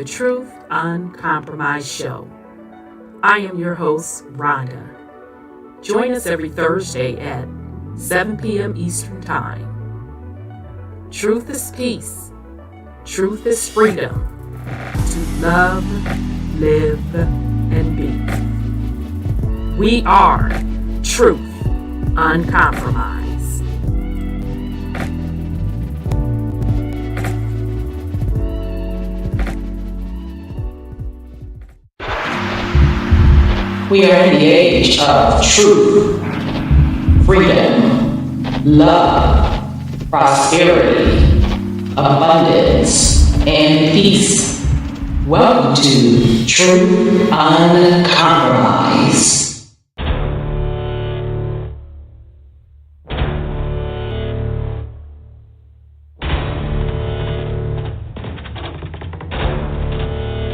the Truth Uncompromised Show. I am your host, Rhonda. Join us every Thursday at 7 p.m. Eastern Time. Truth is peace. Truth is freedom. To love, live, and be. We are Truth Uncompromised. We are in the age of truth, freedom, love, prosperity, abundance, and peace. Welcome to Truth Uncompromised.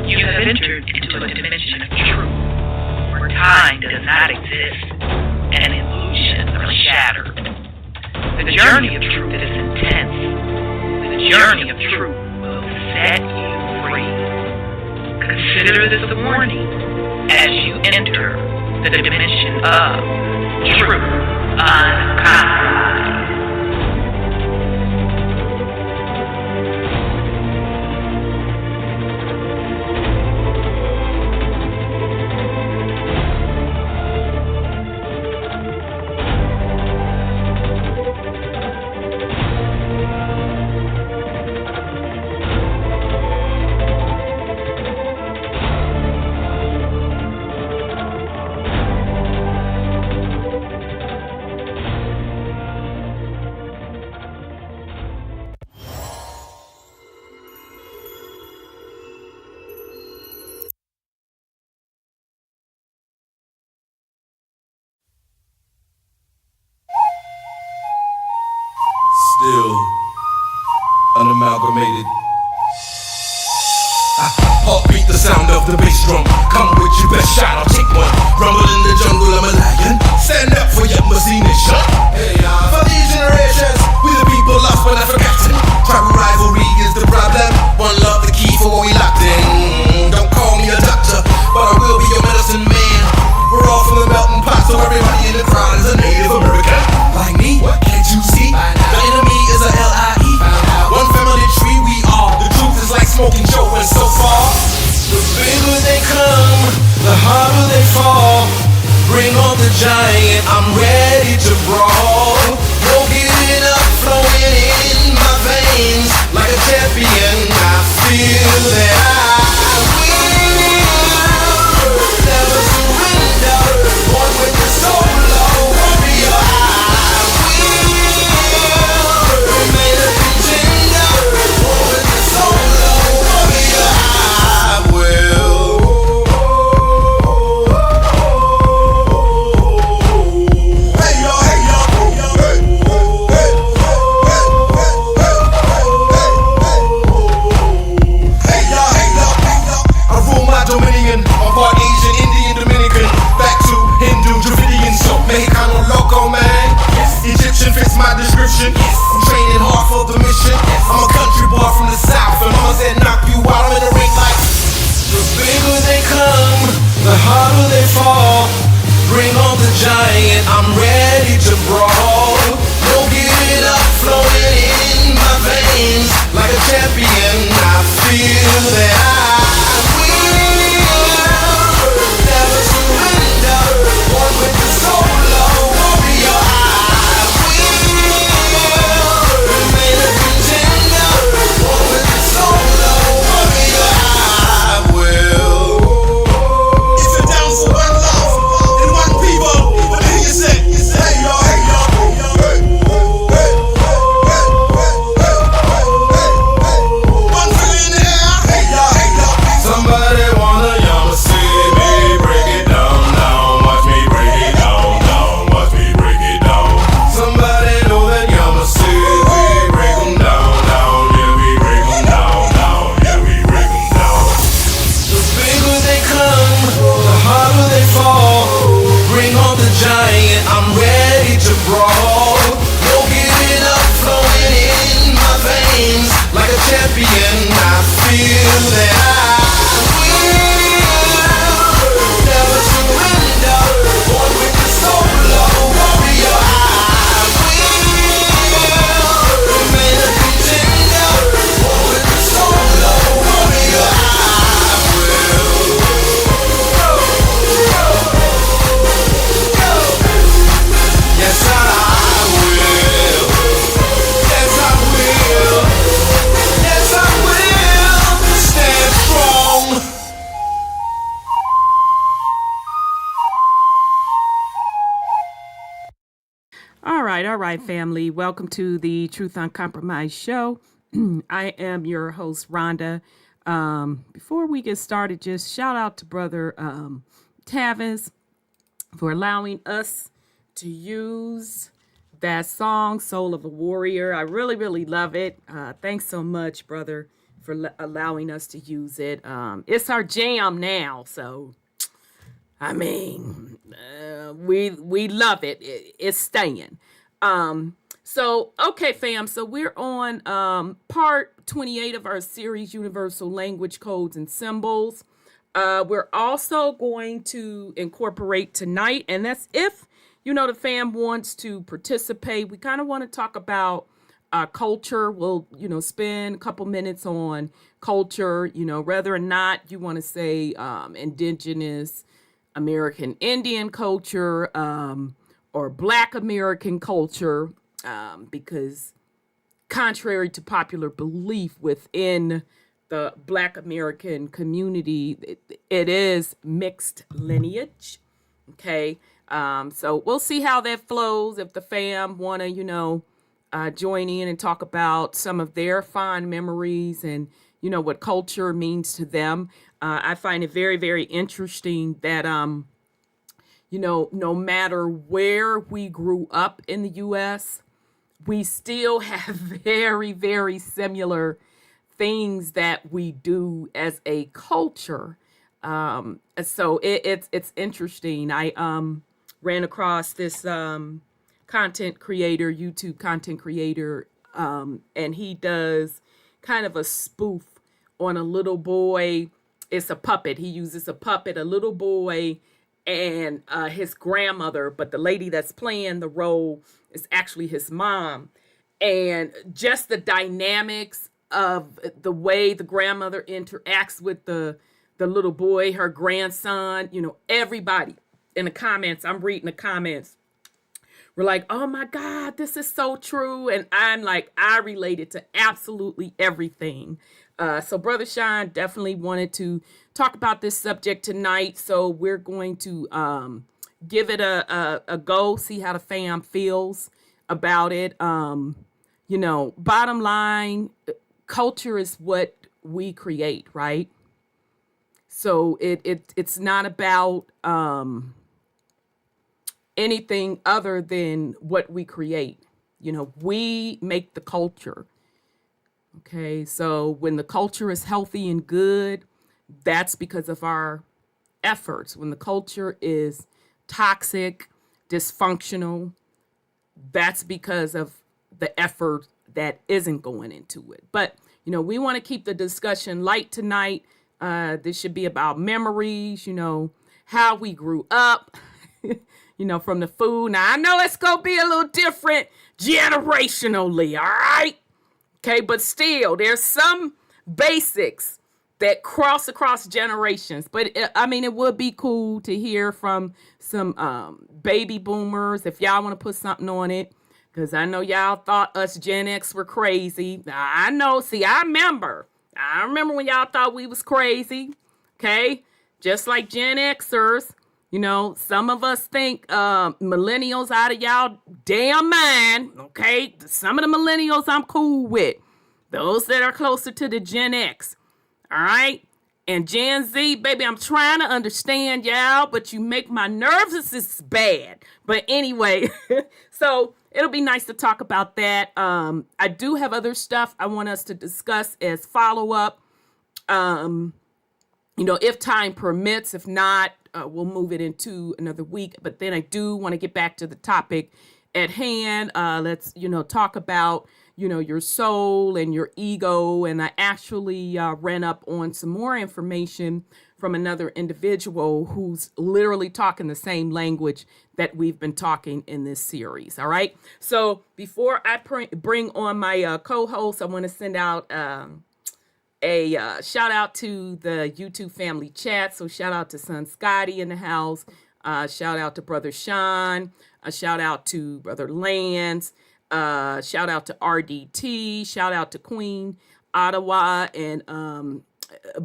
You have entered into a dimension of truth. Time does not exist, and illusions are shattered. The journey of truth is intense. The journey of truth will set you free. Consider this a warning as you enter the dimension of truth uncompromised. Still unamalgamated. Heartbeat, the sound of the bass drum. Come with your best shot, I'll take one. Rumble in the jungle, I'm a lion. Stand up for your Muslim nation. For these generations, we the people lost but not forgotten. Tribal rivalry is the problem. One love, the key for what we locked in. Don't call me a doctor, but I will be your medicine man. We're all from the melting pot, so everybody in the crowd is a Native American. Like me, what can't you see? The enemy is a L-I-E. One family tree we are. The truth is like smoking Joe and so far. The bigger they come, the harder they fall. Bring on the giant, I'm ready to brawl. No giving up, flowing in my veins. Like a champion, I feel that I will never surrender. One with the solo warrior, I will remain a contender. One with the solo warrior, I will. Hey y'all, hey y'all, hey, hey, hey y'all, hey y'all, hey y'all. I rule my dominion. I'm part Asian, Indian, Dominican, back to Hindu, Dravidian, so Mexicano loco, man. Egyptian fits my description. I'm training hard for the mission. I'm a country boy from the south, and mama said knock you out. I'm in the ring like the bigger they come, the harder they fall. Bring on the giant, I'm ready to brawl. No giving up, flowing in my veins. Like a champion, I feel that I will never surrender. One with the solo warrior, I will remain a contender. One with the solo warrior, I will. If you're down for one love and one people, what do you say? Hey y'all, hey y'all, hey, hey, hey, hey, hey, hey. One finger in the air, hey y'all, hey y'all. Somebody wanna y'all see me break it down, down. Watch me break it down, down. Watch me break it down. Somebody know that y'all see we break 'em down, down. Yeah, we break 'em down, down. Yeah, we break 'em down. The bigger they come, the harder they fall. Bring on the giant, I'm ready to brawl. No giving up, flowing in my veins. Like a champion, I feel that I All right, family. Welcome to the Truth Uncompromised show. I am your host, Rhonda. Before we get started, just shout out to Brother Tavis for allowing us to use that song, Soul of a Warrior. I really, really love it. Thanks so much, brother, for allowing us to use it. It's our jam now, so I mean, we love it. It's staying. So, okay, fam. So we're on part 28 of our series, Universal Language Codes and Symbols. We're also going to incorporate tonight, and that's if, the fam wants to participate. We kind of want to talk about culture. We'll, spend a couple minutes on culture, whether or not you want to say Indigenous American Indian culture or Black American culture, because contrary to popular belief within the Black American community, it is mixed lineage. Okay. So we'll see how that flows. If the fam want to, join in and talk about some of their fond memories and, what culture means to them. I find it very, very interesting that, no matter where we grew up in the U.S., we still have very, very similar things that we do as a culture. So it's interesting. I ran across this content creator, YouTube content creator, and he does kind of a spoof on a little boy. It's a puppet. He uses a puppet, a little boy, and his grandmother, but the lady that's playing the role is actually his mom. And just the dynamics of the way the grandmother interacts with the little boy, her grandson, everybody in the comments, I'm reading the comments, we're like, oh my God, this is so true. And I'm like, I related to absolutely everything. So Brother Sean definitely wanted to talk about this subject tonight. So we're going to give it a go, see how the fam feels about it. Bottom line, culture is what we create, right? So it's not about anything other than what we create. We make the culture. Okay, so when the culture is healthy and good, that's because of our efforts. When the culture is toxic, dysfunctional, that's because of the effort that isn't going into it. But, we want to keep the discussion light tonight. This should be about memories, how we grew up, from the food. Now, I know it's going to be a little different generationally, all right? Okay, but still, there's some basics that cross across generations. But, it would be cool to hear from some baby boomers, if y'all want to put something on it. Because I know y'all thought us Gen X were crazy. I know. See, I remember when y'all thought we was crazy. Okay? Just like Gen Xers. Some of us think millennials out of y'all damn mind. Okay? Some of the millennials I'm cool with. Those that are closer to the Gen X. All right? And Gen Z, baby, I'm trying to understand y'all, but you make my nervousness bad. But anyway, so it'll be nice to talk about that. I do have other stuff I want us to discuss as follow-up. If time permits. If not, we'll move it into another week. But then I do want to get back to the topic at hand. Let's, talk about, your soul and your ego. And I actually ran up on some more information from another individual who's literally talking the same language that we've been talking in this series. All right. So before I bring on my co-host, I want to send out a shout out to the YouTube family chat. So shout out to son Scotty in the house. Shout out to Brother Sean. A shout out to Brother Lance. Shout out to RDT. Shout out to Queen Ottawa. And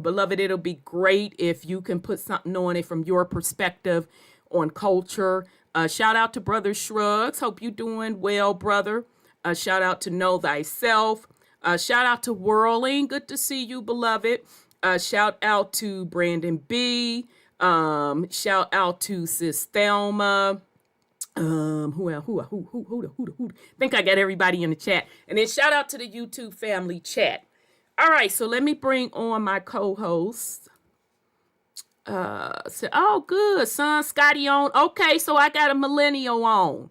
beloved, it'll be great if you can put something on it from your perspective on culture. Shout out to Brother Shrugs. Hope you doing well, brother. Shout out to Know Thyself. Shout out to Whirling. Good to see you, beloved. Shout out to Brandon B. Shout out to Sis Thelma. Who? Think I got everybody in the chat. And then shout out to the YouTube family chat. All right, so let me bring on my co-host. Oh, good. Son Scotty on. Okay, so I got a millennial on.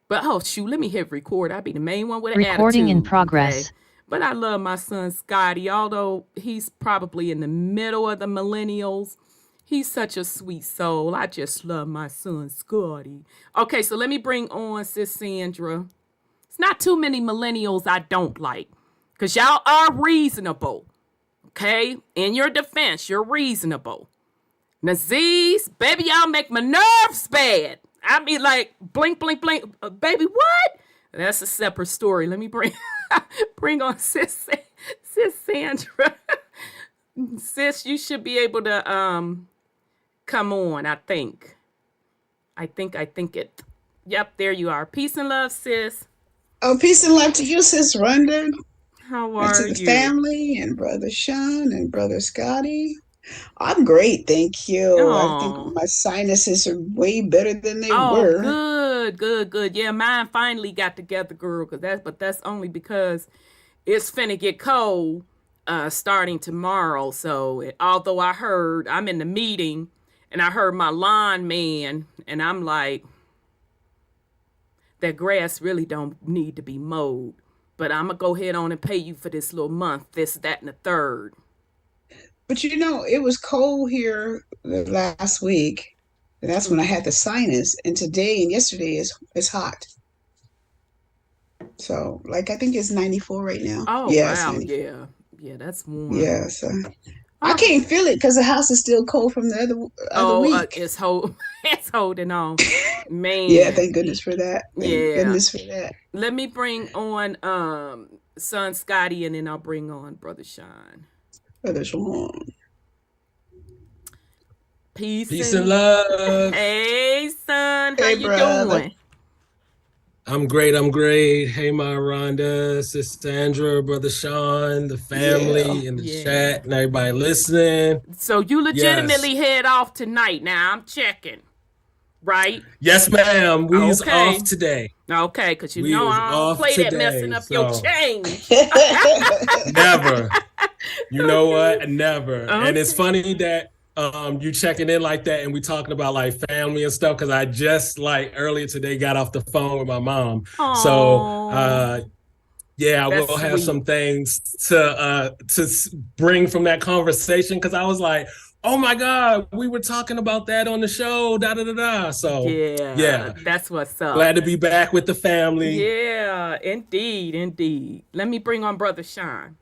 But oh shoot, let me hit record. I'll be the main one with an Recording attitude. in progress. Okay? But I love my son Scotty, although he's probably in the middle of the millennials. He's such a sweet soul. I just love my son Scotty. Okay, so let me bring on Sis Sandra. It's not too many millennials I don't like. Because y'all are reasonable. Okay? In your defense, you're reasonable. Naziz, baby, y'all make my nerves bad. I mean, like, blink, blink, blink. Baby, what? That's a separate story. Let me bring on Sis Sandra. Sis, you should be able to come on, I think. I think it. Yep, there you are. Peace and love, sis. Oh, peace and love to you, Sis Rhonda. How are And to you? the family and Brother Sean and Brother Scotty. I'm great, thank you. I think my sinuses are way better than they were. Good. Yeah, mine finally got together, girl. But that's only because it's finna get cold starting tomorrow. So although I'm in the meeting and I heard my lawn man, and I'm like, that grass really don't need to be mowed. But I'm going to go ahead on and pay you for this little month, this, that, and the third. But you know, it was cold here last week. And that's when I had the sinus. And today and yesterday is hot. So, like, I think it's 94 right now. Oh, yeah, wow. Yeah, that's warm. Yeah, so I can't feel it because the house is still cold from the other week. It's holding on. Man. Yeah, thank goodness for that. Thank Yeah. goodness for that. Let me bring on son Scotty, and then I'll bring on Brother Sean. Brother Sean. Peace and love. Hey, son. How Hey, you brother. doing? I'm great. Hey, my Rhonda, Sister Sandra, Brother Sean, the family in the chat, and everybody listening. So you legitimately head off tonight. Now I'm checking, right? Yes, ma'am. We's Okay. off today. Okay, because We know is I don't off play that today, messing up your so- change. Never. You know what? Never. Okay. And it's funny that you checking in like that and we talking about like family and stuff because I just like earlier today got off the phone with my mom. Aw. So yeah, I That's will have sweet. some things to bring from that conversation because I was like, oh my God, we were talking about that on the show, da da da da. So yeah, that's what's up. glad to be back with the family. Yeah, indeed. Let me bring on Brother Sean.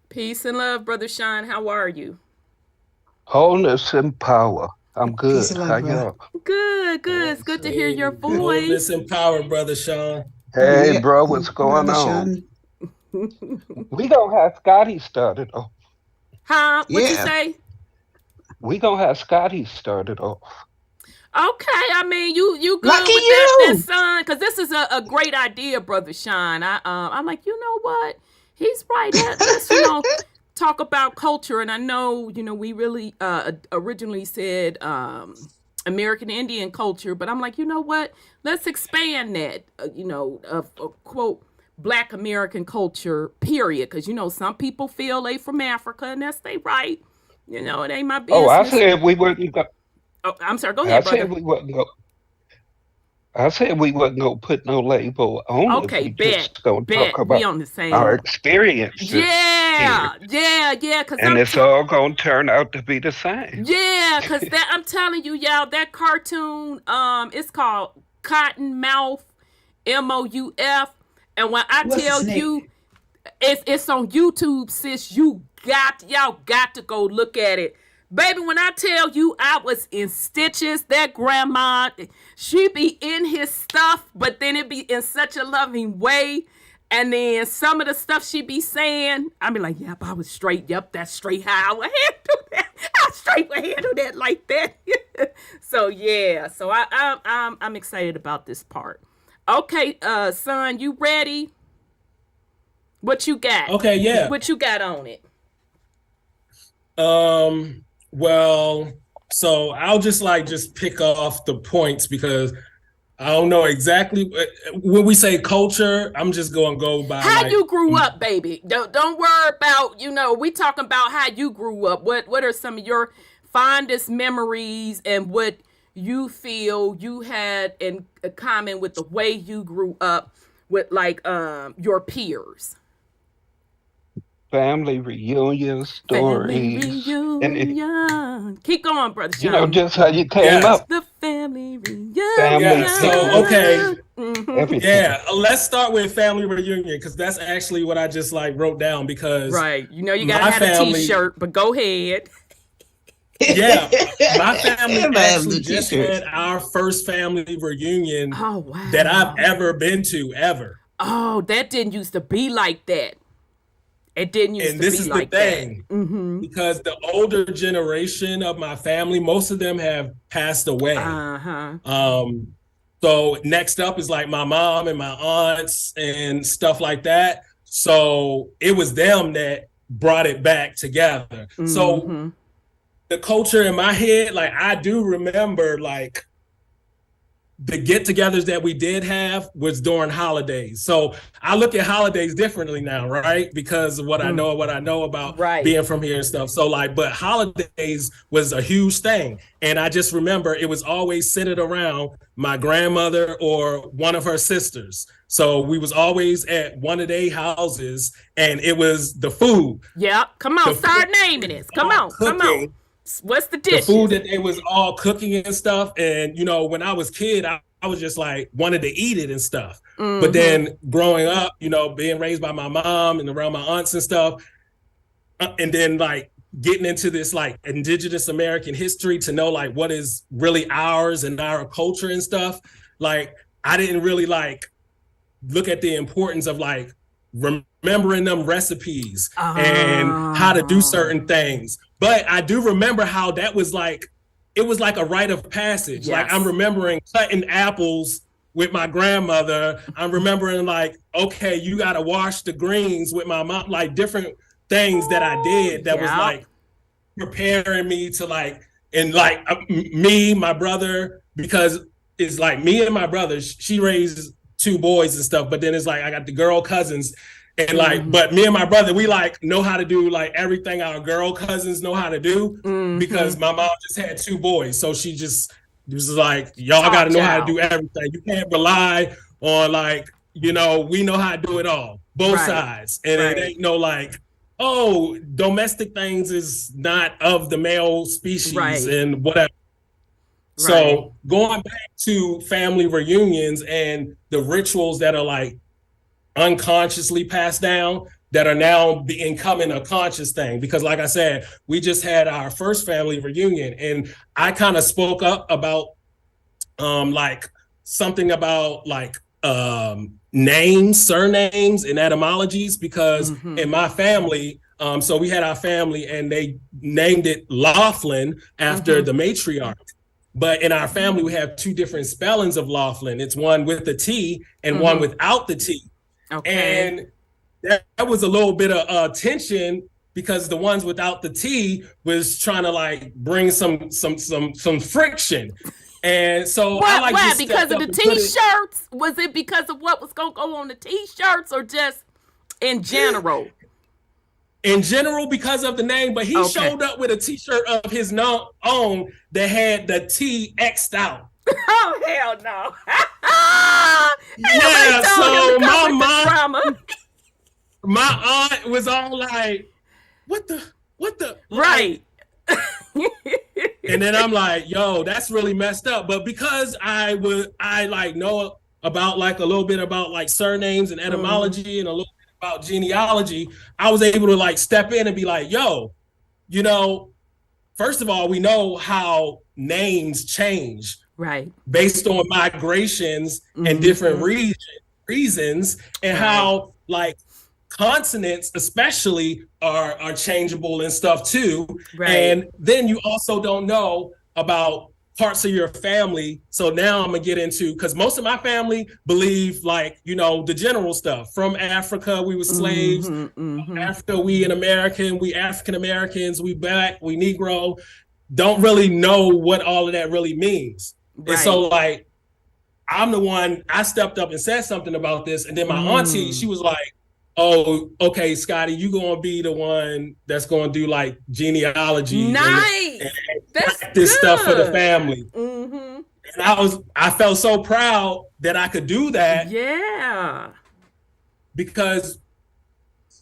Peace and love, Brother Sean. How are you? Wholeness and power. I'm good. Peace and love, How brother. y'all? Good. It's good to hear your Wholeness voice. and power, Brother Sean. Hey, Yeah, bro, what's going Brother on? Sean. We gonna have Scotty started off. Huh? What you Yeah. say? We gonna have Scotty started off. Okay, I mean you good Lucky with you. that son, because this is a great idea, Brother Sean. I'm like, you know what? He's right. Let's talk about culture, and I know we really originally said American Indian culture, but I'm like, you know what? Let's expand that. Quote Black American culture, period, because some people feel they from Africa, and that's they right. It ain't my business. Oh, I said we wouldn't go. Oh, I'm sorry. Go ahead, brother. I said we wasn't gonna put no label on Okay, it. We just gonna bet. talk We about on the same. our experiences. Yeah. Cause And it's all gonna turn out to be the same. Yeah, cause that I'm telling you, y'all, that cartoon, it's called Cottonmouth, MOUF, and when I What's tell his name? you, it's on YouTube, sis. Y'all got to go look at it. Baby, when I tell you I was in stitches, that grandma, she be in his stuff, but then it be in such a loving way. And then some of the stuff she be saying, I be like, yep, I was straight. Yep, that's straight how I would handle that. I straight would handle that like that. So I'm excited about this part. Okay, son, you ready? What you got? Okay, yeah. What you got on it? Well, so I'll just pick off the points because I don't know exactly when we say culture. I'm just gonna go by how you grew up, baby. Don't worry about we talking about how you grew up. What are some of your fondest memories and what you feel you had in common with the way you grew up with your peers? Family reunion stories. Family reunion. Keep going, brother Sean. Just how you came up. The family reunion. Family so okay. Everything. Yeah, let's start with family reunion because that's actually what I just wrote down because right. You gotta have a t-shirt, but go ahead. Yeah, my family actually just had our first family reunion that I've ever been to, ever. Oh, that didn't used to be like that. It didn't used to be like that. And this is the thing, because the older generation of my family, most of them have passed away. So next up is like my mom and my aunts and stuff like that. So it was them that brought it back together. So the culture in my head, I do remember the get-togethers that we did have was during holidays. So I look at holidays differently now, right? Because of what I know about being from here and stuff. So but holidays was a huge thing. And I just remember it was always centered around my grandmother or one of her sisters. So we was always at one of their houses and it was the food. Yeah, come on, start naming it. Come on. What's the dish? The food that they was all cooking and stuff. And, when I was a kid, I was just wanted to eat it and stuff. But then growing up, being raised by my mom and around my aunts and stuff, and then getting into this Indigenous American history to know what is really ours and our culture and stuff, I didn't really look at the importance of remembering them recipes and how to do certain things. But I do remember how that was it was like a rite of passage. Yes. I'm remembering cutting apples with my grandmother. I'm remembering okay, you got to wash the greens with my mom, different things that I did that was preparing me to me, my brother, because it's me and my brother, she raised two boys and stuff, but then it's I got the girl cousins. And but me and my brother, we know how to do everything our girl cousins know how to do because my mom just had two boys. So she just was y'all got to know how to do everything. You can't rely on we know how to do it all, both sides. And it ain't no domestic things is not of the male species and whatever. So going back to family reunions and the rituals that are unconsciously passed down that are now becoming a conscious thing, because like I said, we just had our first family reunion and I kind of spoke up about something about names, surnames and etymologies, because in my family, so we had our family and they named it Laughlin after the matriarch. But in our family, we have two different spellings of Laughlin. It's one with the T and one without the T. Okay. And that was a little bit of tension because the ones without the T was trying to bring some friction. And so why? Because of the T-shirts? Was it because of what was going to go on the T-shirts or just in general? In general, because of the name, but he showed up with a T-shirt of his own that had the T X'd out. Oh, hell no. Yeah, so my mom, my aunt was all what the? Right. And then I'm yo, that's really messed up. But because I know about a little bit about surnames and etymology and a little bit about genealogy, I was able to step in and be yo, first of all, we know how names change. Right. Based on migrations and different reasons and how consonants especially are changeable and stuff too. Right. And then you also don't know about parts of your family. So now I'm gonna get into, because most of my family believe like, you know, the general stuff. From Africa, we were slaves. Africa, we African Americans, we Black, we Negro. Don't really know what all of that really means. Right. And so like, I'm the one, I stepped up and said something about this. And then my auntie, she was like, oh, okay, Scotty, you gonna be the one that's gonna do like genealogy. Nice. and this stuff for the family. And I felt so proud that I could do that. Yeah. Because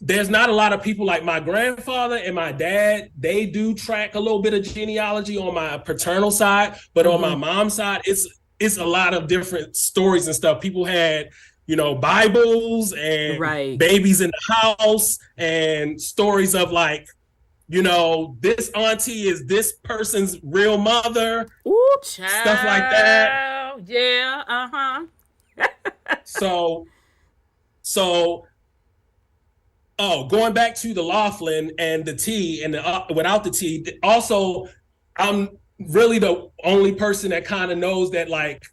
there's not a lot of people like my grandfather and my dad. They do track a little bit of genealogy on my paternal side, but on my mom's side, it's a lot of different stories and stuff. People had, you know, Bibles and babies in the house and stories of like, you know, this auntie is this person's real mother. Ooh, child. Stuff like that. Yeah, So, going back to the Laughlin and the T and the without the T, also, I'm really the only person that kind of knows that like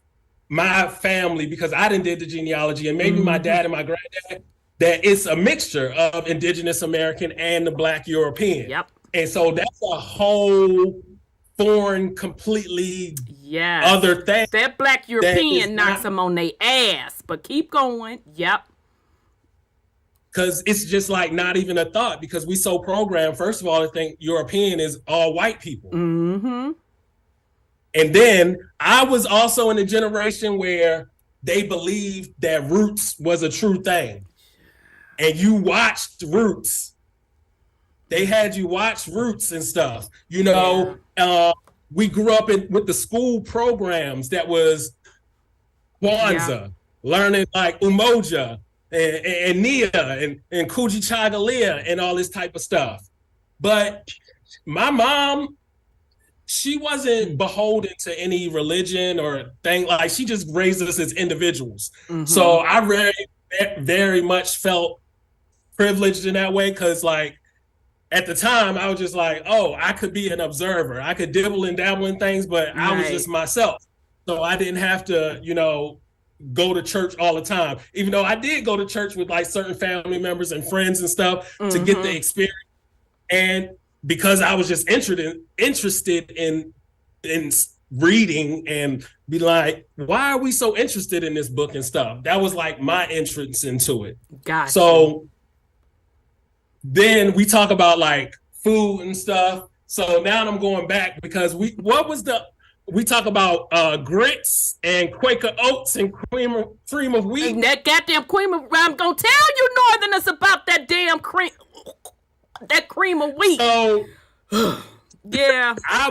my family, because I did the genealogy and maybe my dad and my granddad, that it's a mixture of Indigenous American and the Black European. Yep. And so that's a whole foreign, completely other thing. That Black European knocks them on their ass, but keep going. Yep. Because it's just like not even a thought, because we so programmed, first of all, to think European is all white people. And then I was also in a generation where they believed that Roots was a true thing. And you watched Roots. They had you watch Roots and stuff. You know, we grew up with the school programs that was Kwanzaa, learning like Umoja and Nia and Kujichagulia and all this type of stuff. But my mom, she wasn't beholden to any religion or thing. Like, she just raised us as individuals. So I very much felt privileged in that way, because like at the time I was just like, oh, I could be an observer. I could dibble and dabble in things, but I was just myself. So I didn't have to, you know, go to church all the time, even though I did go to church with like certain family members and friends and stuff to get the experience. And because I was just interested in reading and be like, why are we so interested in this book and stuff? That was like my entrance into it. Gotcha. So then we talk about like food and stuff. So now I'm going back, because we talk about grits and Quaker oats and cream of wheat. And that goddamn cream of, I'm gonna tell you Northerners about that damn cream of wheat. So yeah, I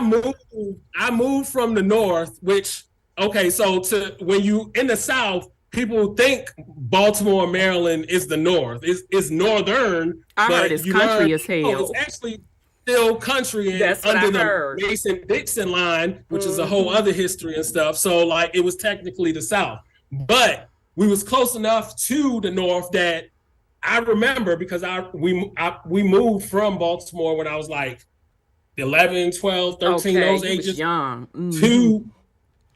moved from the North, which, okay, so when you in the South, people think Baltimore, Maryland is the North. It's Northern. I heard it's country as hell. It's actually still country and That's under the heard. Mason-Dixon line, which is a whole other history and stuff. So like it was technically the South, but we was close enough to the North that I remember, because we moved from Baltimore when I was like 11, 12, 13, those ages, young.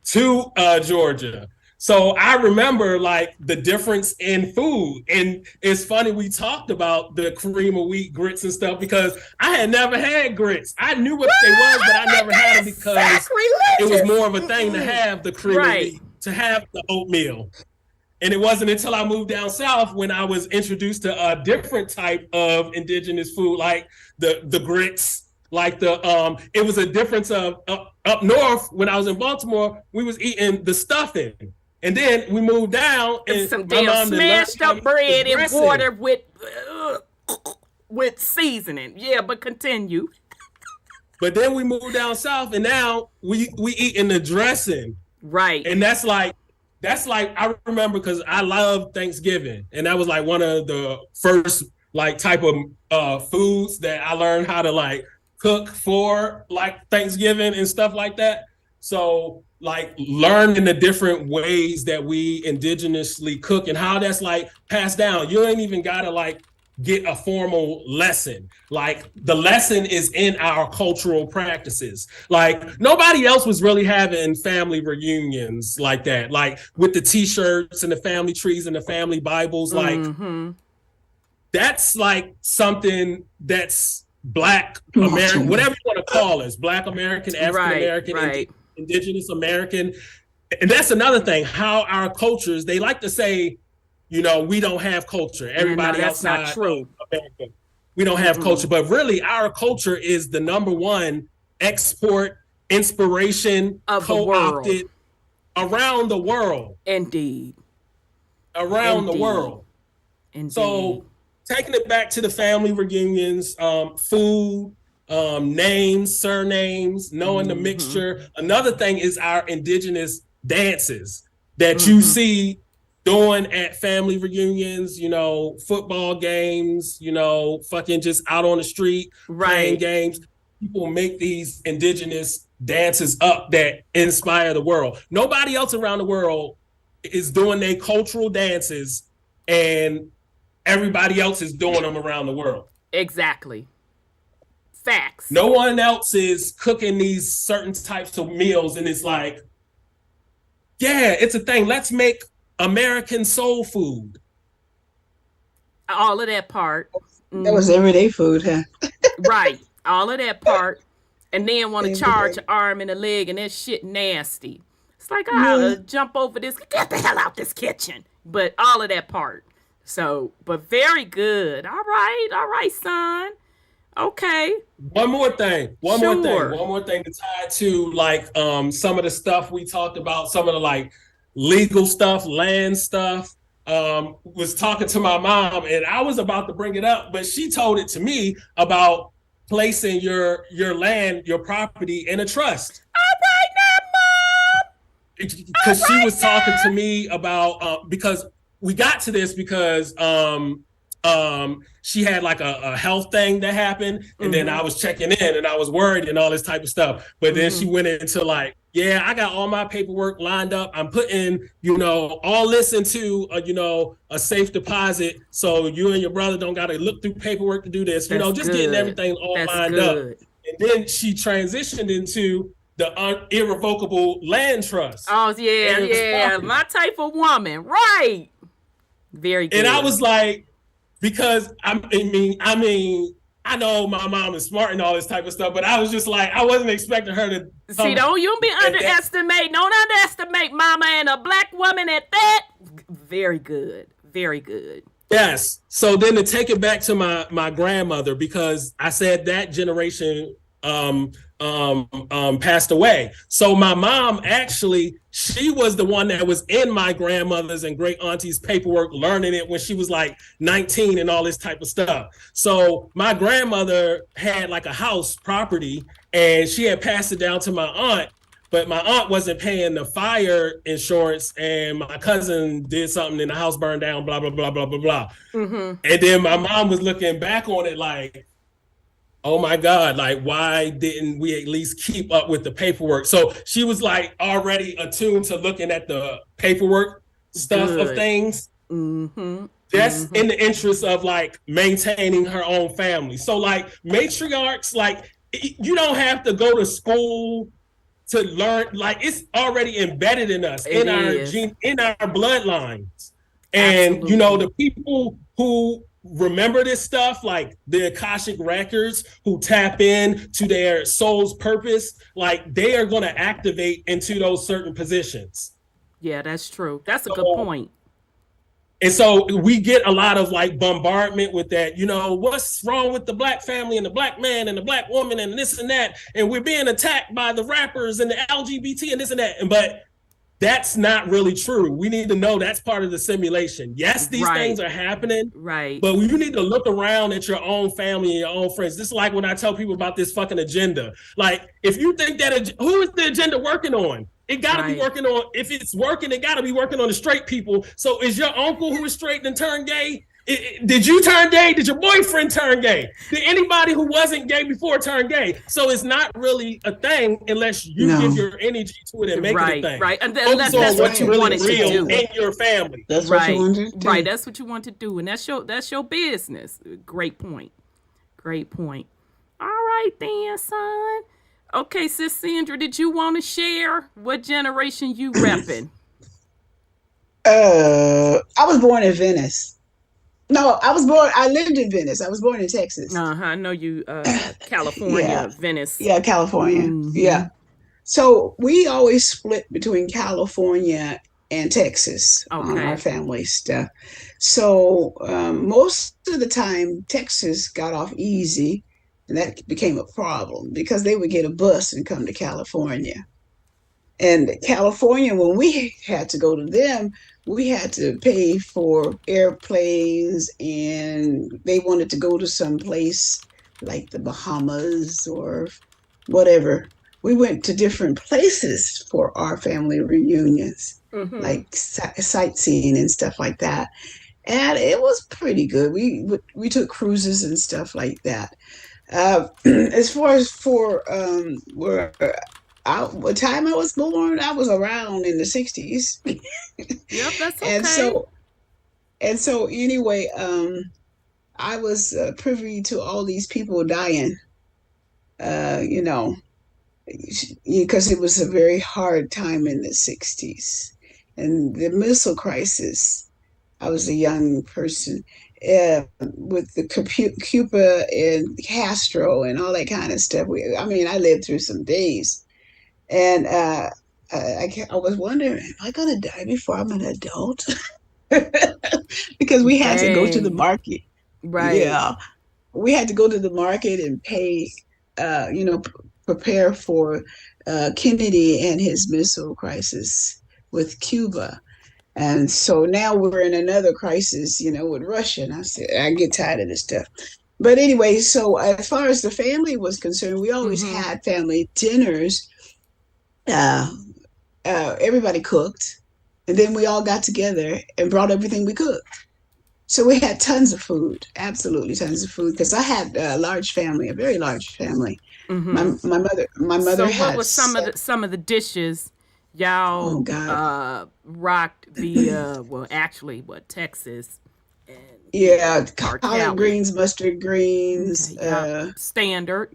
to Georgia. So I remember like the difference in food. And it's funny, we talked about the cream of wheat grits and stuff, because I had never had grits. I knew what they was, but I never had them because it was more of a thing to have the cream of wheat, to have the oatmeal. And it wasn't until I moved down south when I was introduced to a different type of indigenous food, like the grits, like it was a difference of up north. When I was in Baltimore, we was eating the stuffing. And then we moved down and some damn smashed up bread and water with seasoning. Yeah, but continue. But then we moved down south, and now we eating the dressing. Right. And that's like I remember, because I love Thanksgiving, and that was like one of the first like type of foods that I learned how to like cook for like Thanksgiving and stuff like that. So like learning the different ways that we indigenously cook and how that's like passed down. You ain't even gotta like get a formal lesson. Like the lesson is in our cultural practices. Like nobody else was really having family reunions like that, like with the t-shirts and the family trees and the family Bibles. Like that's like something that's Black American, whatever you want to call us, Black American, African American, Indigenous American. And that's another thing, how our cultures, they like to say, you know, we don't have culture. Everybody outside not true. America, we don't have culture. But really, our culture is the number one export inspiration of co-opted around the world. Indeed. Around the world. Indeed. So taking it back to the family reunions, food, names, surnames, knowing the mixture. Another thing is our indigenous dances that you see doing at family reunions, you know, football games, you know, fucking just out on the street, playing games. People make these indigenous dances up that inspire the world. Nobody else around the world is doing their cultural dances, and everybody else is doing them around the world. Exactly. Facts. No one else is cooking these certain types of meals, and it's like, yeah, it's a thing. Let's make American soul food. All of that part. That was everyday food, huh? Right. All of that part. And then want to charge an arm and a leg, and that shit nasty. It's like, I'll jump over this. Get the hell out this kitchen. But all of that part. So, but very good. All right, son. Okay. One more thing to tie to like some of the stuff we talked about, some of the like legal stuff, land stuff. Was talking to my mom, and I was about to bring it up, but she told it to me about placing your land, your property in a trust. All right now, Mom. Because she was talking to me about because we got to this because she had like a health thing that happened, and then I was checking in and I was worried and all this type of stuff. But then she went into like, yeah, I got all my paperwork lined up. I'm putting, you know, all this into a safe deposit, so you and your brother don't got to look through paperwork to do this. You know, just getting everything all lined up. And then she transitioned into the irrevocable land trust. Oh yeah, my type of woman, right? Very good. And I was like, because I mean, I know my mom is smart and all this type of stuff, but I was just like, I wasn't expecting her to see. Don't underestimate mama and a Black woman at that. Very good. Yes. So then to take it back to my grandmother, because I said that generation passed away. So my mom, actually, she was the one that was in my grandmother's and great auntie's paperwork, learning it when she was like 19 and all this type of stuff. So my grandmother had like a house property, and she had passed it down to my aunt, but my aunt wasn't paying the fire insurance, and my cousin did something and the house burned down, blah, blah, blah, blah, blah, blah. And then my mom was looking back on it like, oh my God, like, why didn't we at least keep up with the paperwork? So she was like already attuned to looking at the paperwork stuff of things, just in the interest of like maintaining her own family. So like matriarchs, like you don't have to go to school to learn, like it's already embedded in us, in our bloodlines. And you know, the people who remember this stuff, like the Akashic records, who tap in to their soul's purpose, like they are going to activate into those certain positions. Yeah, that's true. That's a good point. And so we get a lot of like bombardment with that, you know, what's wrong with the Black family and the Black man and the Black woman and this and that, and we're being attacked by the rappers and the LGBT and this and that. But that's not really true. We need to know that's part of the simulation. Yes, these things are happening, but you need to look around at your own family and your own friends. This is like when I tell people about this fucking agenda. Like, if you think that, who is the agenda working on? It got to be working on, if it's working, it got to be working on the straight people. So is your uncle who is straight and turned gay? Did you turn gay? Did your boyfriend turn gay? Did anybody who wasn't gay before turn gay? So it's not really a thing unless you give your energy to it and make it a thing. Right. And focus on what you really real in your family. That's what you want to do. Right. That's what you want to do. And that's your business. Great point. All right then, son. Okay, Sis Sandra, did you want to share what generation you repping? I was born in Venice. No, I lived in Venice. I was born in Texas. I know you, California, Venice. Yeah, California. Mm-hmm. Yeah. So we always split between California and Texas on our family stuff. So most of the time, Texas got off easy, and that became a problem because they would get a bus and come to California. And California, when we had to go to them, we had to pay for airplanes, and they wanted to go to some place like the Bahamas or whatever. We went to different places for our family reunions, like sightseeing and stuff like that. And it was pretty good. We took cruises and stuff like that. As far as for what time I was born, I was around in the 60s. Yep, that's okay. And so anyway, I was privy to all these people dying, because it was a very hard time in the 60s. And the missile crisis, I was a young person, with the Cuba and Castro and all that kind of stuff. I lived through some days. And I was wondering, am I going to die before I'm an adult? Because we had to go to the market. Right. Yeah. We had to go to the market and pay, prepare for Kennedy and his missile crisis with Cuba. And so now we're in another crisis, with Russia. And I said, I get tired of this stuff. But anyway, so as far as the family was concerned, we always had family dinners. Everybody cooked, and then we all got together and brought everything we cooked. So we had tons of food, absolutely tons of food, because I had a large family, a very large family. My mother So had. what was some of the dishes y'all rocked via Texas? And collard greens, mustard greens, standard.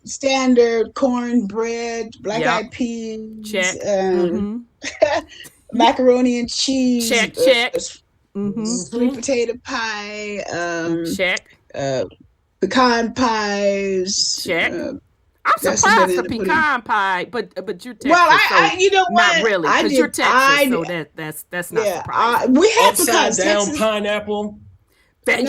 Standard cornbread, black-eyed peas, check, macaroni and cheese, check, sweet potato pie, check, pecan pies, check. I'm surprised for pecan pie, but you're Texas. Well, you know what? Not really, because you're Texas, so that's not surprising. We had upside down Texas. Pineapple. I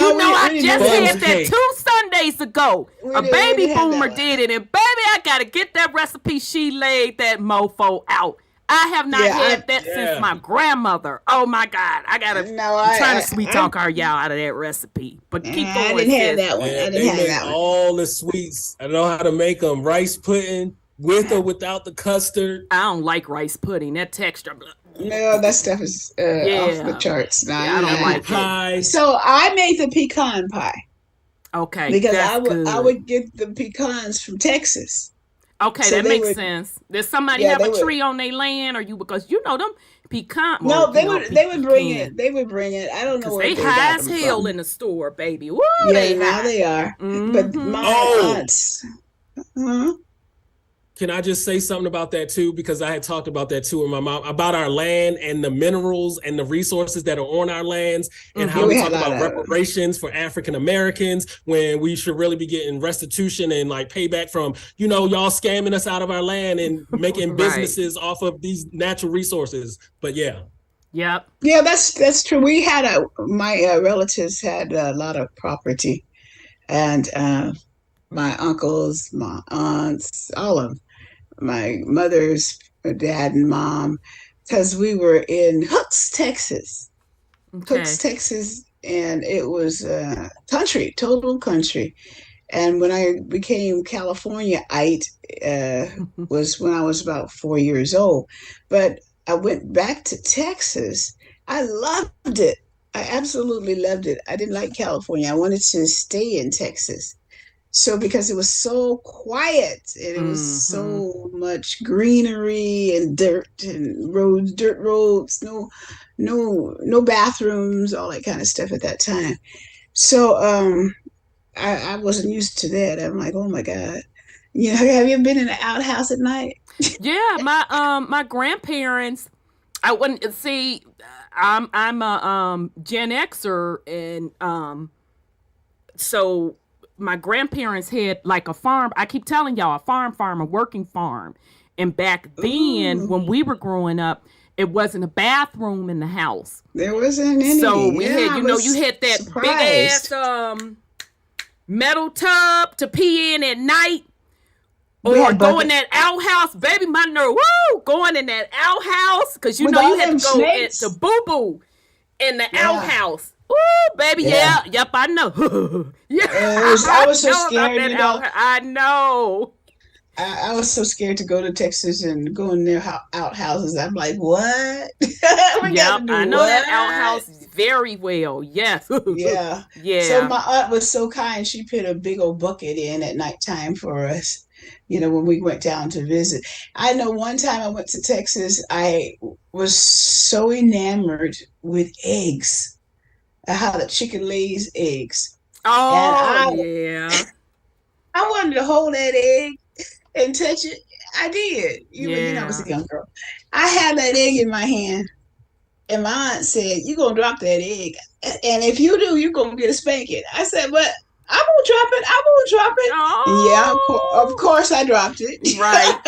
just said that 2 Sundays ago. A baby boomer did it, and baby, I gotta get that recipe. She laid that mofo out. I have not had that since my grandmother. Oh my God, I'm trying to sweet talk y'all out of that recipe. But keep going. I didn't have that one. I didn't have that one. All the sweets. I know how to make them. Rice pudding with or without the custard. I don't like rice pudding. That texture. No, that stuff is off the charts. No, I don't like pie. So I made the pecan pie. Okay, because I would get the pecans from Texas. Okay, so that makes sense. Does somebody have a tree on their land, or because them pecan? No, they would bring it. They would bring it. I don't know where they high as hell in the store, baby. Woo, now they are. But my aunts. Can I just say something about that too? Because I had talked about that too with my mom, about our land and the minerals and the resources that are on our lands, and how we talk about reparations for African Americans when we should really be getting restitution and like payback from, y'all scamming us out of our land and making businesses off of these natural resources. But Yep. Yeah, that's true. We had my relatives had a lot of property, and my uncles, my aunts, all of them. My mother's dad and mom, because we were in Hooks, Texas. Hooks, Texas, and it was country, total country. And when I became Californiaite, was when I was about 4 years old. But I went back to Texas. I loved it. I absolutely loved it. I didn't like California. I wanted to stay in Texas. So because it was so quiet and it was so much greenery and dirt and roads, dirt roads, no bathrooms, all that kind of stuff at that time. So I wasn't used to that. I'm like, oh my God. You know, have you been in an outhouse at night? Yeah, my grandparents, I wouldn't see. I'm a Gen Xer, and so my grandparents had like a farm. I keep telling y'all, a farm, a working farm. And back then, Ooh, when we were growing up, it wasn't a bathroom in the house. there wasn't any. So we Yeah, had, I you was had that big surprised. ass metal tub to pee in at night. We Or had go in bucket that outhouse, baby, my nerve, woo, going in that outhouse, because with you all had to them go snakes. to boo-boo in the Yeah, outhouse. Ooh, baby, yeah. yep, I know. Yeah, I I was so know about scared, that you know. outhouse. I know. I was so scared to go to Texas and go in their outhouses. I'm like, what? We got Yep, to do I know that what? outhouse very well. Yes. Yeah. So Yeah. my aunt was so kind. She put a big old bucket in at nighttime for us, when we went down to visit. I know one time I went to Texas, I was so enamored with eggs, how the chicken lays eggs. And Oh, I yeah. I wanted to hold that egg and touch it. I did. I was Yeah. a young girl. I had that egg in my hand, and my aunt said, "You're gonna drop that egg, and if you do, you're gonna get a spanking." I said, "But I won't drop it. I won't drop it." And yeah, of Oh, course, I dropped it. right.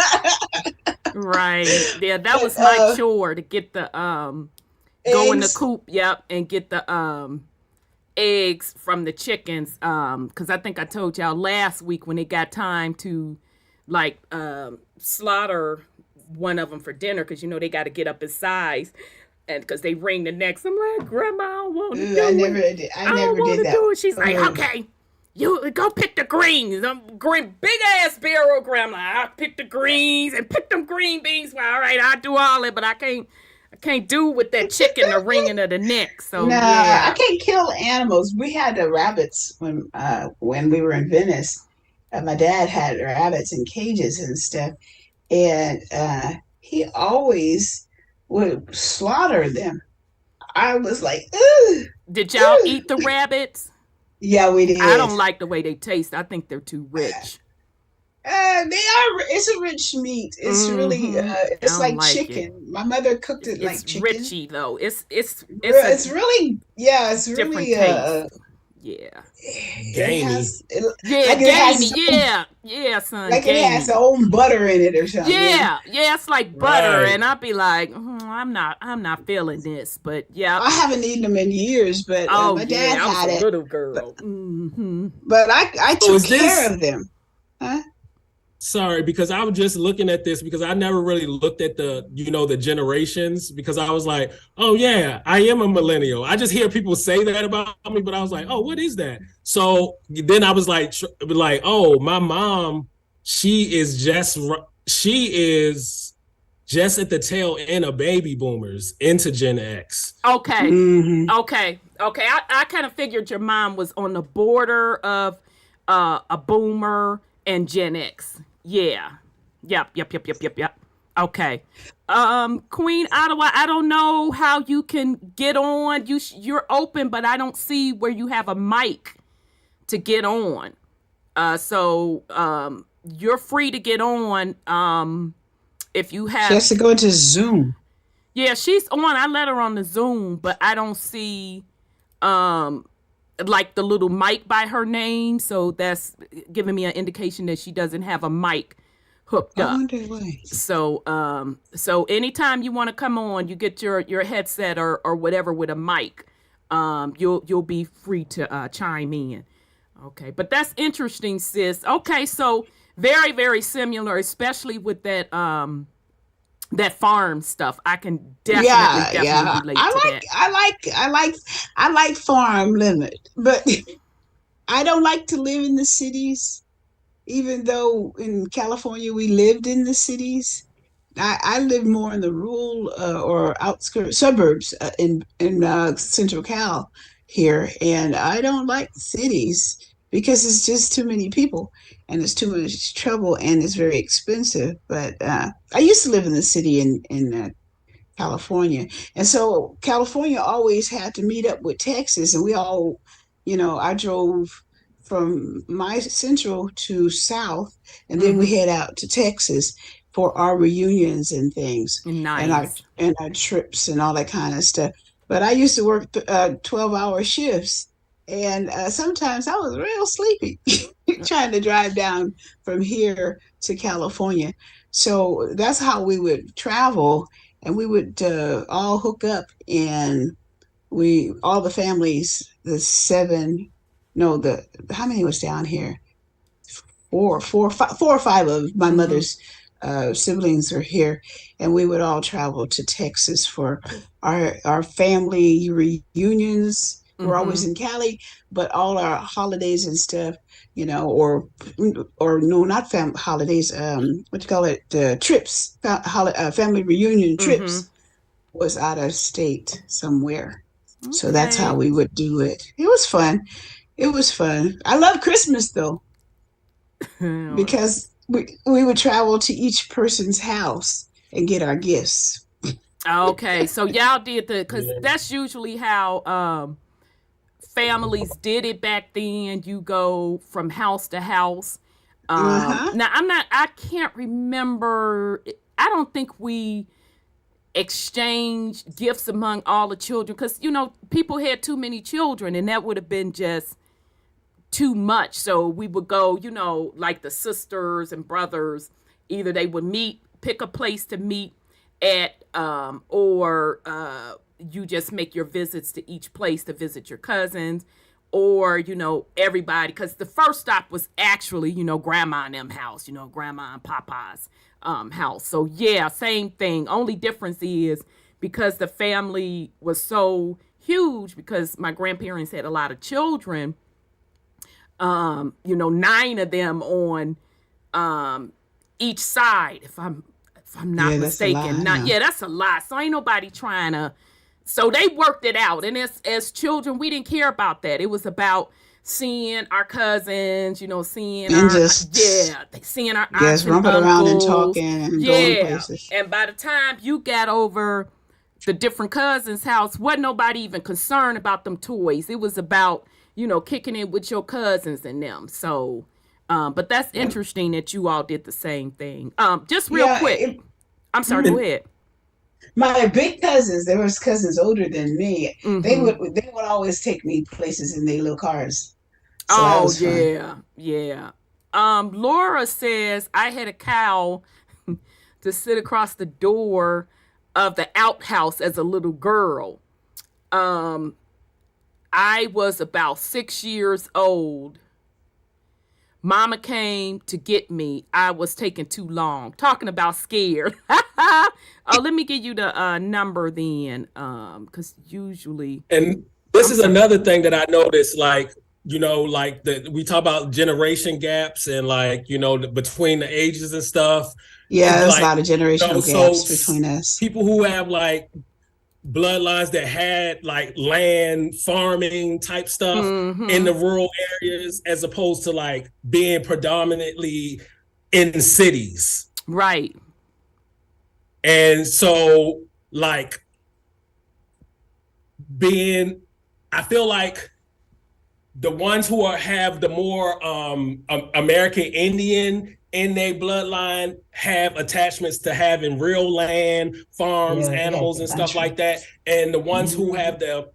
Right. Yeah, that But was my chore to get the go in the eggs, coop, yep, and get the eggs from the chickens. Because I think I told y'all last week when it got time to like slaughter one of them for dinner, because they got to get up in size, and because they wring the necks. I'm like, Grandma, I don't want to ooh, I do it. never did. I I don't never want did to that. do it. She's like, Oh, okay, you go pick the greens. Green, big ass barrel. Grandma, I'll pick the greens and pick them green beans. Well, all right, I'll do all that, but I can't do with that chicken, the ringing of the neck. So nah, I yeah. can't kill animals. We had the rabbits when we were in Venice. My dad had rabbits in cages and stuff, and he always would slaughter them. I was like, ugh, Did y'all ugh. eat the rabbits? Yeah, we I did. don't like the way they taste. I think they're too rich. They are. It's a rich meat. It's really. I It's don't like like it. chicken. My mother cooked it It's like chicken. richy though. It's a It's really. Yeah, it's different really. taste. Yeah. It Gamey. has. It, Yeah, like it has. gamey. Yeah. Yeah, son, Like it has gamey. their own butter in it or something. Yeah. Yeah, it's like butter, Right. and I'd be like, I'm not feeling this, but yeah. I haven't eaten them in years, but Oh my dad yeah, I was had a it. little girl. Mm-hmm. But I So took is care this of them. Huh? sorry, because I was just looking at this because I never really looked at the generations because I was like, oh yeah, I am a millennial. I just hear people say that about me, but I was like, oh, what is that? So then I was like, oh, my mom, she is just at the tail end of baby boomers into Gen X. Okay. Mm-hmm. Okay. I kind of figured your mom was on the border of a boomer and Gen X. Yeah. Yep. Okay. Queen Ottawa, I don't know how you can get on. You're open, but I don't see where you have a mic to get on. So you're free to get on. If you She have, has to go into Zoom. yeah, she's on. I let her on the Zoom, but I don't see like the little mic by her name, so that's giving me an indication that she doesn't have a mic hooked I up. wonder why. So anytime you want to come on, you get your headset or whatever with a mic, you'll be free to chime in. Okay, but that's interesting, sis. Okay, so very, very similar, especially with that that farm stuff. I can definitely relate to that. I like farm limit, but I don't like to live in the cities, even though in California we lived in the cities. I live more in the rural or outskirts suburbs in Central Cal here, and I don't like cities because it's just too many people and it's too much trouble and it's very expensive. But I used to live in the city in California. And so California always had to meet up with Texas, and we all, I drove from my central to south, and then we head out to Texas for our reunions and things, Nice. and our trips and all that kind of stuff. But I used to work 12-hour shifts, and sometimes I was real sleepy trying to drive down from here to California. So that's how we would travel, and we would all hook up, and we all the families, the seven, no, the how many was down here? Four or five of my mother's siblings are here, and we would all travel to Texas for our family reunions. We're always in Cali, but all our holidays and stuff, or no, not holidays. What you call it? Trips, family reunion trips was out of state somewhere. So that's how we would do it. It was fun. It was fun. I love Christmas though, because we would travel to each person's house and get our gifts. Okay, so y'all did because that's usually how families did it back then. You go from house to house. Now I can't remember. I don't think we exchanged gifts among all the children because, people had too many children and that would have been just too much. So we would go, like the sisters and brothers, either they would pick a place to meet at, or you just make your visits to each place to visit your cousins, or, everybody, because the first stop was actually, grandma and them house, grandma and papa's house. So yeah, same thing. Only difference is because the family was so huge, because my grandparents had a lot of children, 9 of them on each side, if I'm not mistaken. That's a lot. So ain't nobody trying to. So they worked it out, and as children, we didn't care about that. It was about seeing our cousins, seeing seeing our aunts and rumping uncles, around and talking and going places. And by the time you got over the different cousins' house, wasn't nobody even concerned about them toys. It was about kicking it with your cousins and them. So, but that's interesting that you all did the same thing. Just real quick. I'm sorry. Go ahead. My big cousins, there was cousins older than me. They would always take me places in their little cars. So yeah. Laura says I had a cow to sit across the door of the outhouse as a little girl. I was about 6 years old. Mama came to get me. I was taking too long. Talking about scared. Let me give you the number then, because usually. And this is another thing that I noticed, like, we talk about generation gaps and between the ages and stuff. Yeah, there's a lot of generational gaps between us. People who have bloodlines that had land farming type stuff in the rural areas, as opposed to being predominantly in cities. Right. And so I feel like the ones who have the more American Indian in their bloodline have attachments to having real land, farms, animals, and stuff like that. And the ones who have the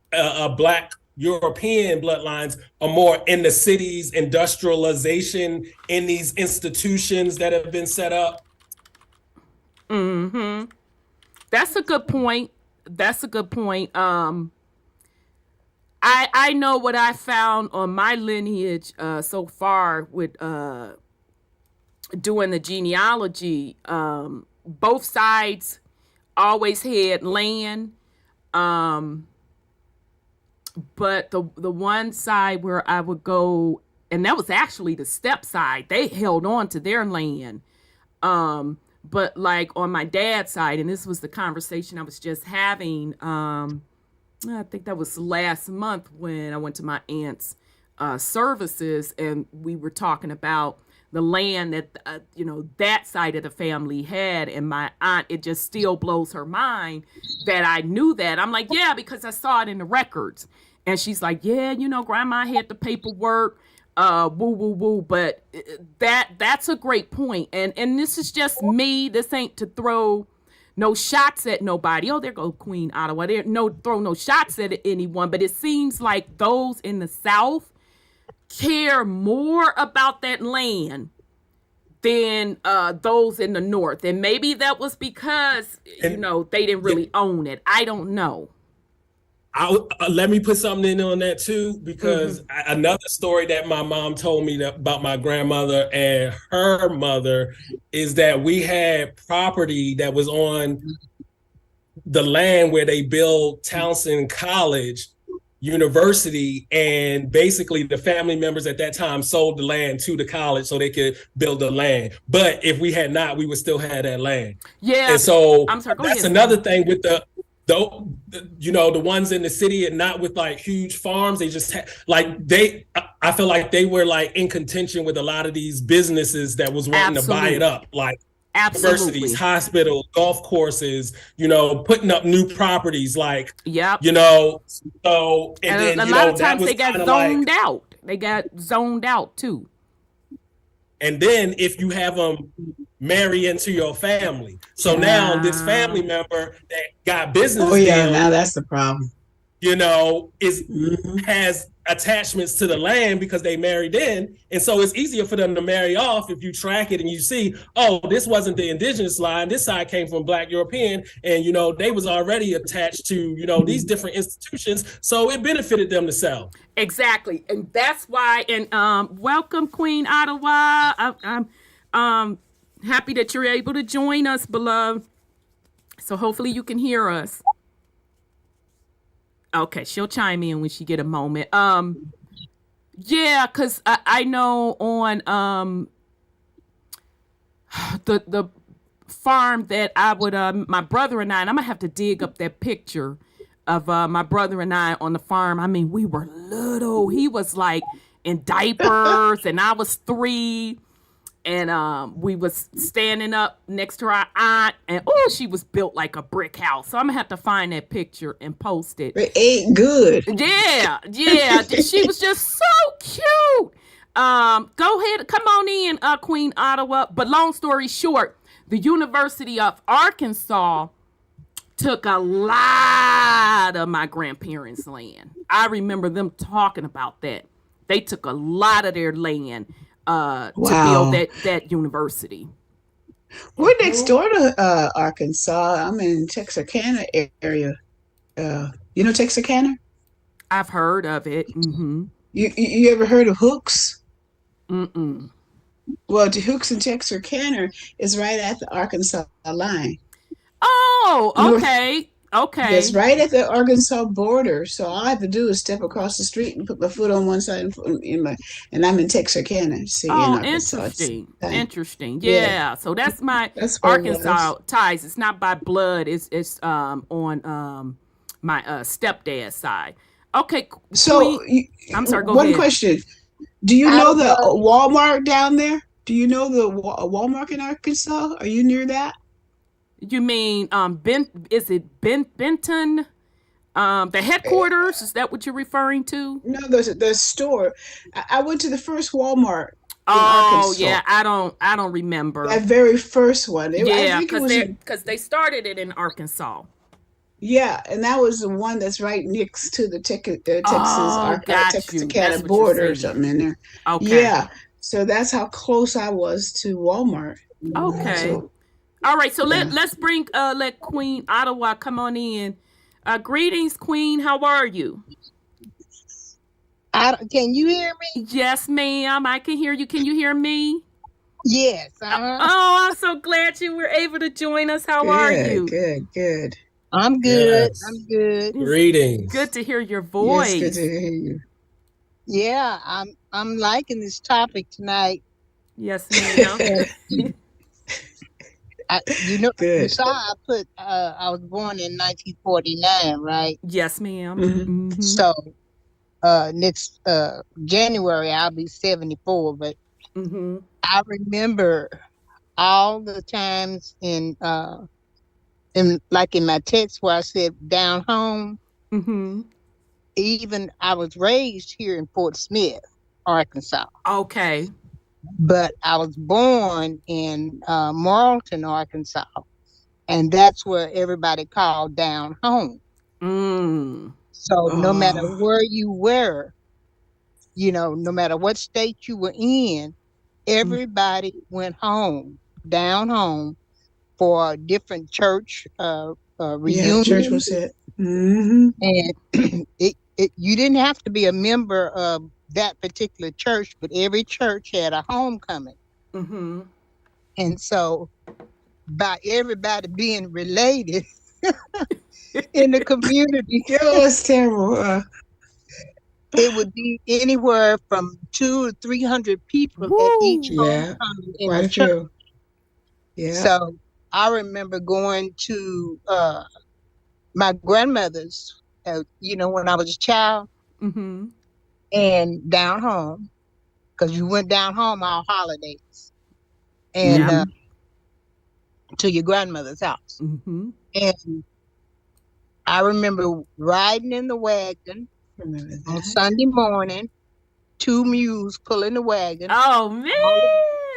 Black European bloodlines are more in the cities, industrialization, in these institutions that have been set up. That's a good point. I know what I found on my lineage so far with doing the genealogy. Both sides always had land, but the one side where I would go, and that was actually the step side, they held on to their land. But like on my dad's side, and this was the conversation I was just having, I think that was last month when I went to my aunt's services, and we were talking about the land that that side of the family had, and my aunt, it just still blows her mind that I knew that. I'm like, yeah, because I saw it in the records. And she's like, yeah, grandma had the paperwork, woo woo woo. But that's a great point. And this is just me. This ain't to throw no shots at nobody. Oh, there go Queen Ottawa. Throw no shots at anyone. But it seems like those in the South care more about that land than those in the North. And maybe that was because, they didn't really own it. I don't know. Let me put something in on that too, because another story that my mom told me about my grandmother and her mother is that we had property that was on the land where they built Townsend College University, and basically the family members at that time sold the land to the college so they could build the land. But if we had not, we would still have that land. Yeah. And so I'm sorry, that's another thing with the ones in the city and not with like huge farms. They just I feel like they were like in contention with a lot of these businesses that was wanting to buy it up, like universities, hospitals, golf courses, putting up new properties, like, so, and then, a lot of times they got zoned out. They got zoned out too. And then if you have them marry into your family. So now this family member that got business deal, now that's the problem. Has attachments to the land because they married in. And so it's easier for them to marry off if you track it and you see, oh, this wasn't the indigenous line. This side came from Black European. And, they was already attached to, these different institutions. So it benefited them to sell. Exactly. And that's why, and welcome, Queen Ottawa. I'm happy that you're able to join us, beloved. So hopefully you can hear us. Okay, she'll chime in when she get a moment. Because I know on the farm that I would my brother and I'm gonna have to dig up that picture of my brother and I on the farm. I mean, we were little. He was like in diapers, and I was 3. And we was standing up next to our aunt, and she was built like a brick house. So I'm gonna have to find that picture and post it. It ain't good. Yeah. She was just so cute. Go ahead, come on in, Queen Ottawa. But long story short, the University of Arkansas took a lot of my grandparents' land. I remember them talking about that. They took a lot of their land to build that university. We're next door to Arkansas. I'm in Texarkana area. You know Texarkana? I've heard of it. Mm-hmm. You ever heard of Hooks? Mm-mm. Well, the Hooks in Texarkana is right at the Arkansas line. Oh, okay. Okay. It's right at the Arkansas border. So all I have to do is step across the street and put my foot on one side and I'm in Texarkana. See, in Arkansas. Interesting. Yeah. So that's Arkansas ties. It's not by blood. It's on my stepdad's side. Okay. So I'm sorry. Go one ahead. question. Do you know the Walmart down there? Do you know the Walmart in Arkansas? Are you near that? You mean is it Benton? The headquarters? Is that what you're referring to? No, the store. I went to the first Walmart in Arkansas. Yeah, I don't remember. That very first one. Because they started it in Arkansas. Yeah, and that was the one that's right next to the Texarkana border or something in there. Okay. Yeah, so that's how close I was to Walmart. Okay. All right, so let's bring let Queen Ottawa come on in. Greetings, Queen. How are you? Can you hear me? Yes, ma'am. I can hear you. Can you hear me? Yes. Oh, I'm so glad you were able to join us. How are you? Good. I'm good. Yes. I'm good. Greetings. Good to hear your voice. Yes, good to hear you. Yeah, I'm liking this topic tonight. Yes, ma'am. Good. saw I put I was born in 1949, right? Yes, ma'am. Mm-hmm. Mm-hmm. So next January I'll be 74, but Mm-hmm. I remember all the times in like in my text where I said down home. Mm-hmm. Even I was raised here in Fort Smith, Arkansas, Okay. but I was born in Marlton, Arkansas, and that's where everybody called down home. So no matter where you were, no matter what state you were in, everybody went home, down home, for a different church Yeah, church reunion. was it. Mm-hmm. And you didn't have to be a member of that particular church, but every church had a homecoming. Mm-hmm. And so by everybody being related in the community, It was terrible. it would be anywhere from 200 to 300 people at each Yeah, homecoming in the quite a church. few. Yeah. So I remember going to my grandmother's, when I was a child, Mm-hmm. and down home, because you went down home all holidays, and Yeah. to your grandmother's house. Mm-hmm. And I remember riding in the wagon on Sunday morning, 2 mules pulling the wagon. Oh man.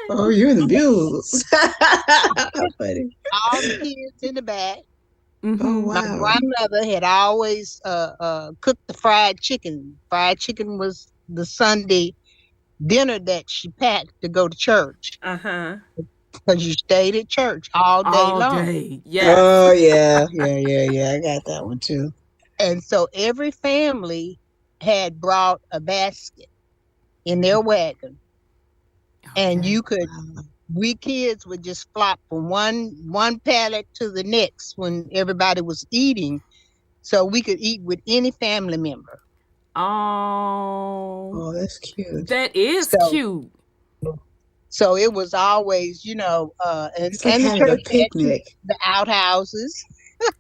Oh, you're the mules. Funny. All the kids in the back. Mm-hmm. Oh, My wow. grandmother had always cooked the fried chicken. Fried chicken was the Sunday dinner that she packed to go to church. Uh-huh. Because you stayed at church all day All long. day. Yes. Oh, yeah. I got that one too. And so every family had brought a basket in their wagon. And Okay. you could, we kids would just flop from one pallet to the next when everybody was eating, so we could eat with any family member. Oh, that's cute. That is cute. So it was always, and It's like the having a church had picnic. the outhouses.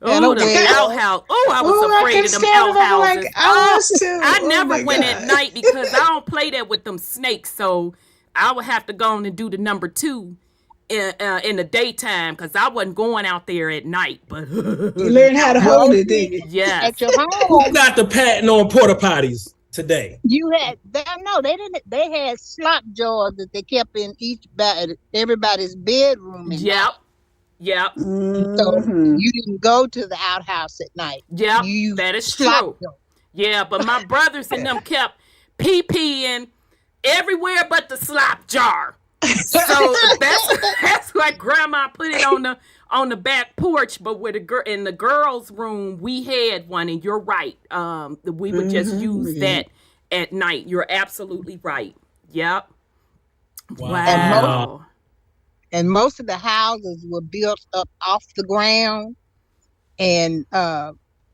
Oh, the outhouse. Oh, I was afraid of them outhouses. Like, I was too. I Oh, never my went God. at night because I don't play that with them snakes. So I would have to go on and do the number 2 in the daytime because I wasn't going out there at night. But You learned how to hold it, didn't you? yes. At your Who home, got the patent on porta potties today? you had they didn't. They had slop jars that they kept in everybody's bedroom. Yep. Yep. So Mhm. you didn't go to the outhouse at night. Yep. You used That is slop true. jar. Yeah, but my brothers and them kept pee-peeing everywhere but the slop jar. So that's why grandma put it on the back porch. But with in the girls' room, we had one, and you're right. We would just use that at night. You're absolutely right. Yep. Wow. And most of the houses were built up off the ground, and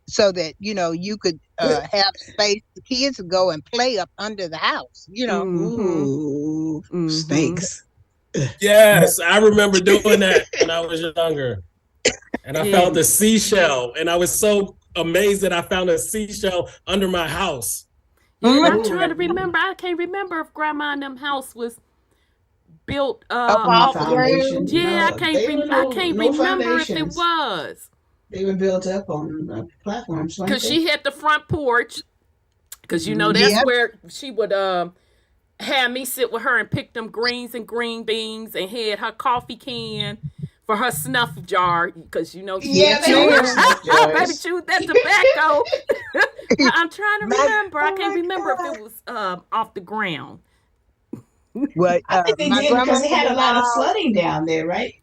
so that you could have space. The kids would go and play up under the house. Ooh, snakes. Yes, I remember doing that when I was younger. And I found a seashell, and I was so amazed that I found a seashell under my house. Yeah, I'm trying to remember. I can't remember if grandma and them house was built off foundation. Yeah, No, I can't remember if it foundations. was. They were built up on platforms. Because she had the front porch. Because that's where she would have me sit with her and pick them greens and green beans, and had her coffee can for her snuff jar. Because they were snuff I better jars. chew that tobacco. I'm trying to remember. I can't remember if it was off the ground. Well, I think they my did because they had a lot of grandmother, flooding down there, right?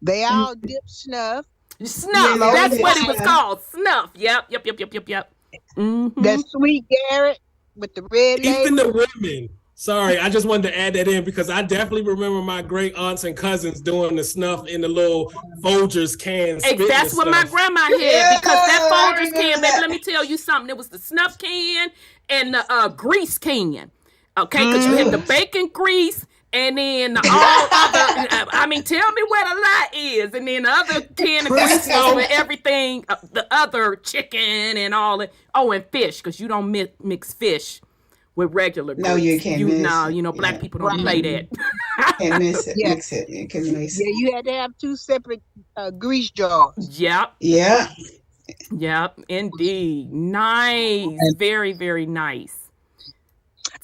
they all dipped snuff. Snuff. Yeah, That's they what did. it was called. Snuff. Yep. Mm-hmm. That sweet Garrett with the red Even label. the women. Sorry, I just wanted to add that in because I definitely remember my great aunts and cousins doing the snuff in the little Folgers cans. Hey, that's what my grandma had, because that Folgers can, baby, let me tell you something. It was the snuff can and the grease can. Okay, because you had the bacon grease And then the all other, I mean, tell me where the lot is. And then the other can of grease was with everything, the other chicken and all that. Oh, and fish, because you don't mix fish with regular grease. No, you can't miss it. You know, black people don't play that. Can't miss it. Yeah. Mix it. You can mix it. Yeah, you had to have 2 separate grease jars. Yep. Yeah. Yep, indeed. Nice. Very, very nice.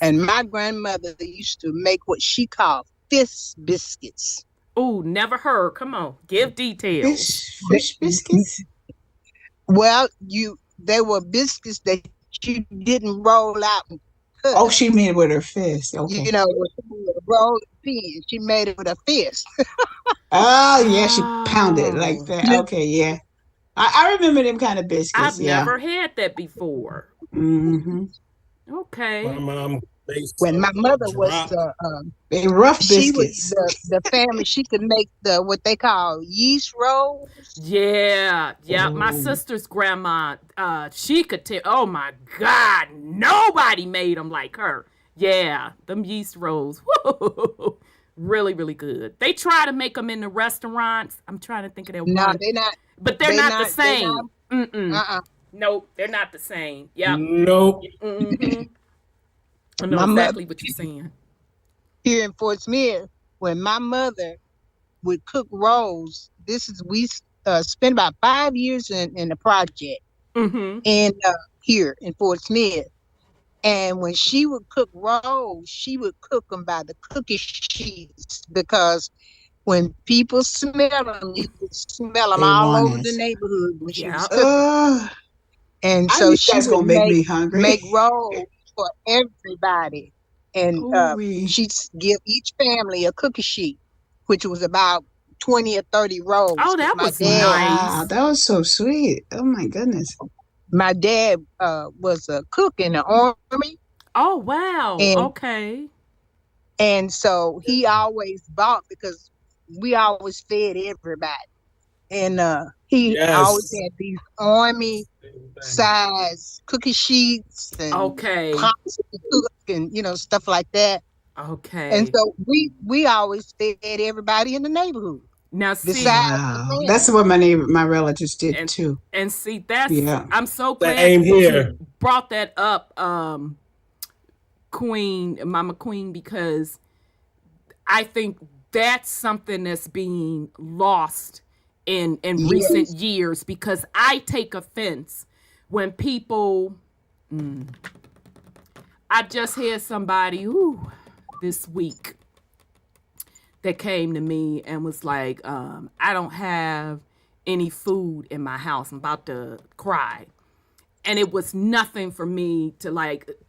And my grandmother used to make what she called fish biscuits. Oh, never heard. Come on, give details. Fish biscuits? Well, they were biscuits that she didn't roll out and cut. Oh, she made it with her fist. Okay. You know, roll pin. She made it with a fist. Oh, yeah, she pounded it like that. Okay, yeah. I remember them kind of biscuits. I've never had that before. Mm-hmm. Okay. My mom when my mother was they rough biscuits. She was the family. She could make what they call yeast rolls. Yeah. My sister's grandma, she could tell. Oh my God, nobody made them like her. Yeah, them yeast rolls. Whoa. Really, really good. They try to make them in the restaurants. I'm trying to think of that one. No, they're not. But they're not the same. Nope, they're not the same. Yep. Nope. Mm-hmm. I know exactly what you're saying. Here in Fort Smith, when my mother would cook rolls, we spent about 5 years in the project, and here in Fort Smith. And when she would cook rolls, she would cook them by the cookie sheets, because when people smell them, you could smell them all over the neighborhood when she was cooking. And so she would make rolls for everybody. And she'd give each family a cookie sheet, which was about 20 or 30 rolls. Oh, that was nice. Wow, that was so sweet. Oh, my goodness. My dad was a cook in the Army. Oh, wow. Okay. And so he always bought, because we always fed everybody. And he always had these Army size cookie sheets and pots to cook and, stuff like that. Okay. And so we always fed everybody in the neighborhood. Now, see, that's what my relatives did too. And see, I'm so glad you brought that up, Mama Queen, because I think that's something that's being lost in recent years, because I take offense when people, I just had somebody this week that came to me and was like, I don't have any food in my house. I'm about to cry. And it was nothing for me to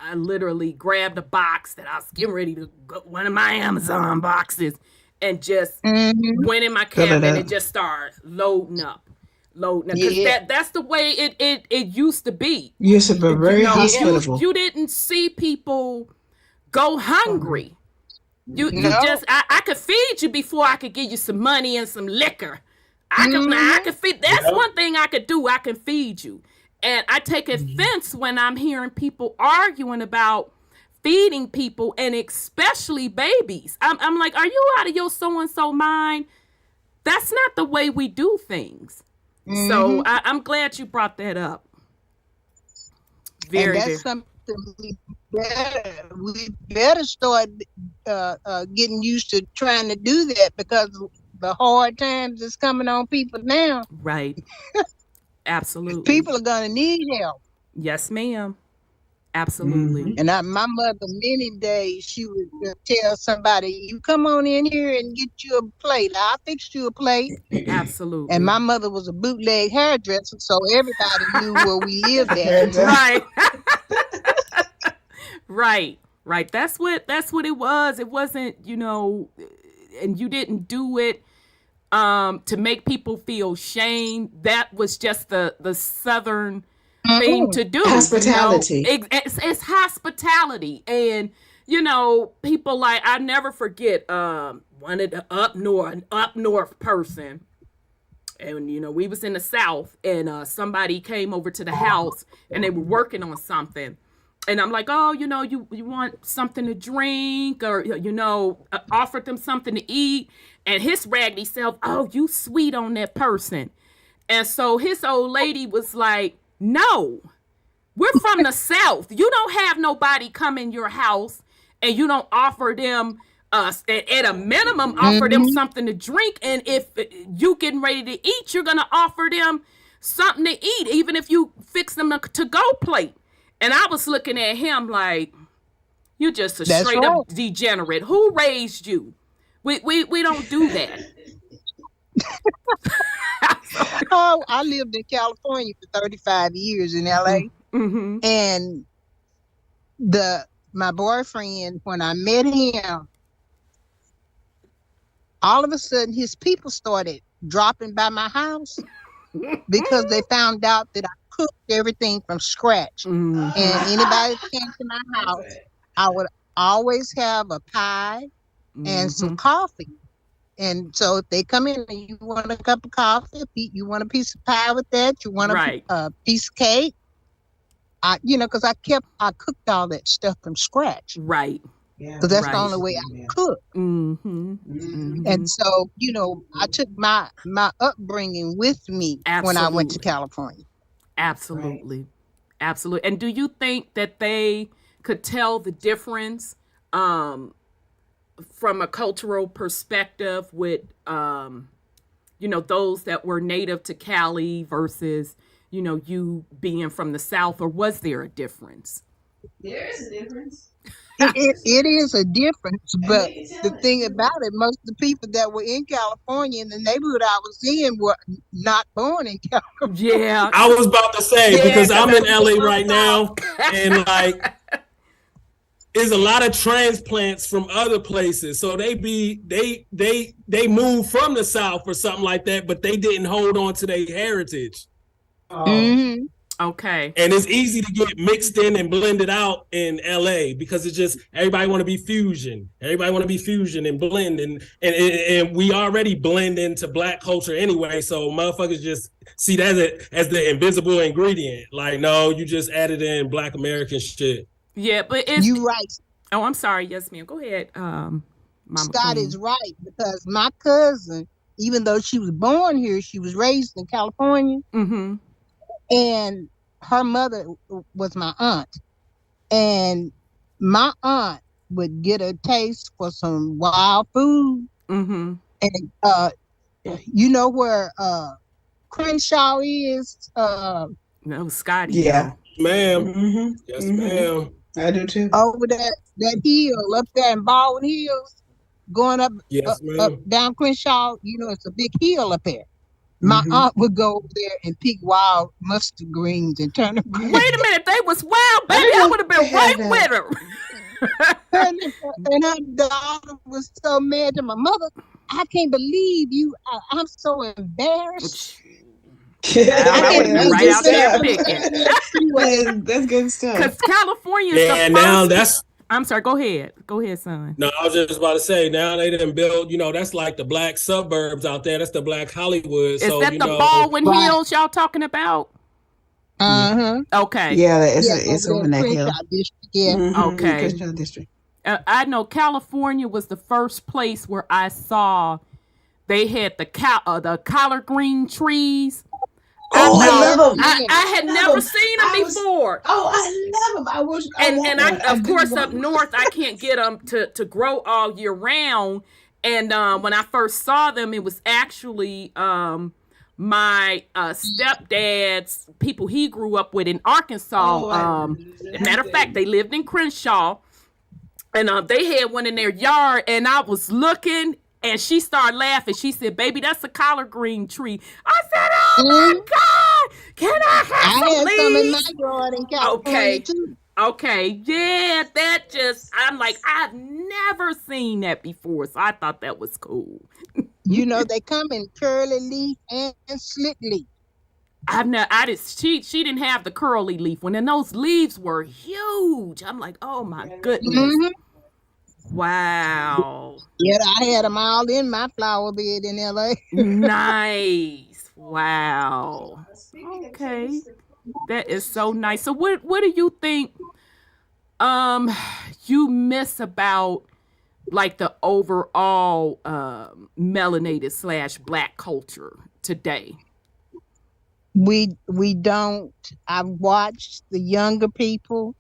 I literally grabbed a box that I was getting ready to go, one of my Amazon boxes, and just went in my cabinet and just started loading up. Because that's the way it used to be. Used to be very hospitable. You didn't see people go hungry. You just I could feed you before I could give you some money and some liquor. I could feed. That's one thing I could do. I can feed you. And I take offense when I'm hearing people arguing about feeding people, and especially babies. I'm like, are you out of your so-and-so mind? That's not the way we do things. So I'm glad you brought that up. That's something we better start getting used to trying to do that, because the hard times is coming on people now. Right. Absolutely. People are going to need help. Yes, ma'am. Absolutely. And my mother, many days, she would tell somebody, you come on in here and get you a plate. I'll fix you a plate. Absolutely. And my mother was a bootleg hairdresser, so everybody knew where we lived at. Right. Right. That's what it was. It wasn't, and you didn't do it to make people feel shame. That was just the Southern thing to do. Hospitality. It's hospitality. And, people I never forget one of the up north person. And, we was in the South, and somebody came over to the house and they were working on something. And I'm like, oh, you want something to drink, or offered them something to eat. And his raggedy self, oh, you sweet on that person. And so his old lady was like, no, we're from the South. You don't have nobody come in your house and you don't offer them, at a minimum, offer them something to drink. And if you getting ready to eat, you're going to offer them something to eat, even if you fix them a to-go plate. And I was looking at him like, you just a straight up degenerate. Who raised you? We don't do that. Oh, I lived in California for 35 years in LA. Mm-hmm. And my boyfriend, when I met him, all of a sudden his people started dropping by my house because they found out that I cooked everything from scratch. Mm-hmm. And anybody that came to my house, I would always have a pie and some coffee. And so if they come in and you want a cup of coffee, you want a piece of pie with that, you want a piece of cake, because I cooked all that stuff from scratch. Right. Because that's the only way I cook. Mm-hmm. Mm-hmm. And so, I took my upbringing with me when I went to California. Absolutely. Right. Absolutely. And do you think that they could tell the difference from a cultural perspective with, those that were native to Cali versus, you being from the South, or was there a difference? There is a difference. It is a difference, but the thing about it, most of the people that were in California in the neighborhood I was in were not born in California. Yeah. I was about to say, because I'm in LA right now, and there's a lot of transplants from other places. So they moved from the South or something like that, but they didn't hold on to their heritage. Mm-hmm. Okay. And it's easy to get mixed in and blended out in LA because it's just everybody want to be fusion. Everybody want to be fusion and blend, and we already blend into Black culture anyway. So motherfuckers just see that as the invisible ingredient. Like, no, you just added in Black American shit. Yeah, but it's you right. Oh, I'm sorry. Yes, ma'am. Go ahead. Mama Scott Queen. is right, because my cousin, even though she was born here, she was raised in California. Mm-hmm. And her mother was my aunt. And my aunt would get a taste for some wild food. Mm-hmm. And you know where Crenshaw is? No, Scotty. Yeah. Ma'am. Mm-hmm. Yes, ma'am. I do too. Over that hill up there in Baldwin Hills, going up, up down Crenshaw, it's a big hill up there. My aunt would go over there and pick wild mustard greens and turnip greens. Wait a minute, they was wild, baby. I would have been right with her. And her daughter was so mad to my mother. I can't believe you. I'm so embarrassed. I would have been right out there picking. That's good stuff. Because California is the first. I'm sorry. Go ahead. Go ahead, son. No, I was just about to say, now they didn't build, that's like the Black suburbs out there. That's the Black Hollywood. Is that the Baldwin Hills y'all talking about? Uh-huh. Okay. Yeah, it's over in that hill. Yeah. Okay. Crenshaw district. I know California was the first place where I saw they had the collard green trees. Oh, I love them. I had never seen them before. I love them. I of course, up north, I can't get them to grow all year round. And when I first saw them, it was actually my stepdad's people he grew up with in Arkansas. Matter of fact, they lived in Crenshaw. And they had one in their yard. And I was looking. And she started laughing. She said, "Baby, that's a collard green tree." I said, "Oh my God, can I have some leaves?" Some in my yard in California too. Okay, yeah, I'm like, I've never seen that before, so I thought that was cool. They come in curly leaf and slit leaf. She didn't have the curly leaf one, and those leaves were huge. I'm like, oh my goodness. Mm-hmm. Wow. Yeah, I had them all in my flower bed in LA. Nice. Wow. Okay. That is so nice. So what do you think You miss about like the overall melanated / black culture today. We don't. I've watched the younger people,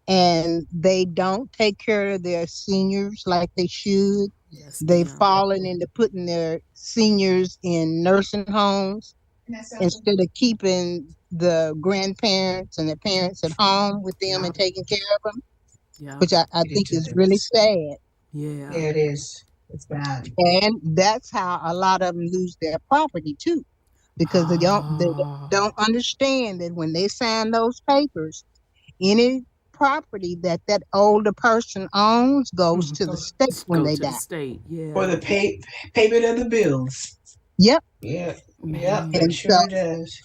and they don't take care of their seniors like they should. Yes, They've ma'am. fallen into putting their seniors in nursing homes instead of keeping the grandparents and the parents at home with them and taking care of them, Yeah. which I think is really sad. Yeah. It is. It's bad. And that's how a lot of them lose their property too, because they don't understand that when they sign those papers, any property that older person owns goes to the state when they die. State, yeah. For the payment of the bills. Yep. Yeah. Man. Yep. And It sure does.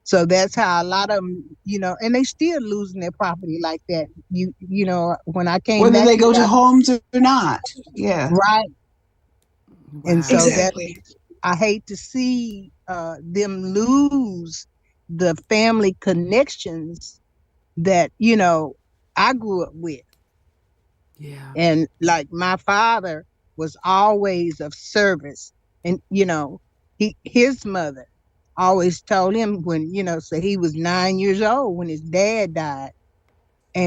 So that's how a lot of them, and they still losing their property like that. When I came whether back, they go to homes or not. Yeah. right. Wow. And so Exactly. I hate to see them lose the family connections that I grew up with. Yeah. And like my father was always of service, and his mother always told him when so he was 9 years old when his dad died,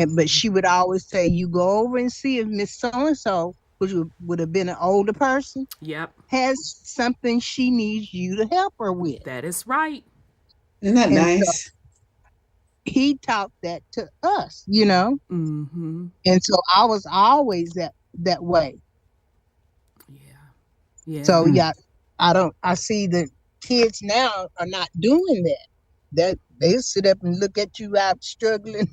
but she would always say, you go over and see if Miss So-and-so, which would have been an older person, Yep, has something she needs you to help her with. that is right. Isn't that nice? So he taught that to us, and so I was always that way. Yeah. So I see the kids now are not doing that. They sit up and look at you out struggling.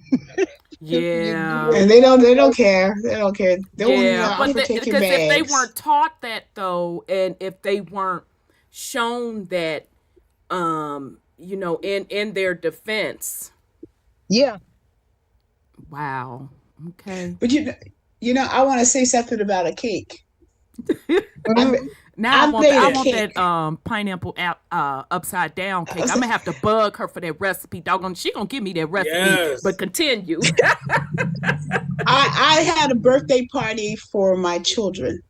Yeah. And they don't care. They don't care. They won't even but offer take your because if they bags. weren't taught that though, and if they weren't shown that, in their defense. Yeah. Wow. Okay. But I want to say something about a cake. Now I want cake. that pineapple upside down cake. I'm gonna have to bug her for that recipe. Doggone, she gonna give me that recipe. Yes. But continue. I had a birthday party for my children,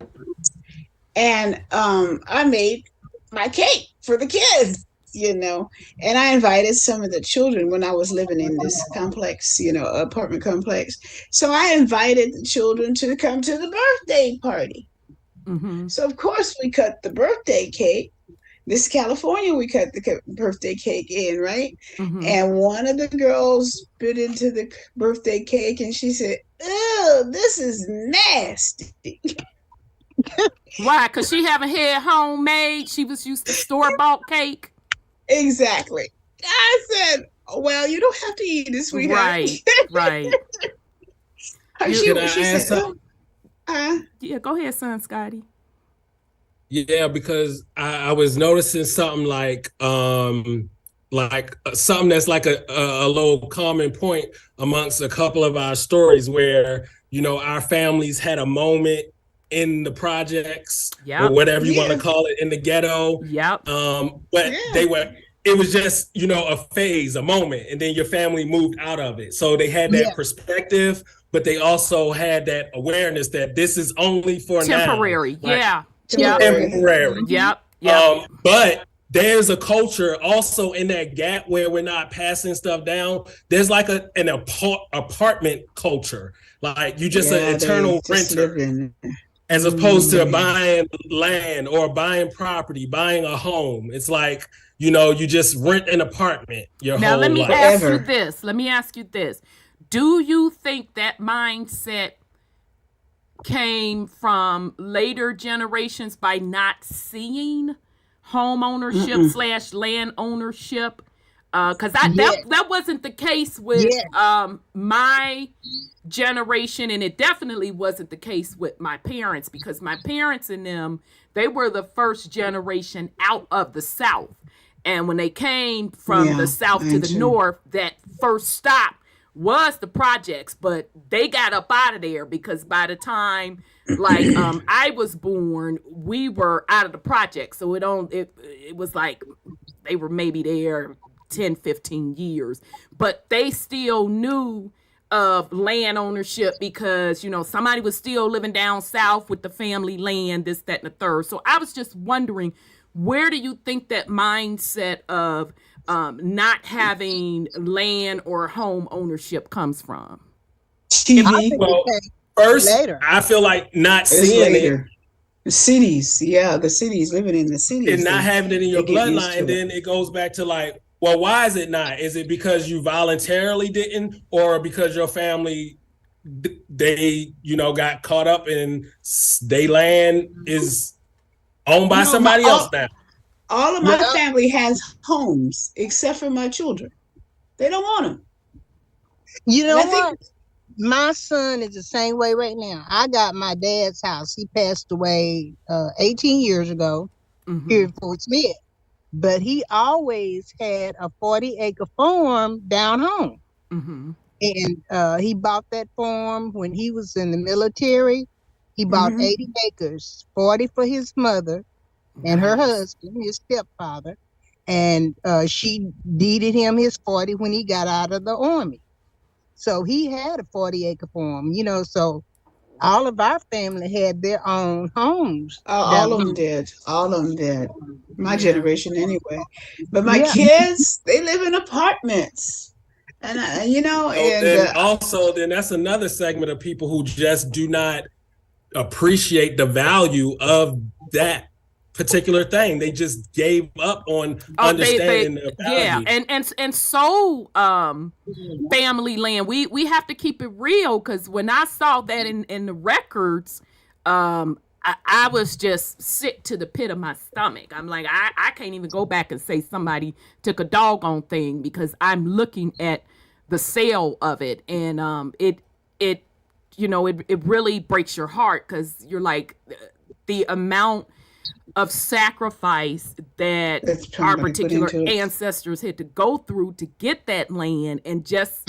and I made my cake for the kids, and I invited some of the children when I was living in this complex, apartment complex. So I invited the children to come to the birthday party. Mm-hmm. So of course we cut the birthday cake. This is California. We cut the birthday cake in, right? Mm-hmm. And one of the girls bit into the birthday cake, and she said, "Ew, this is nasty." Why? Because she haven't had homemade. She was used to store-bought cake. Exactly. I said, "Well, you don't have to eat it, sweetheart." Right. She said, Yeah, go ahead, son, Scotty. Yeah, because I was noticing something like something that's like a little common point amongst a couple of our stories where, our families had a moment in the projects or whatever you want to call it, in the ghetto. Yep. But it was just, a phase, a moment, and then your family moved out of it. So they had that perspective, but they also had that awareness that this is only for temporary. Now. Temporary. Yep. But there's a culture also in that gap where we're not passing stuff down. There's like an apartment culture. Like you just an eternal renter. As opposed to buying land or buying property, buying a home. It's like, you just rent an apartment your whole life. Now, let me ask you this. Do you think that mindset came from later generations by not seeing home ownership / land ownership? Because that wasn't the case with my generation, and it definitely wasn't the case with my parents, because my parents and them, they were the first generation out of the South. And when they came from the South to the North, that first stop was the projects, but they got up out of there because by the time I was born, we were out of the projects. So it was like they were maybe there 10, 15 years, but they still knew of land ownership because, you know, somebody was still living down south with the family land, this, that, and the third. So I was just wondering, where do you think that mindset of not having land or home ownership comes from? TV. Well, first, later. I feel like not It's seeing later. it. The cities, the cities, living in the cities. And not having it in your they get used bloodline, to and then it goes back to like, well, why is it not? Is it because you voluntarily didn't, or because your family, they, you know, got caught up in they land is owned by somebody else now? All of my family has homes except for my children. They don't want them. You know what? My son is the same way right now. I got my dad's house. He passed away 18 years ago here in Fort Smith. But he always had a 40-acre farm down home. And he bought that farm when he was in the military. He bought 80 acres, 40 for his mother and her husband, his stepfather. And she deeded him his 40 when he got out of the army. So he had a 40-acre farm, you know, so all of our family had their own homes. All of them did. All of them did. My generation anyway. But my kids, they live in apartments. And, you know, then that's another segment of people who just do not appreciate the value of that particular thing. They just gave up on understanding the value. Yeah, and so family land. We have to keep it real, because when I saw that in the records, I was just sick to the pit of my stomach. I'm like, I can't even go back and say somebody took a doggone thing, because I'm looking at the sale of it, and it you know, it really breaks your heart, because you're like, the amount of sacrifice that our particular ancestors had to go through to get that land, and just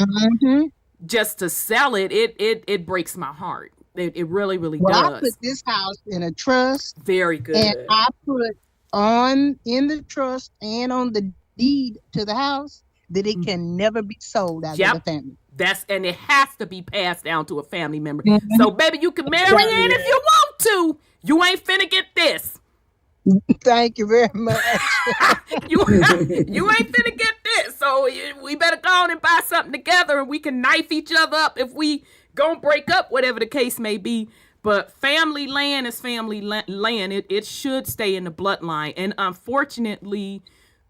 to sell it, it breaks my heart. It really, really does. I put this house in a trust. Very good. And I put in the trust and on the deed to the house that it can never be sold out of the family. And it has to be passed down to a family member. So, baby, you can marry in if you want to. You ain't finna get this. Thank you very much. you ain't finna get this. So we better go on and buy something together, and we can knife each other up if we gonna break up, whatever the case may be. But family land is family land. It should stay in the bloodline. And unfortunately,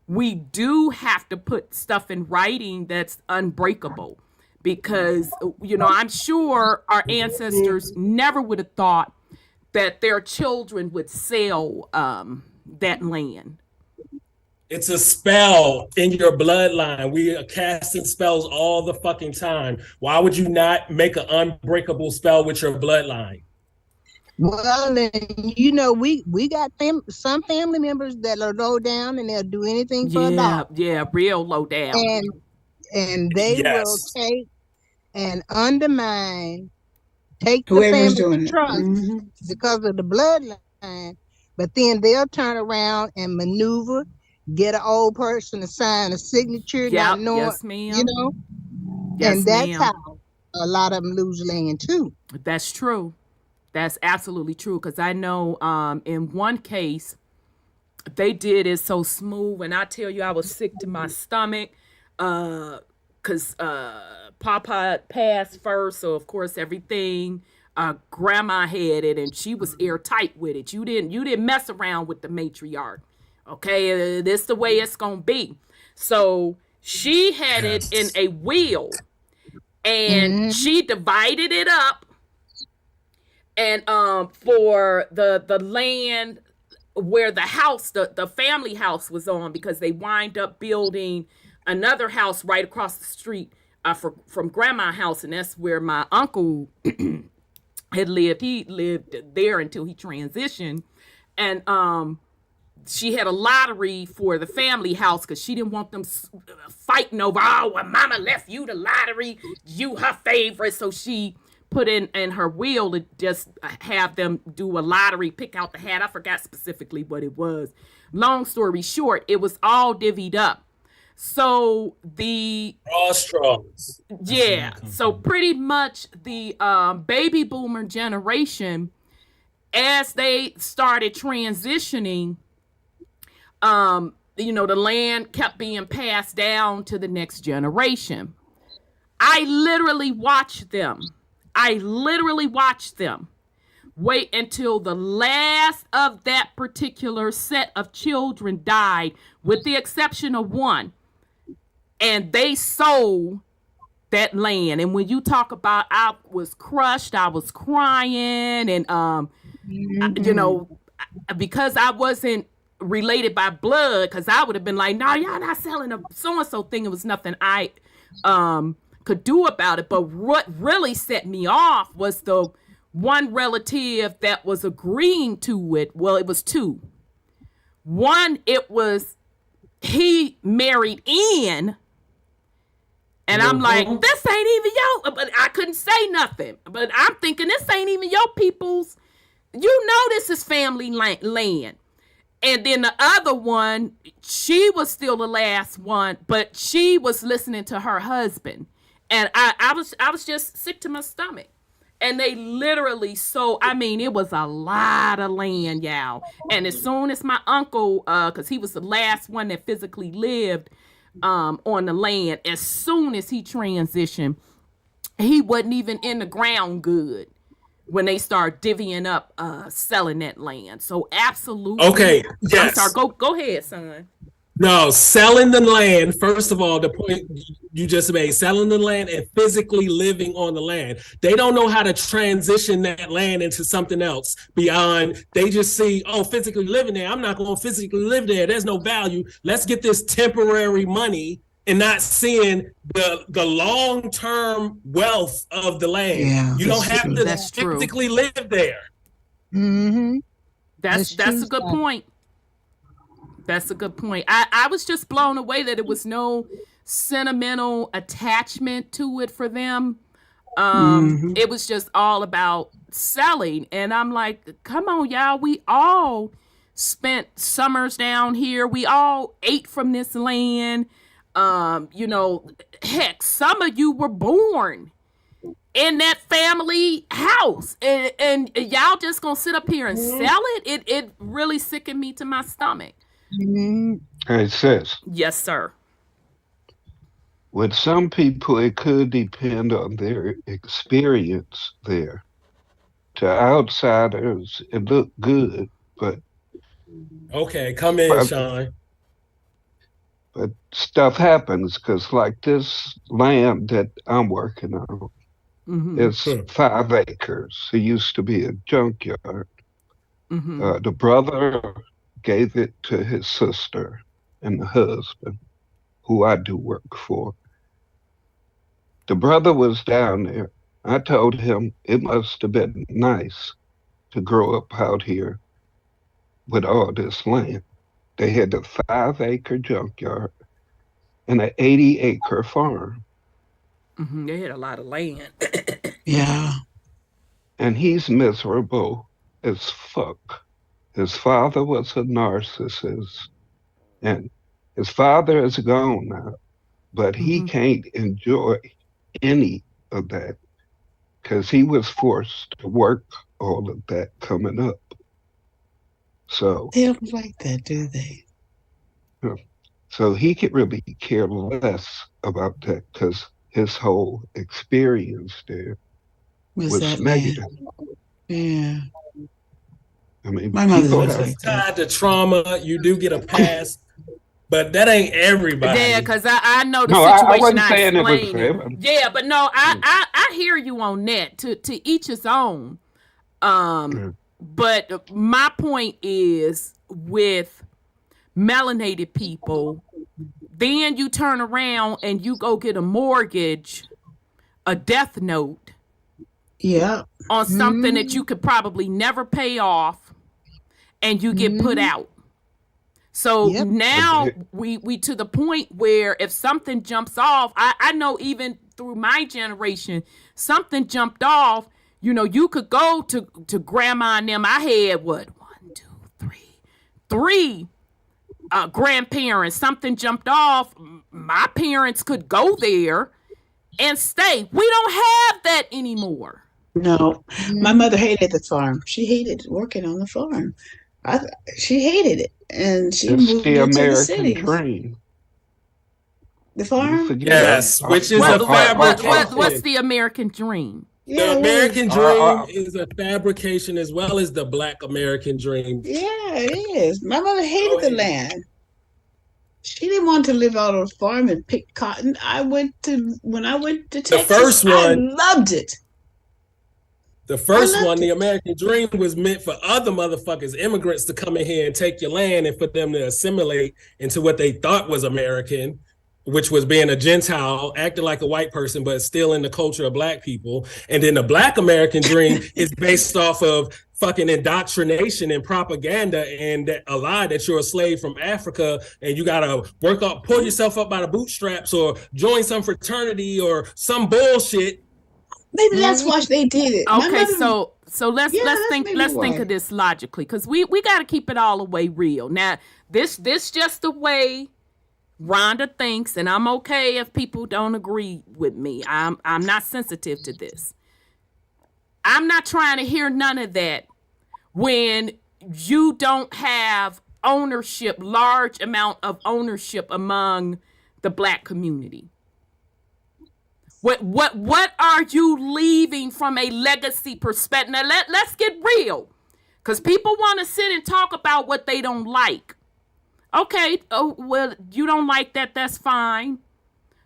we do have to put stuff in writing that's unbreakable, because, you know, I'm sure our ancestors never would have thought that their children would sell that land. It's a spell in your bloodline. We are casting spells all the fucking time. Why would you not make an unbreakable spell with your bloodline? Well, you know, we got some family members that are low down, and they'll do anything for a dollar. Yeah, real low down. And they will take and undermine, take the whoever's family doing trust because of the bloodline, but then they'll turn around and maneuver, get an old person to sign a signature, not knowing, yes, ma'am. you know, yes, and that's ma'am. how a lot of them lose land too. That's true. That's absolutely true, because I know in one case, they did it so smooth, and I tell you, I was sick to my stomach, because Papa passed first, so of course everything Grandma had it, and she was airtight with it. You didn't mess around with the matriarch. Okay, this the way it's gonna be. So she had it in a will, and she divided it up. And for the land where the house, the family house was on, because they wind up building another house right across the street from Grandma's house, and that's where my uncle had lived. He lived there until he transitioned, and she had a lottery for the family house, because she didn't want them fighting over, oh, well, Mama left you the lottery, you her favorite. So she put in her will to just have them do a lottery, pick out the hat. I forgot specifically what it was. Long story short, it was all divvied up. So the raw straws. Yeah. So pretty much the baby boomer generation, as they started transitioning, the land kept being passed down to the next generation. I literally watched them. Wait until the last of that particular set of children died, with the exception of one. And they sold that land. And when you talk about, I was crushed, I was crying, and because I wasn't related by blood, because I would have been like, no, y'all not selling a so-and-so thing. It was nothing I could do about it. But what really set me off was the one relative that was agreeing to it. Well, it was two. One, it was he married in. And I'm like, this ain't even your, but I couldn't say nothing. But I'm thinking, this ain't even your people's. You know this is family land. And then the other one, she was still the last one, but she was listening to her husband. And I was just sick to my stomach. And they literally sold, it was a lot of land, y'all. And as soon as my uncle, because he was the last one that physically lived on the land, as soon as he transitioned, he wasn't even in the ground good when they start divvying up selling that land. So absolutely. Okay. Yes. I'm sorry. Go ahead, son. No, selling the land, first of all, the point you just made, selling the land and physically living on the land. They don't know how to transition that land into something else beyond, they just see, physically living there. I'm not going to physically live there. There's no value. Let's get this temporary money, and not seeing the long-term wealth of the land. Yeah, you don't have to physically live there. Mm-hmm. That's a good point. That's a good point. I was just blown away that it was no sentimental attachment to it for them. It was just all about selling. And I'm like, come on, y'all. We all spent summers down here. We all ate from this land. Heck, some of you were born in that family house. And y'all just gonna sit up here and sell it? It really sickened me to my stomach. Hey, sis. Yes, sir. With some people, it could depend on their experience there. To outsiders, it looked good, but... Okay, come in, Sean. But stuff happens, because like this land that I'm working on, it's 5 acres. It used to be a junkyard. The brother gave it to his sister and the husband, who I do work for. The brother was down there. I told him it must have been nice to grow up out here with all this land. They had a 5-acre junkyard and an 80-acre farm. They had a lot of land. Yeah. And he's miserable as fuck. His father was a narcissist, and his father is gone now, but he can't enjoy any of that because he was forced to work all of that coming up. So they don't like that, do they? So he could really care less about that because his whole experience there was negative. Yeah. My mother's tied to trauma. You do get a pass, but that ain't everybody. Yeah, because I know the situation I explained. Yeah, but no, I hear you on that. To each his own. But my point is, with melanated people, then you turn around and you go get a mortgage, a death note, on something that you could probably never pay off. And you get put out. So now we to the point where if something jumps off, I know even through my generation, something jumped off, you could go to grandma and them. I had three grandparents. Something jumped off. my parents could go there and stay. We don't have that anymore. No, my mother hated the farm. She hated working on the farm. She hated it, and she It's moved the into the American cities. dream. The You farm? forget Yes, which is a fabrication. What's the American dream? Yeah, The American well, dream is a fabrication as well as the Black American dream. yeah, it is. My mother hated the land. She didn't want to live out on a farm and pick cotton. When I went to Texas, first one- I loved it. The first I loved one, the it. American dream, was meant for other motherfuckers, immigrants, to come in here and take your land and for them to assimilate into what they thought was American, which was being a Gentile, acting like a white person, but still in the culture of Black people. And then the Black American dream is based off of fucking indoctrination and propaganda and a lie that you're a slave from Africa and you gotta pull yourself up by the bootstraps or join some fraternity or some bullshit. Maybe that's why they did it. My Okay, mother- so let's think of this logically, because we got to keep it all the way real. Now, this just the way Rhonda thinks, and I'm okay if people don't agree with me. I'm not sensitive to this. I'm not trying to hear none of that when you don't have ownership, large amount of ownership among the Black community. What are you leaving from a legacy perspective? Now let's get real, because people want to sit and talk about what they don't like. Okay, oh well, you don't like that. That's fine.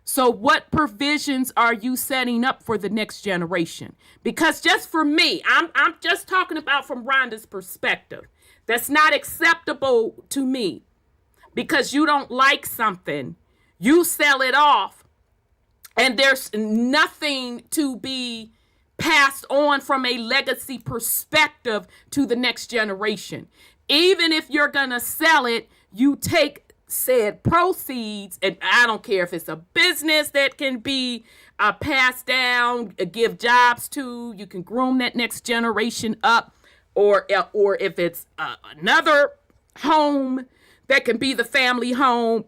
So what provisions are you setting up for the next generation? Because just for me, I'm just talking about from Rhonda's perspective. That's not acceptable to me, because you don't like something, you sell it off, and there's nothing to be passed on from a legacy perspective to the next generation. Even if you're gonna sell it, you take said proceeds, and I don't care if it's a business that can be passed down, give jobs to, you can groom that next generation up, or if it's another home that can be the family home.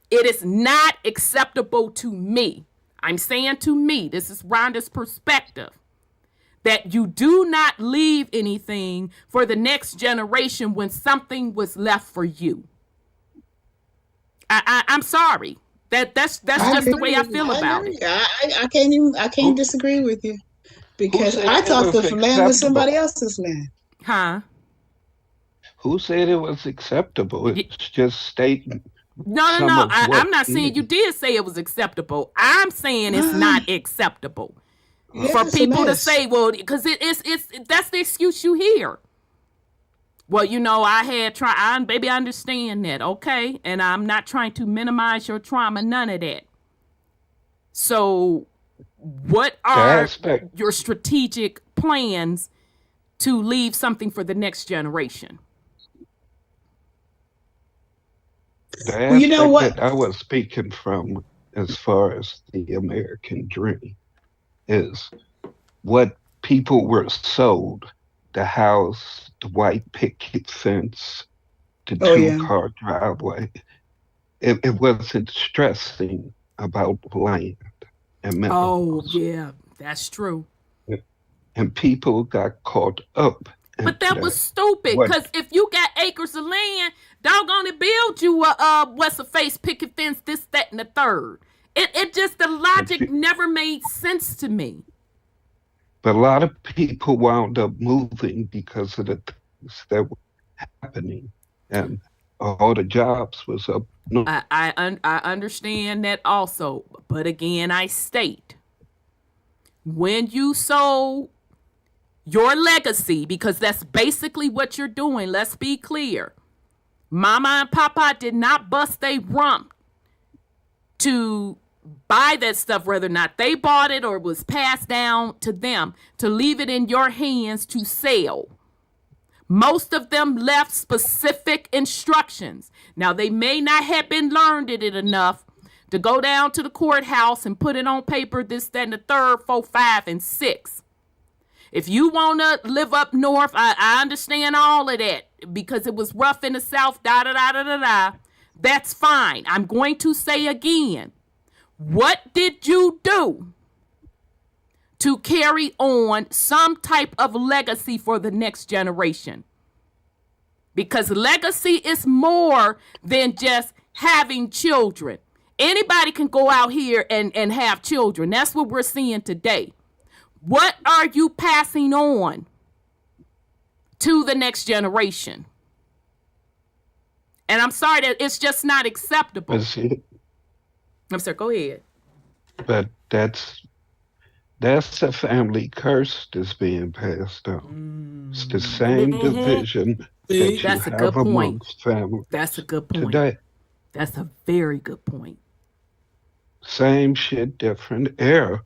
It is not acceptable to me. I'm saying to me, this is Rhonda's perspective, that you do not leave anything for the next generation when something was left for you. I'm sorry. That's just the way I feel about it. I can't disagree with you, because I thought the land was somebody else's land. Huh? Who said it was acceptable? It's just stating. No. I'm not saying you did say it was acceptable. I'm saying it's not acceptable for people to say, well, because it's that's the excuse you hear. Well, I had tried, baby, I understand that, okay? And I'm not trying to minimize your trauma, none of that. So what are your strategic plans to leave something for the next generation? The aspect that I was speaking from, as far as the American dream, is what people were sold: the house, the white picket fence, the two-car driveway. It wasn't stressing about land and minerals. Oh, yeah, that's true. And people got caught up. But that was stupid, because if you got acres of land, doggone it, build you a face picket fence, this, that, and the third. It just, the logic never made sense to me. But a lot of people wound up moving because of the things that were happening, and all the jobs was up north. I understand that also, but again, I state, when you sold your legacy, because that's basically what you're doing. Let's be clear. Mama and Papa did not bust their rump to buy that stuff, whether or not they bought it or it was passed down to them, to leave it in your hands to sell. Most of them left specific instructions. Now, they may not have been learned it enough to go down to the courthouse and put it on paper, this, that, and the third, 4, 5, and 6. If you want to live up north, I understand all of that, because it was rough in the South, That's fine. I'm going to say again, what did you do to carry on some type of legacy for the next generation? Because legacy is more than just having children. Anybody can go out here and have children. That's what we're seeing today. What are you passing on to the next generation? And I'm sorry that it's just not acceptable. I'm sorry, go ahead. But that's a family curse that's being passed on. It's the same division that you have amongst family. That's a good point. Today. That's a very good point. Same shit, different era.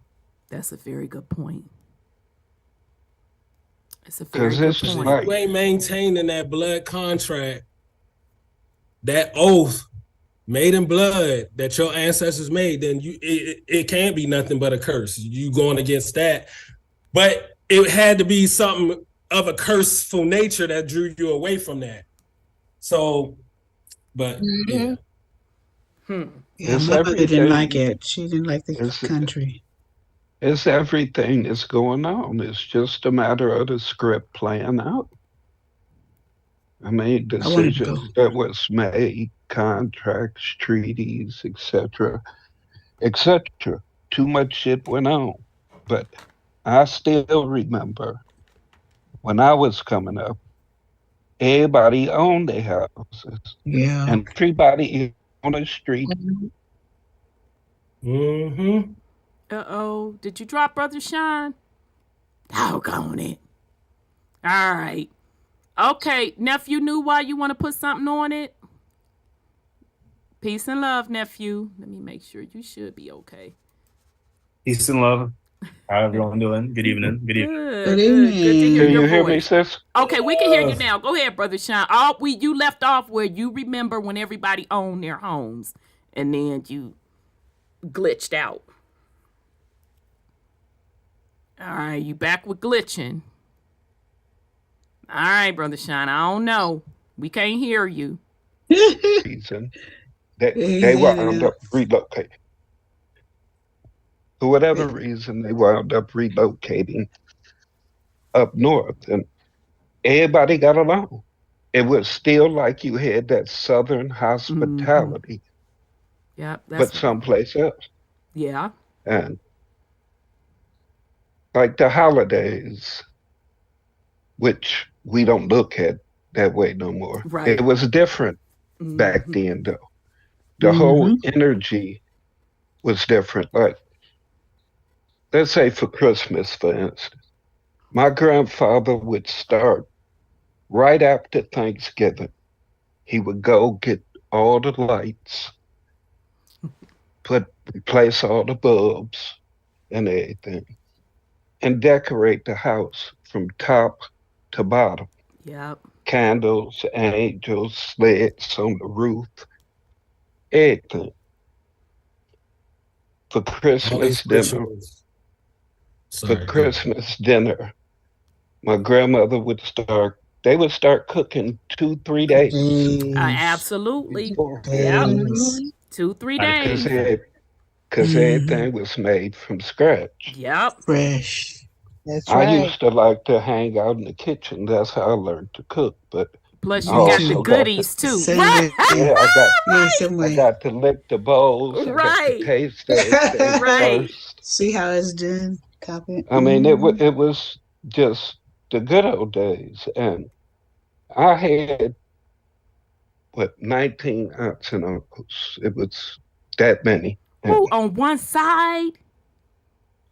That's a very good point. It's a very good point. Like, you ain't maintaining that blood contract, that oath made in blood that your ancestors made, then it can't be nothing but a curse. You going against that. But it had to be something of a curseful nature that drew you away from that. So, but yeah. Yeah, my mother didn't like it. She didn't like the country. It's everything that's going on. It's just a matter of the script playing out. I mean, decisions that was made, contracts, treaties, etc., etc. Too much shit went on. But I still remember when I was coming up, everybody owned their houses. Yeah. And everybody on the street. Mm-hmm. Uh-oh. Did you drop Brother Sean? Doggone it. All right. Okay, nephew, knew why you want to put something on it? Peace and love, nephew. Let me make sure you should be okay. Peace and love. How everyone doing? Good evening. Good evening. Good to hear your voice. Hear me, sis? Okay, we can hear you now. Go ahead, Brother Sean. You left off where you remember when everybody owned their homes, and then you glitched out. All right, you back with glitching. All right, Brother Sean, I don't know. We can't hear you. Reason they wound up relocating. For whatever reason, they wound up relocating up north, and everybody got along. It was still like you had that Southern hospitality, but someplace else. Yeah. And like the holidays, which we don't look at that way no more. Right. It was different back then, though. The whole energy was different. Like, let's say for Christmas, for instance, my grandfather would start right after Thanksgiving. He would go get all the lights, replace all the bulbs and everything, and decorate the house from top to bottom. Yep. Candles, angels, sleds on the roof, everything. For Christmas dinner, my grandmother would start cooking 2-3 days. Absolutely. Yeah. 2-3 days. Because everything was made from scratch. Yep. Fresh. That's right. I used to like to hang out in the kitchen. That's how I learned to cook. But plus, you got the goodies too. Right? Yeah, I got to lick the bowls. I got to taste everything first. See how it's done. Copy it. I mean, it was just the good old days, and I had 19 aunts and uncles. It was that many. Ooh, on one side.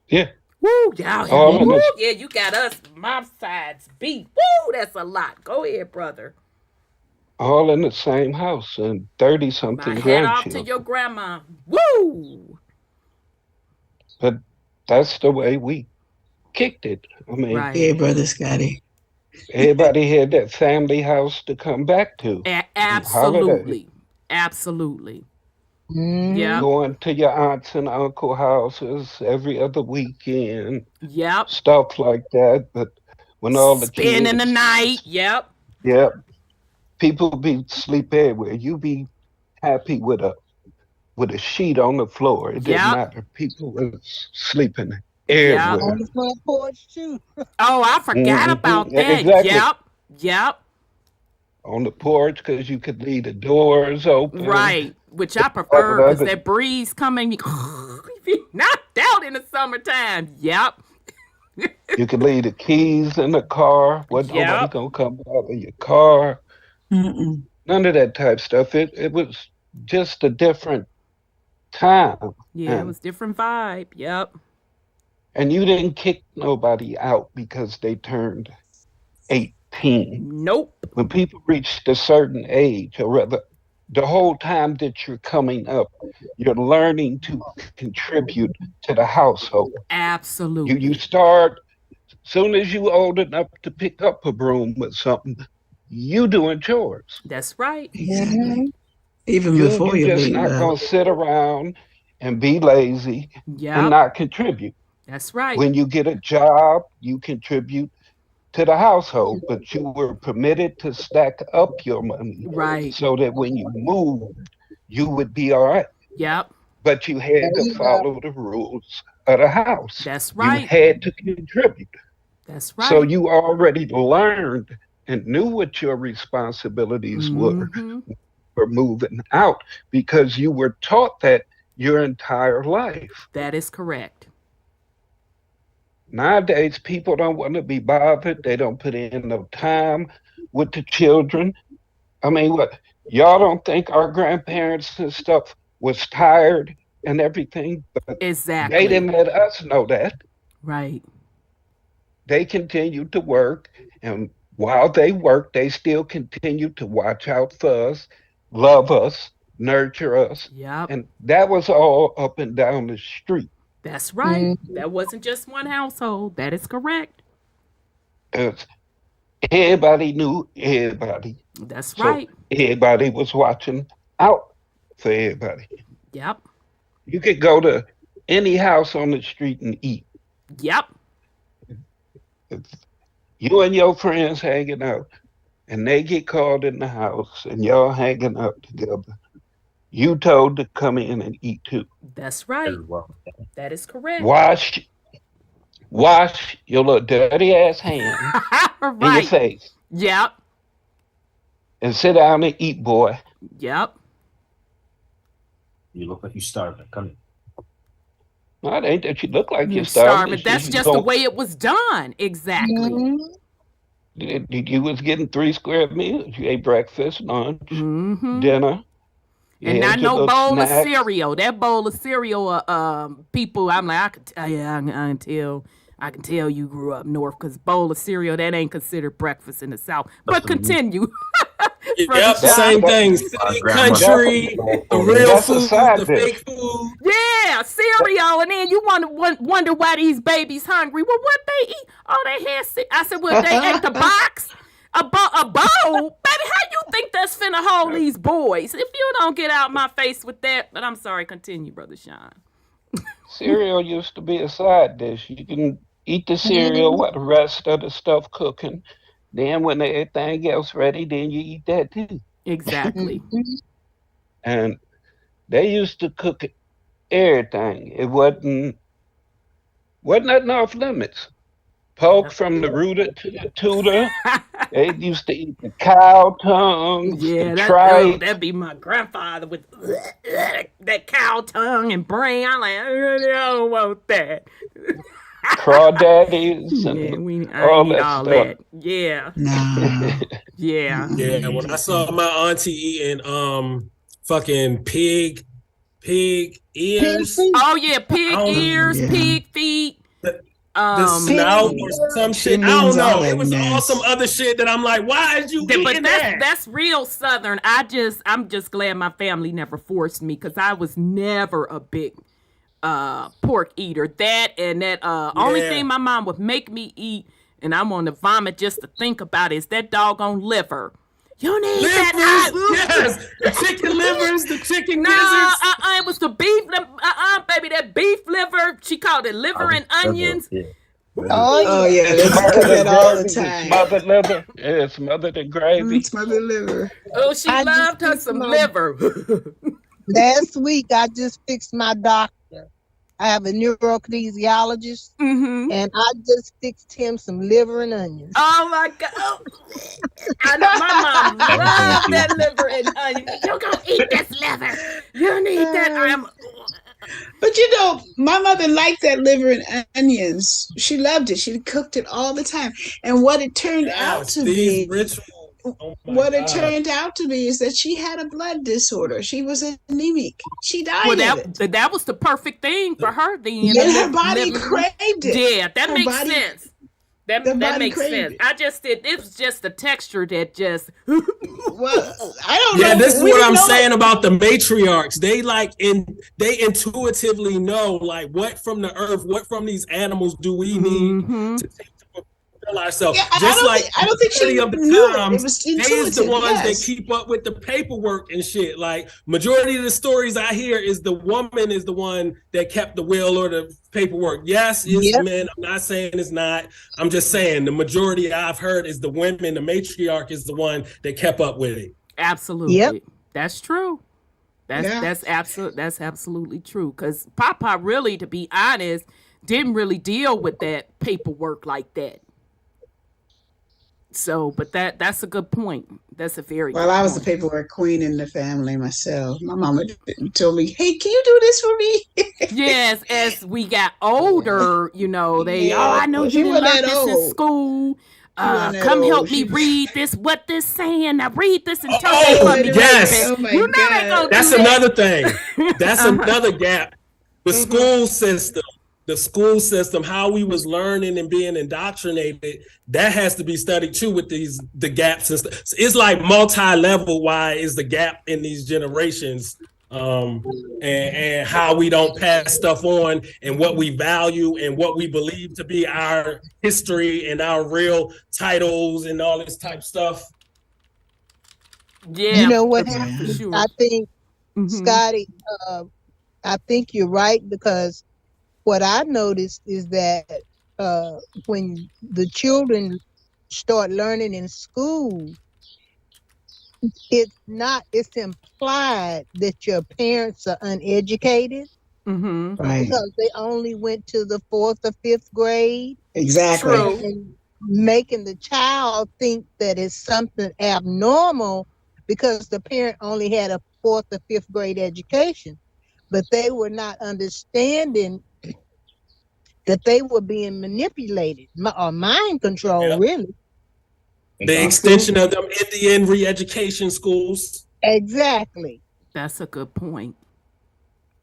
Yeah. Woo, y'all. Yeah, you got us. My side's beat. Woo, that's a lot. Go ahead, brother. All in the same house and 30-something grandchildren. Head off to your grandma. Woo. But that's the way we kicked it. I mean, yeah, Brother Scotty. Everybody had that family house to come back to. Absolutely. Absolutely. Yeah. Going to your aunts and uncle houses every other weekend. Yep. Stuff like that. But when all the kids spending the night. Yep. Yep. People be sleep everywhere. You be happy with a sheet on the floor. It didn't matter. People were sleeping everywhere. On the front porch too. Oh, I forgot about that. Exactly. Yep. On the porch because you could leave the doors open. Right, which I prefer because that breeze coming, you be knocked out in the summertime. Yep. You could leave the keys in the car. Nobody gonna come out of your car. Mm-mm. None of that type stuff. It was just a different time. Yeah, it was different vibe. Yep. And you didn't kick nobody out because they turned 18. Nope. When people reached a certain age, or rather, the whole time that you're coming up, you're learning to contribute to the household. Absolutely. You start, soon as you old enough to pick up a broom or something, you doing chores. That's right. Exactly. Even before you're just not going to sit around and be lazy and not contribute. That's right. When you get a job, you contribute to the household, but you were permitted to stack up your money, right? So that when you moved, you would be all right. Yep. But you had to follow the rules of the house. That's right. You had to contribute. That's right. So you already learned and knew what your responsibilities were for moving out because you were taught that your entire life. That is correct. Nowadays, people don't want to be bothered. They don't put in no time with the children. I mean, what? Y'all don't think our grandparents and stuff was tired and everything? But exactly. They didn't let us know that. Right. They continued to work. And while they worked, they still continued to watch out for us, love us, nurture us. Yep. And that was all up and down the street. That's right. That wasn't just one household. That is correct. Everybody knew everybody. That's right. Everybody was watching out for everybody. Yep. You could go to any house on the street and eat. Yep. You and your friends hanging out, and they get called in the house, and y'all hanging out together. You told to come in and eat too. That's right. That is correct. Wash your little dirty ass hands in your face. Yep. And sit down and eat, boy. Yep. You look like you're starving. Come in. No, it ain't that you look like you're starving. That's just the way it was done. Exactly. You was getting 3 square meals. You ate breakfast, lunch, dinner. And not no bowl of cereal. That bowl of cereal, people, I'm like, I can tell you, I can tell you grew up north because bowl of cereal, that ain't considered breakfast in the South. But continue. Yep, same thing. City, country, the real food, the fake food. Yeah, cereal. And then you wonder why these babies hungry. Well, what they eat? Oh, they had, I said, well, they ate the box. A bowl? Baby, how you think that's finna hold these boys? If you don't get out my face with that. But I'm sorry, continue, Brother Sean. Cereal used to be a side dish. You can eat the cereal while the rest of the stuff cooking. Then when everything else ready, then you eat that too. Exactly. And they used to cook everything. It wasn't nothing off limits. Pork from the rooter to the tutor. They used to eat the cow tongue. Yeah, that'd be my grandfather with that cow tongue and brain. I'm like, I don't want that. Crawdaddies and all that stuff. Yeah. Nah. Yeah. Yeah. When I saw my auntie eating fucking pig ears. Oh yeah, pig ears, pig feet. The snout or some shit. I don't know. It was all some other shit that I'm like, why is you eating that? That's real Southern. I'm just glad my family never forced me because I was never a big pork eater. That and that only thing my mom would make me eat, and I want to vomit just to think about it, is that doggone liver. You need that. Yes, the chicken livers, the chicken gizzards. It was the beef. Baby, that beef liver. She called it liver and onions. Oh, yeah. They cook that all the time. Smothered liver. Yeah, smothered in gravy. Smothered liver. Oh, she loved her some liver. Last week, I just fixed my doctor. I have a neuroanesthesiologist, and I just fixed him some liver and onions. Oh my God! Oh. I know my mom loved that liver and onions. You're gonna eat this liver. You need that. But my mother liked that liver and onions. She loved it. She cooked it all the time. And what it turned out to be, it turned out to be is that she had a blood disorder. She was anemic. She died of it. That was the perfect thing for her then. Yeah, her body craved it. Yeah, that makes sense. That makes sense. It was just the texture that just. Well, I don't know. Yeah, this is what I'm saying about the matriarchs. They they intuitively know like what from the earth, what from these animals do we need to take to fulfill ourselves. Yeah, I don't think she of the knew times, it was they intuitive. is the ones that keep up with the paperwork and shit. Like majority of the stories I hear is the woman is the one that kept the will or the paperwork. Yes, it's men. I'm not saying it's not. I'm just saying the majority I've heard is the women. The matriarch is the one that kept up with it. Absolutely. Yep. That's true. That's absolutely true. Because Papa really, to be honest, didn't really deal with that paperwork like that. So, but that's a good point. That's a very good point. I was the paperwork queen in the family myself. My mama told me, "Hey, can you do this for me?" Yes, as we got older, I know you didn't learn this in school. Come help me read this. What this saying? Now read this and tell me for me. Yes, you know they gonna that's do another thing. That's another gap. The school system. The school system, how we was learning and being indoctrinated, that has to be studied too with the gaps and stuff. It's like multi-level why is the gap in these generations and how we don't pass stuff on and what we value and what we believe to be our history and our real titles and all this type of stuff. Yeah. You know what happens? Sure. I think, Scotty, I think you're right because what I noticed is that when the children start learning in school, it's implied that your parents are uneducated because they only went to the 4th or 5th grade. Exactly. And making the child think that it's something abnormal because the parent only had a 4th or 5th grade education, but they were not understanding that they were being manipulated or mind controlled, really. The extension of them Indian re-education schools. Exactly. That's a good point.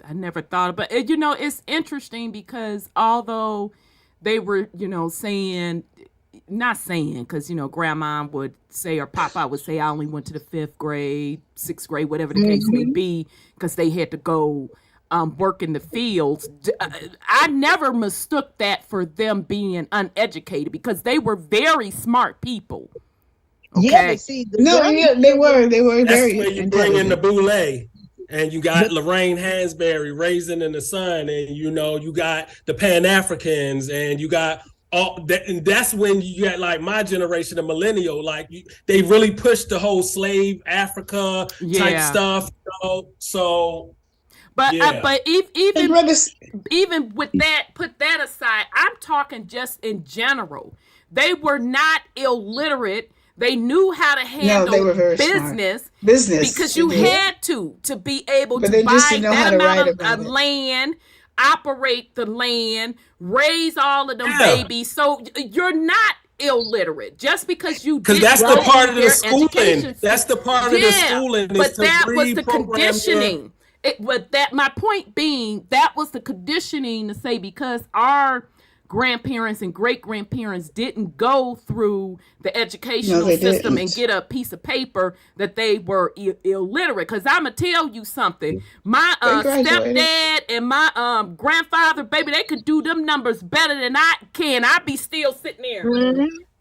I never thought about it. It's interesting because although they were, saying, not saying, because, grandma would say or Papa would say, I only went to the 5th grade, 6th grade, whatever the case may be, because they had to go work in the fields. I never mistook that for them being uneducated because they were very smart people. Okay? Yeah, but see, they were That's very. That's when you bring in the boule, and you got Lorraine Hansberry, Raising in the Sun, and you got the Pan Africans, and you got all that, and that's when you got like my generation, the millennial, like they really pushed the whole slave Africa type stuff. So. But even with that, put that aside, I'm talking just in general. They were not illiterate. They knew how to handle business because you had to be able to buy that amount of land, operate the land, raise all of them babies. So you're not illiterate just because you did that's the part of the schooling. That's the part of the schooling. But that was the conditioning. My point being, that was the conditioning to say because our grandparents and great grandparents didn't go through the educational system and get a piece of paper that they were illiterate. Because I'm gonna tell you something, my stepdad and my grandfather, baby, they could do them numbers better than I can. I'd be still sitting there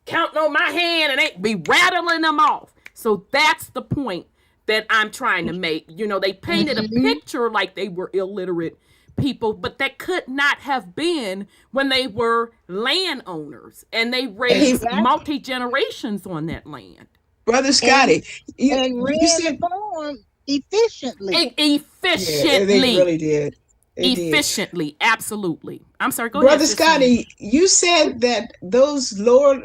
counting on my hand and they be rattling them off. So that's the point that I'm trying to make. They painted a picture like they were illiterate people, but that could not have been when they were landowners and they raised multi-generations on that land. Brother Scotty, and ran the farm efficiently. Efficiently. Yeah, they really did. Efficiently, absolutely. I'm sorry, go Brother ahead. Brother Scotty, you said that those lower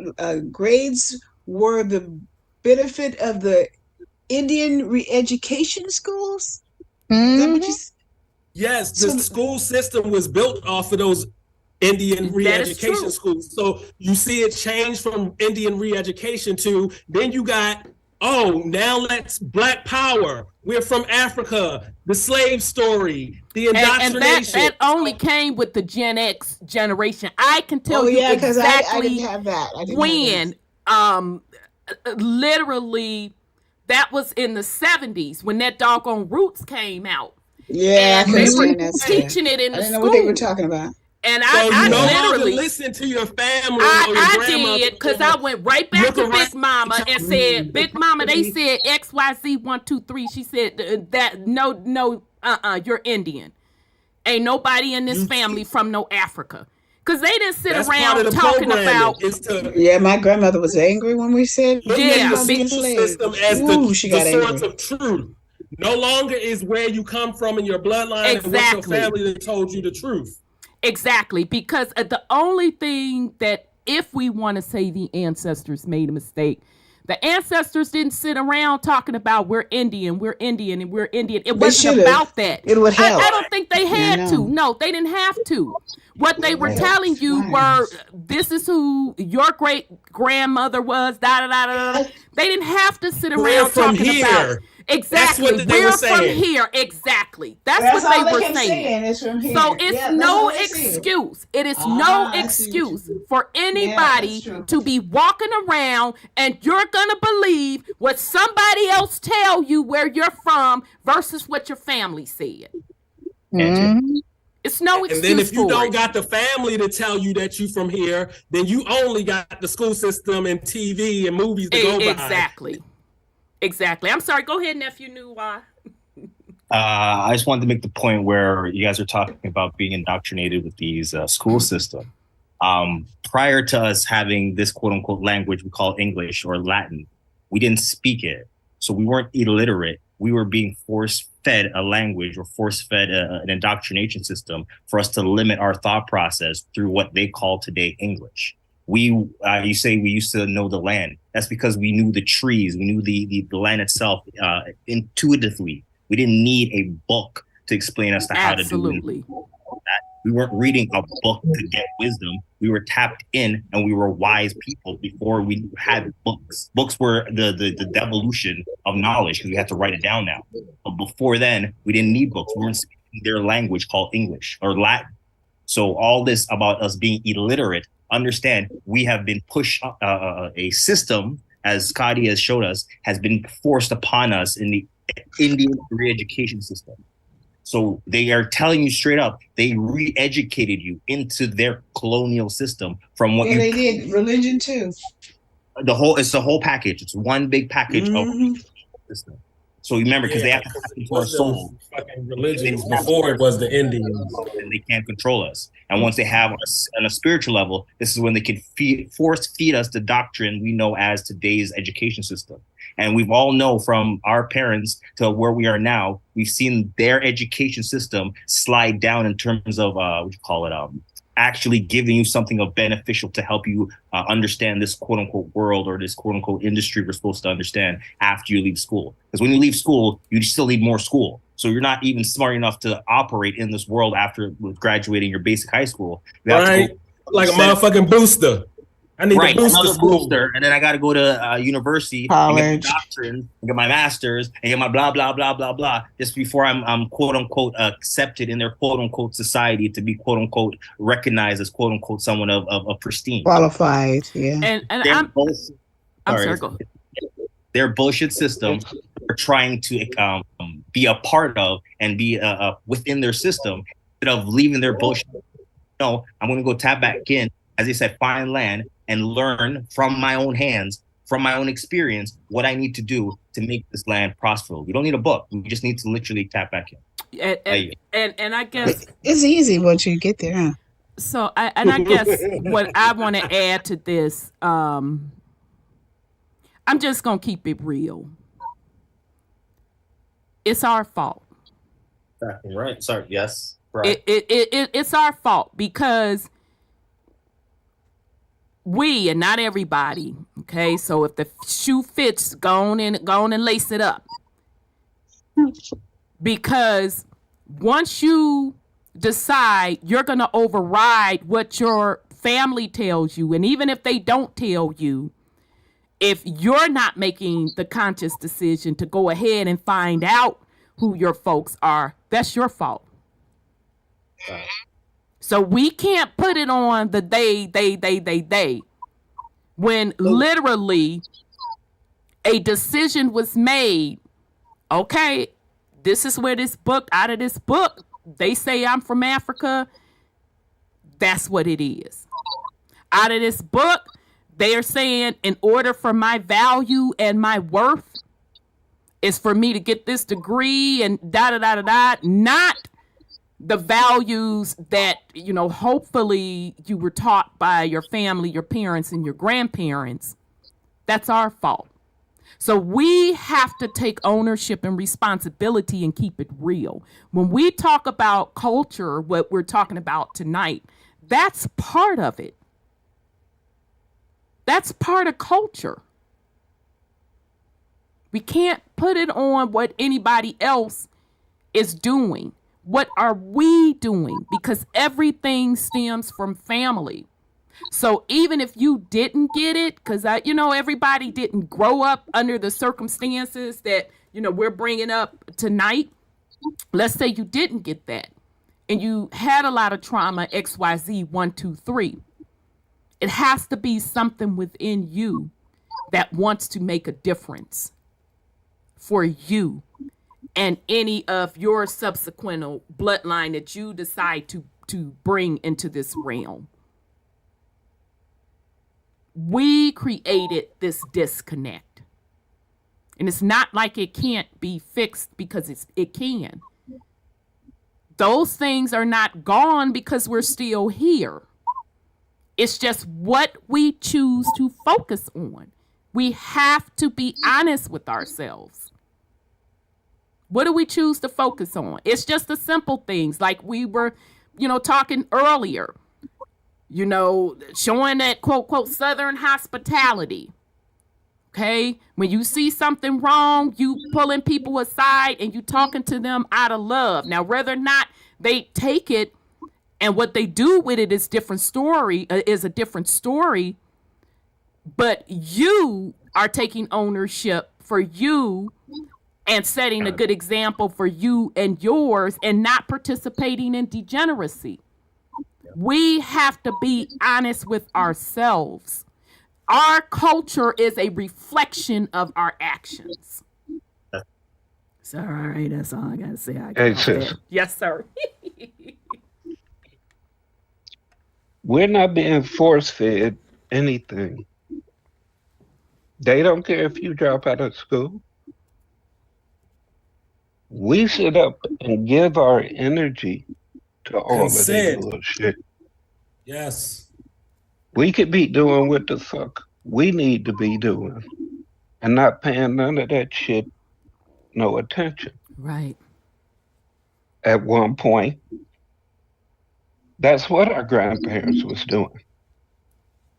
grades were the benefit of the Indian re-education schools? Yes, the school system was built off of those Indian re-education schools. So you see it change from Indian re-education to, then you got, now let's Black Power. We're from Africa, the slave story, the indoctrination. And that only came with the Gen X generation. I can tell you exactly I didn't have that. when, literally, that was in the 70s when that doggone Roots came out. Yeah, and they were teaching it in the school. I didn't know what they were talking about. And so I literally listen to your family. I did, because I went right back to Big Mama and said, Big Mama, they said XYZ 1, 2, 3. She said that no, you're Indian. Ain't nobody in this family from no Africa. Because they didn't sit around talking about. Yeah, my grandmother was angry when we said the system as the source of truth. No longer is where you come from in your bloodline and what your family that told you the truth. Exactly, because the only thing that, if we want to say the ancestors made a mistake, the ancestors didn't sit around talking about we're Indian, and we're Indian. It wasn't about that. It would help. I don't think they had to. No, they didn't have to. What they were telling you were, this is who your great grandmother was, They didn't have to sit around talking about. Exactly. We're from here. Exactly. That's what they were saying. It's from here. So it's no excuse. It is no excuse for anybody to be walking around and you're going to believe what somebody else tell you where you're from versus what your family said. Mm-hmm. It's no excuse. And then if you don't got the family to tell you that you from here, then you only got the school system and TV and movies to go by. Exactly. I'm sorry. Go ahead, nephew. Knew why. I just wanted to make the point where you guys are talking about being indoctrinated with these school system. Prior to us having this quote unquote language we call English or Latin, we didn't speak it. So we weren't illiterate. We were being force fed a language or force fed an indoctrination system for us to limit our thought process through what they call today English. You say we used to know the land. That's because we knew the trees, we knew the land itself intuitively. We didn't need a book to explain us to how to do it. We weren't reading a book to get wisdom. We were tapped in and we were wise people before we had books. Books were the devolution of knowledge because we had to write it down now. But before then, we didn't need books. We weren't speaking their language called English or Latin. So all this about us being illiterate, understand we have been pushed a system, as Scotty has showed us, has been forced upon us in the Indian re-education system. So they are telling you straight up, they re-educated you into their colonial system from what they did. Religion too. It's the whole package. It's one big package of system. So remember, because they have to tap into our soul. Fucking religions before it was the Indians. And they can't control us. And once they have us on a spiritual level, this is when they can force feed us the doctrine we know as today's education system. And we've all know from our parents to where we are now, we've seen their education system slide down in terms of actually giving you something of beneficial to help you understand this quote unquote world or this quote unquote industry we're supposed to understand after you leave school. Because when you leave school, you still need more school. So you're not even smart enough to operate in this world after graduating your basic high school. You have to go like a motherfucking booster. I need a booster, and then I got to go to university, college, and get my doctorate, and get my master's, and get my blah blah blah blah blah. Just before I'm quote unquote accepted in their quote unquote society to be quote unquote recognized as quote unquote someone of pristine, qualified. Yeah, and I'm sorry. Go ahead. Their bullshit system are trying to be a part of and be within their system instead of leaving their bullshit. No, I'm going to go tap back in, as they said, find land and learn from my own hands, from my own experience, what I need to do to make this land prosperous. We don't need a book. We just need to literally tap back in. And I guess it's easy once you get there, huh? So I guess what I want to add to this, I'm just gonna keep it real. It's our fault. Right. Sorry. Yes. Right. It's our fault because we, and not everybody, okay? So if the shoe fits, go on and lace it up. Because once you decide you're going to override what your family tells you, and even if they don't tell you, if you're not making the conscious decision to go ahead and find out who your folks are, that's your fault. So we can't put it on the they, when literally a decision was made. Okay, this is where out of this book, they say I'm from Africa. That's what it is. Out of this book, they are saying in order for my value and my worth is for me to get this degree and not the values that, hopefully you were taught by your family, your parents, and your grandparents. That's our fault. So we have to take ownership and responsibility and keep it real. When we talk about culture, what we're talking about tonight, that's part of it. That's part of culture. We can't put it on what anybody else is doing. What are we doing? Because everything stems from family. So even if you didn't get it, because everybody didn't grow up under the circumstances that, we're bringing up tonight. Let's say you didn't get that and you had a lot of trauma, XYZ, 1, 2, 3. It has to be something within you that wants to make a difference for you and any of your subsequent bloodline that you decide to bring into this realm. We created this disconnect. And it's not like it can't be fixed, because it can. Those things are not gone because we're still here. It's just what we choose to focus on. We have to be honest with ourselves. What do we choose to focus on? It's just the simple things like we were, talking earlier, showing that quote, quote, Southern hospitality. Okay. When you see something wrong, you pulling people aside and you talking to them out of love. Now, whether or not they take it and what they do with it is a different story. But you are taking ownership for you and setting a good example for you and yours, and not participating in degeneracy. We have to be honest with ourselves. Our culture is a reflection of our actions. So, all right, that's all I got to say. Yes, sir. We're not being force-fed anything. They don't care if you drop out of school. We sit up and give our energy to all of that bullshit. Yes. We could be doing what the fuck we need to be doing and not paying none of that shit no attention. Right. At one point, that's what our grandparents was doing.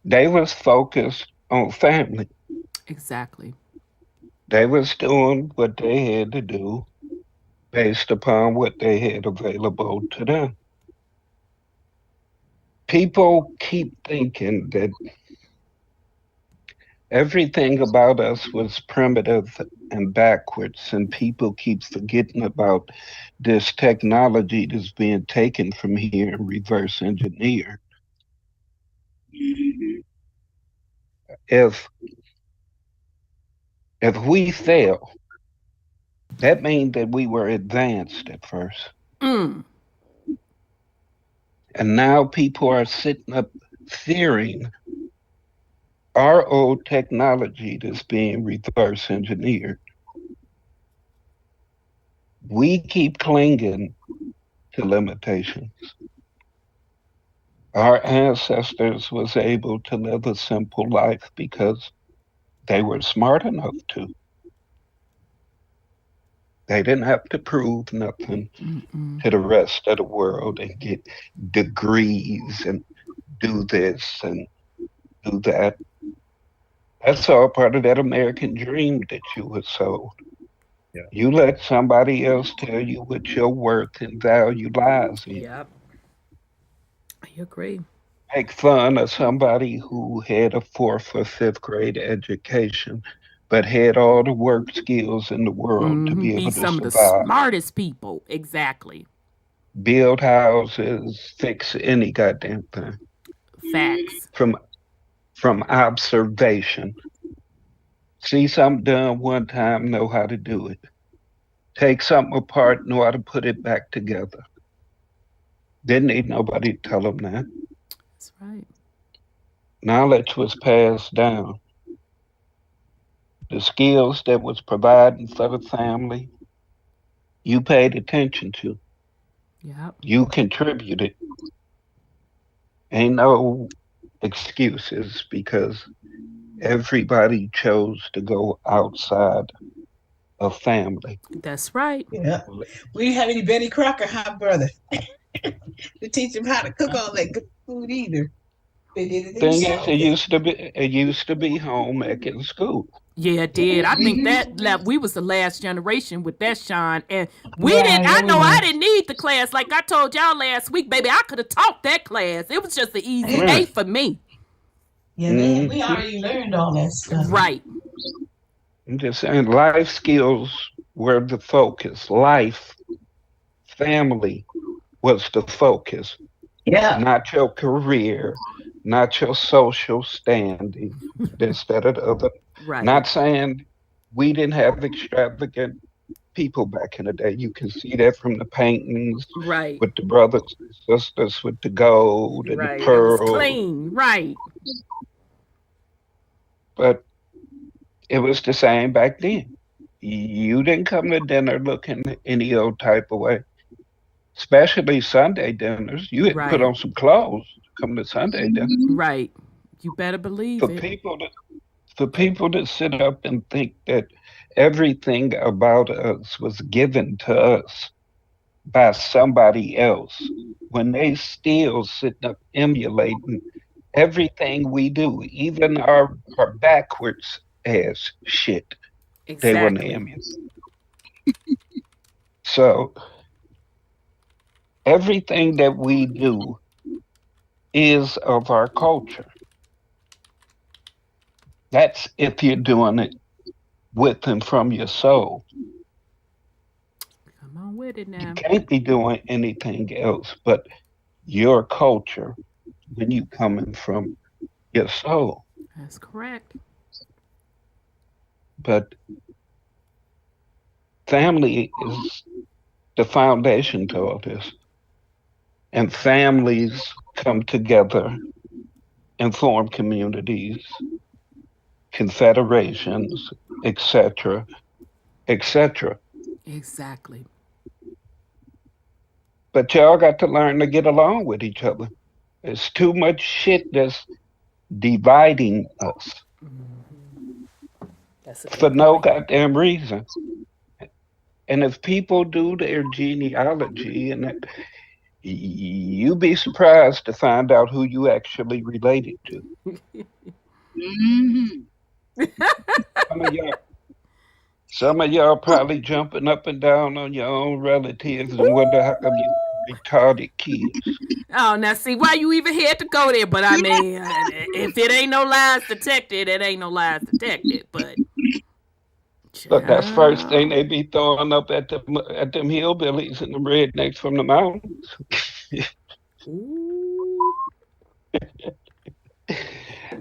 They was focused on family. Exactly. They was doing what they had to do based upon what they had available to them. People keep thinking that everything about us was primitive and backwards, and people keep forgetting about this technology that's being taken from here and reverse engineered. If we fail, that means that we were advanced at first. And now people are sitting up fearing our old technology that's being reverse engineered. We keep clinging to limitations. Our ancestors was able to live a simple life because they were smart enough to. They didn't have to prove nothing to the rest of the world and get degrees and do this and do that. That's all part of that American dream that you were sold. Yeah. You let somebody else tell you what your worth and value lies in. Yep. I agree. Make fun of somebody who had a 4th or 5th grade education, but had all the work skills in the world to be Be able to some of the survive. smartest people. Exactly. Build houses, fix any goddamn thing. Facts. From observation. See something done one time, know how to do it. Take something apart, know how to put it back together. Didn't need nobody to tell them that. That's right. Knowledge was passed down. The skills that was providing for the family, you paid attention to. Yep. You contributed. Ain't no excuses because everybody chose to go outside of family. That's right. Yeah. We didn't have any Betty Crocker, huh, brother? To teach them how to cook all that good food either. They did it Thing is, themselves. it used to be home ec in school. Yeah, it did. I think that we was the last generation with that, Sean. And we didn't. I know I didn't need the class. Like I told y'all last week, baby, I could have taught that class. It was just an easy A for me. Yeah, we already learned all that stuff. Right. I'm just saying, life skills were the focus. Life, family was the focus. Yeah. Not your career, not your social standing, this, that, or the other. Right. Not saying we didn't have extravagant people back in the day. You can see that from the paintings, right, with the brothers and sisters with the gold and right. the pearls. It was clean, right. But it was the same back then. You didn't come to dinner looking any old type of way. Especially Sunday dinners. You had to put on some clothes to come to Sunday dinner. Right. You better believe for it. For people to sit up and think that everything about us was given to us by somebody else, when they still sitting up emulating everything we do, even our backwards ass shit, they want to emulate. So everything that we do is of our culture. That's if you're doing it with and from your soul. Come on with it now. You can't be doing anything else but your culture when you coming from your soul. That's correct. But family is the foundation to all this. And families come together and form communities, confederations, etc., etc. Exactly. But y'all got to learn to get along with each other. There's too much shit that's dividing us. For no goddamn reason. And if people do their genealogy, and you be surprised to find out who you actually related to. Some of y'all probably jumping up and down on your own relatives and wonder how come you retarded kids. Oh, now see why you even had to go there. But I mean, if it ain't no lies detected, it ain't no lies detected. But look, that's first thing they be throwing up at them hillbillies and the rednecks from the mountains.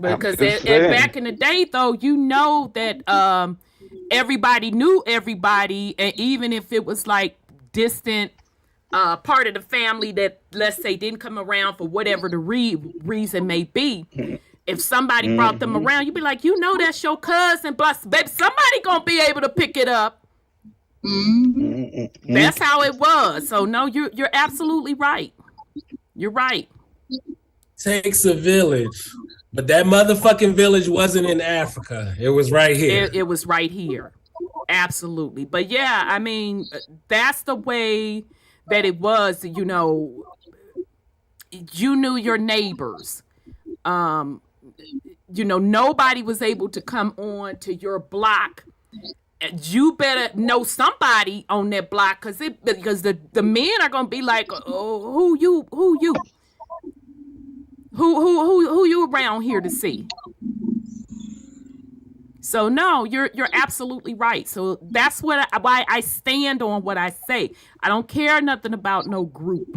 Because back in the day, though, you know that everybody knew everybody, and even if it was like distant part of the family that, let's say, didn't come around for whatever the reason may be, if somebody brought them around, you'd be like, you know, that's your cousin, plus, baby, somebody gonna be able to pick it up. That's how it was. So no, you're absolutely right. You're right. Takes a village. But that motherfucking village wasn't in Africa. It was right here. It was right here. Absolutely. But yeah, I mean, that's the way that it was, you know, you knew your neighbors. You know, nobody was able to come on to your block. You better know somebody on that block because the men are gonna be like, oh, who you around here to see. So no, you're absolutely right. So that's why I stand on what I say. I don't care nothing about no group.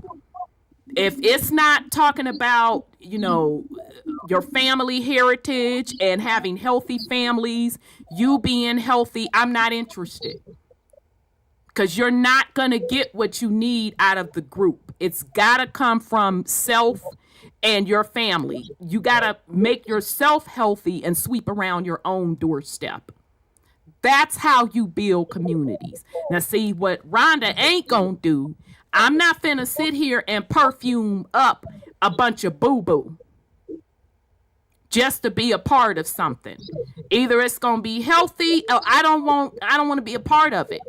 If it's not talking about, you know, your family heritage and having healthy families, you being healthy, I'm not interested. Because you're not going to get what you need out of the group. It's got to come from self and your family. You got to make yourself healthy and sweep around your own doorstep. That's how you build communities. Now, see, what Rhonda ain't going to do, I'm not finna sit here and perfume up a bunch of boo-boo just to be a part of something. Either it's going to be healthy or I don't want to be a part of it.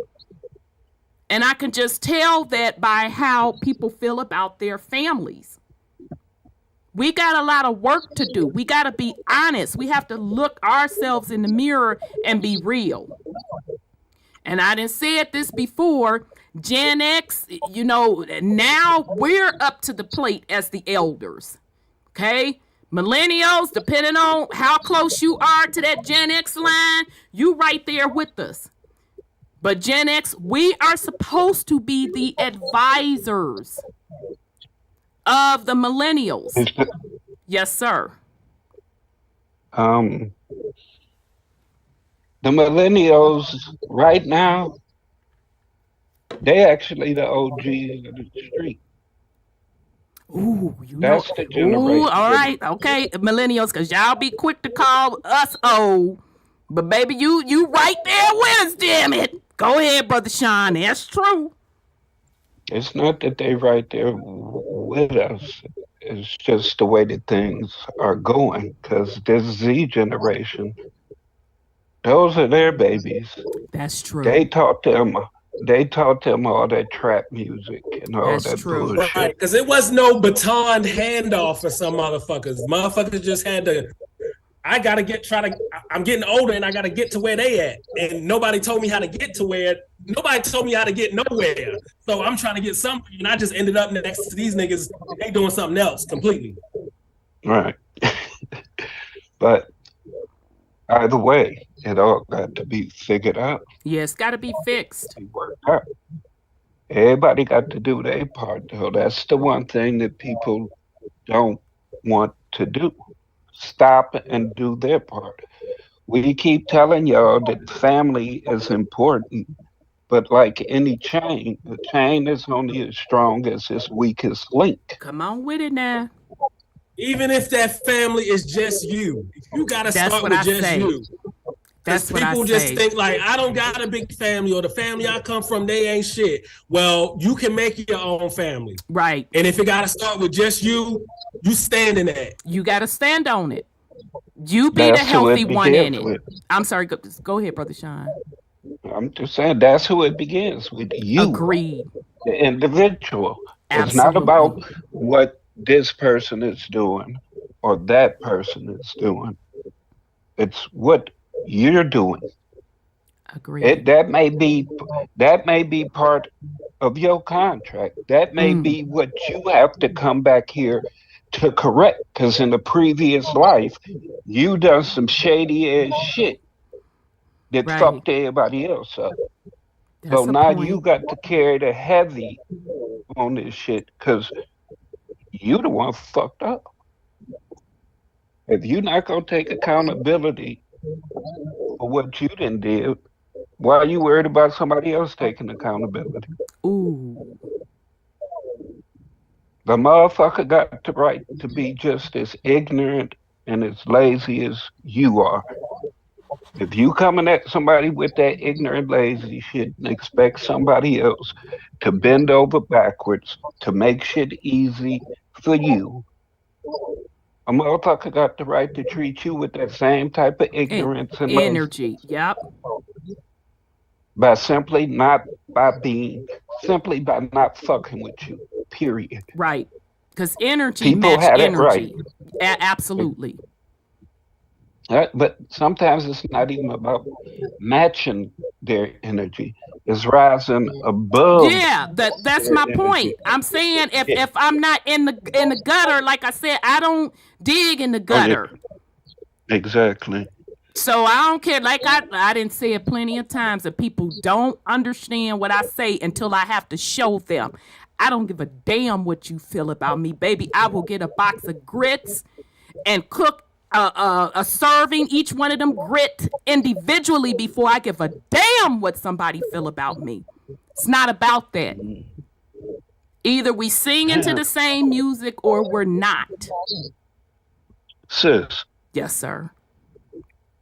And I can just tell that by how people feel about their families. We got a lot of work to do. We got to be honest. We have to look ourselves in the mirror and be real. And I done said this before, Gen X, you know, now we're up to the plate as the elders. Okay? Millennials, depending on how close you are to that Gen X line, you right there with us. But Gen X, we are supposed to be the advisors of the millennials. Yes, sir. The millennials right now, they actually the OGs of the street. Ooh, that's the generation. Ooh, all right, okay, millennials, because y'all be quick to call us old. But baby, you right there with us, damn it. Go ahead, Brother Sean. That's true. It's not that they right there with us. It's just the way that things are going. Because this Z generation, those are their babies. That's true. They taught them all that trap music and all That's that true. bullshit. Right, because it was no baton handoff for some motherfuckers. Motherfuckers just had to. I'm getting older and I gotta get to where they at. And nobody told me how to get to where. Nobody told me how to get nowhere. So I'm trying to get something, and I just ended up next to these niggas. They doing something else completely. Right. But either way, it all got to be figured out. Yeah, it's got to be fixed. Worked out. Everybody got to do their part, though. That's the one thing that people don't want to do. Stop and do their part. We keep telling y'all that family is important, but like any chain, the chain is only as strong as its weakest link. Come on with it now. Even if that family is just you gotta start with just you. That's what people just think like, I don't got a big family, or the family I come from, they ain't shit. Well, you can make your own family. Right. And if it gotta start with just you stand in that. You gotta stand on it. You be the healthy one in it. I'm sorry, go ahead, Brother Sean. I'm just saying that's who it begins with. You. Agreed. The individual. Absolutely. It's not about what this person is doing or that person is doing. It's what you're doing. Agreed. That may be part of your contract. That may be what you have to come back here to correct, because in the previous life you done some shady ass shit that fucked everybody else up. So now you got to carry the heavy on this shit because you the one fucked up. If you're not gonna take accountability for what you done did, why are you worried about somebody else taking accountability? Ooh. The motherfucker got the right to be just as ignorant and as lazy as you are. If you coming at somebody with that ignorant, lazy shit and expect somebody else to bend over backwards to make shit easy for you, a motherfucker got the right to treat you with that same type of ignorance and energy. Yep. By simply not simply by not fucking with you. Period. Right. Because energy People match had energy. It right. Absolutely. But sometimes it's not even about matching their energy. It's rising above. Yeah, that's my point. I'm saying if I'm not in the gutter, like I said, I don't dig in the gutter. Exactly. So I don't care. Like I didn't say it plenty of times that people don't understand what I say until I have to show them. I don't give a damn what you feel about me, baby. I will get a box of grits and cook a serving, each one of them grit individually before I give a damn what somebody feel about me. It's not about that. Either we sing into the same music or we're not. Sis. Yes, sir.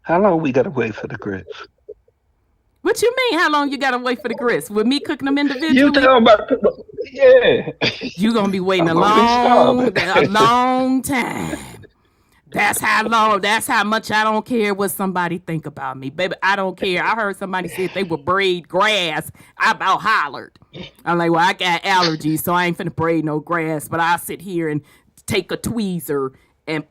How long we gotta wait for the grits? What you mean? How long you gotta wait for the grits? With me cooking them individually? You talking about? Yeah. You gonna be waiting a long time. That's how long. That's how much I don't care what somebody think about me, baby. I don't care. I heard somebody say if they would braid grass, I about hollered. I'm like, well, I got allergies, so I ain't finna braid no grass. But I'll sit here and take a tweezer and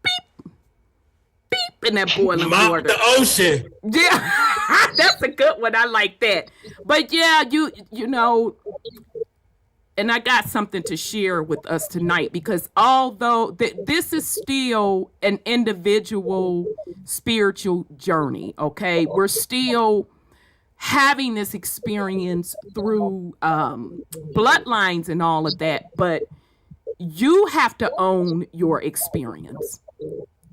beep in that boiling water. The ocean. Yeah, that's a good one. I like that. But yeah, you know. And I got something to share with us tonight because although this is still an individual spiritual journey, okay? We're still having this experience through bloodlines and all of that, but you have to own your experience.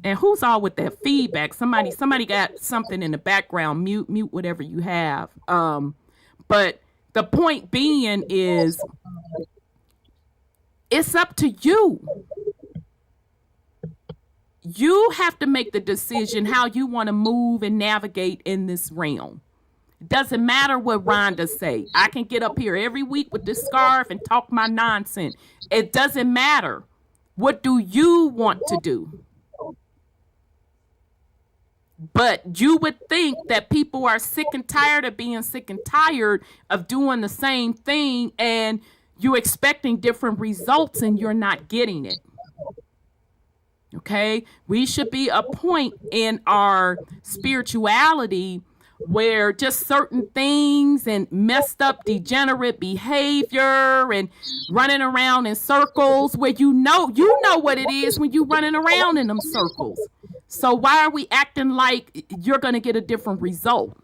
And who's all with that feedback? Somebody got something in the background. Mute whatever you have. But the point being is, it's up to you. You have to make the decision how you want to move and navigate in this realm. It doesn't matter what Rhonda say. I can get up here every week with this scarf and talk my nonsense. It doesn't matter. What do you want to do? But you would think that people are sick and tired of being sick and tired of doing the same thing, and you're expecting different results and you're not getting it. Okay? We should be a point in our spirituality where just certain things and messed up degenerate behavior and running around in circles where you know what it is when you're running around in them circles. So why are we acting like you're going to get a different result?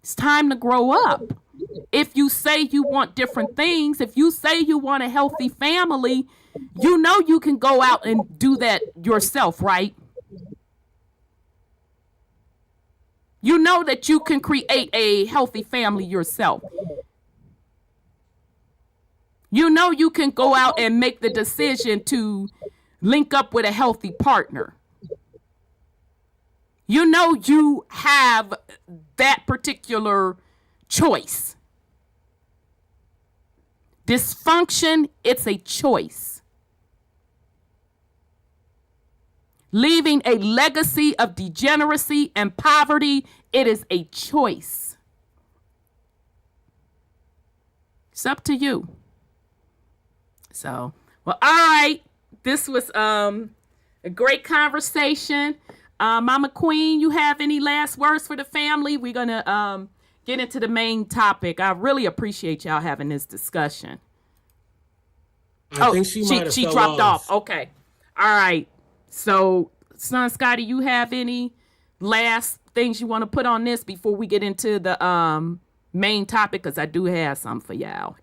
It's time to grow up. If you say you want different things, if you say you want a healthy family, you know you can go out and do that yourself, right? You know that you can create a healthy family yourself. You know you can go out and make the decision to link up with a healthy partner. You know you have that particular choice. Dysfunction, it's a choice. Leaving a legacy of degeneracy and poverty, it is a choice. It's up to you. So, well, all right. This was a great conversation. Mama Queen, you have any last words for the family? We're going to get into the main topic. I really appreciate y'all having this discussion. I think she dropped off. Okay. All right. So, Son Scotty, you have any last things you want to put on this before we get into the main topic? Because I do have some for y'all.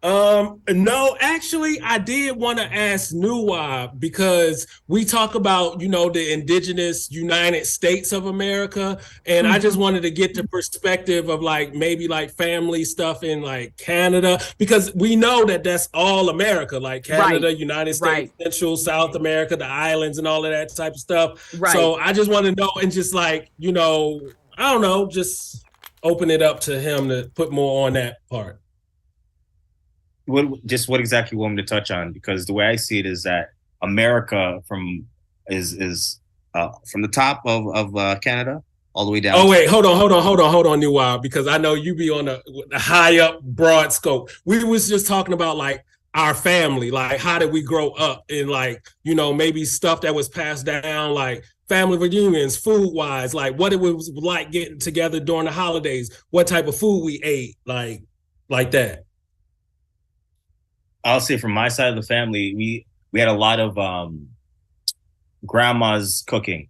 No, actually, I did want to ask Nuwa because we talk about, the indigenous United States of America. And I just wanted to get the perspective of maybe family stuff in Canada, because we know that that's all America, like Canada, Right. United States, Right. Central, South America, the islands and all of that type of stuff. Right. So I just want to know, and just I don't know, just open it up to him to put more on that part. What exactly you want me to touch on? Because the way I see it is that America is from the top of Canada all the way down. Oh wait, hold on, New Wild, because I know you be on a high up, broad scope. We was just talking about our family, how did we grow up, and maybe stuff that was passed down, family reunions, food wise, what it was like getting together during the holidays, what type of food we ate, like that. I'll say from my side of the family, we had a lot of grandma's cooking.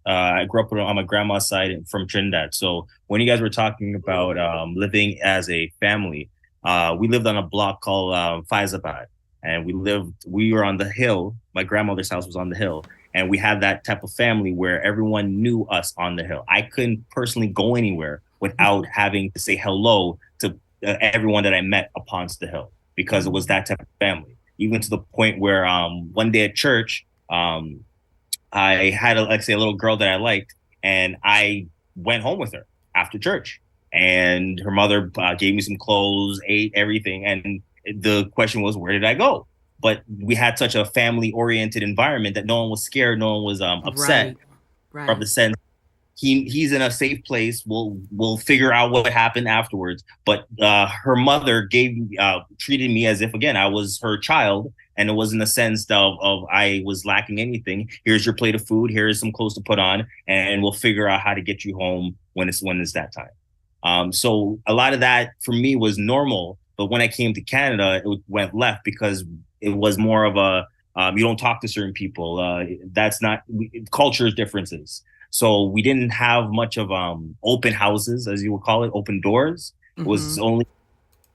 I grew up on my grandma's side from Trinidad. So when you guys were talking about living as a family, we lived on a block called Faizabad, and we were on the hill. My grandmother's house was on the hill, and we had that type of family where everyone knew us on the hill. I couldn't personally go anywhere without having to say hello to everyone that I met upon the hill, because it was that type of family. Even to the point where one day at church, I had a little girl that I liked, and I went home with her after church. And her mother gave me some clothes, ate everything. And the question was, where did I go? But we had such a family-oriented environment that no one was scared, no one was upset. Right. From the sense, he's in a safe place. We'll figure out what happened afterwards. But her mother treated me as if, again, I was her child, and it wasn't a sense of I was lacking anything. Here's your plate of food. Here's some clothes to put on, and we'll figure out how to get you home when it's that time. So a lot of that for me was normal. But when I came to Canada, it went left, because it was more of a you don't talk to certain people. That's not culture differences. So we didn't have much of open houses, as you would call it, open doors. It was only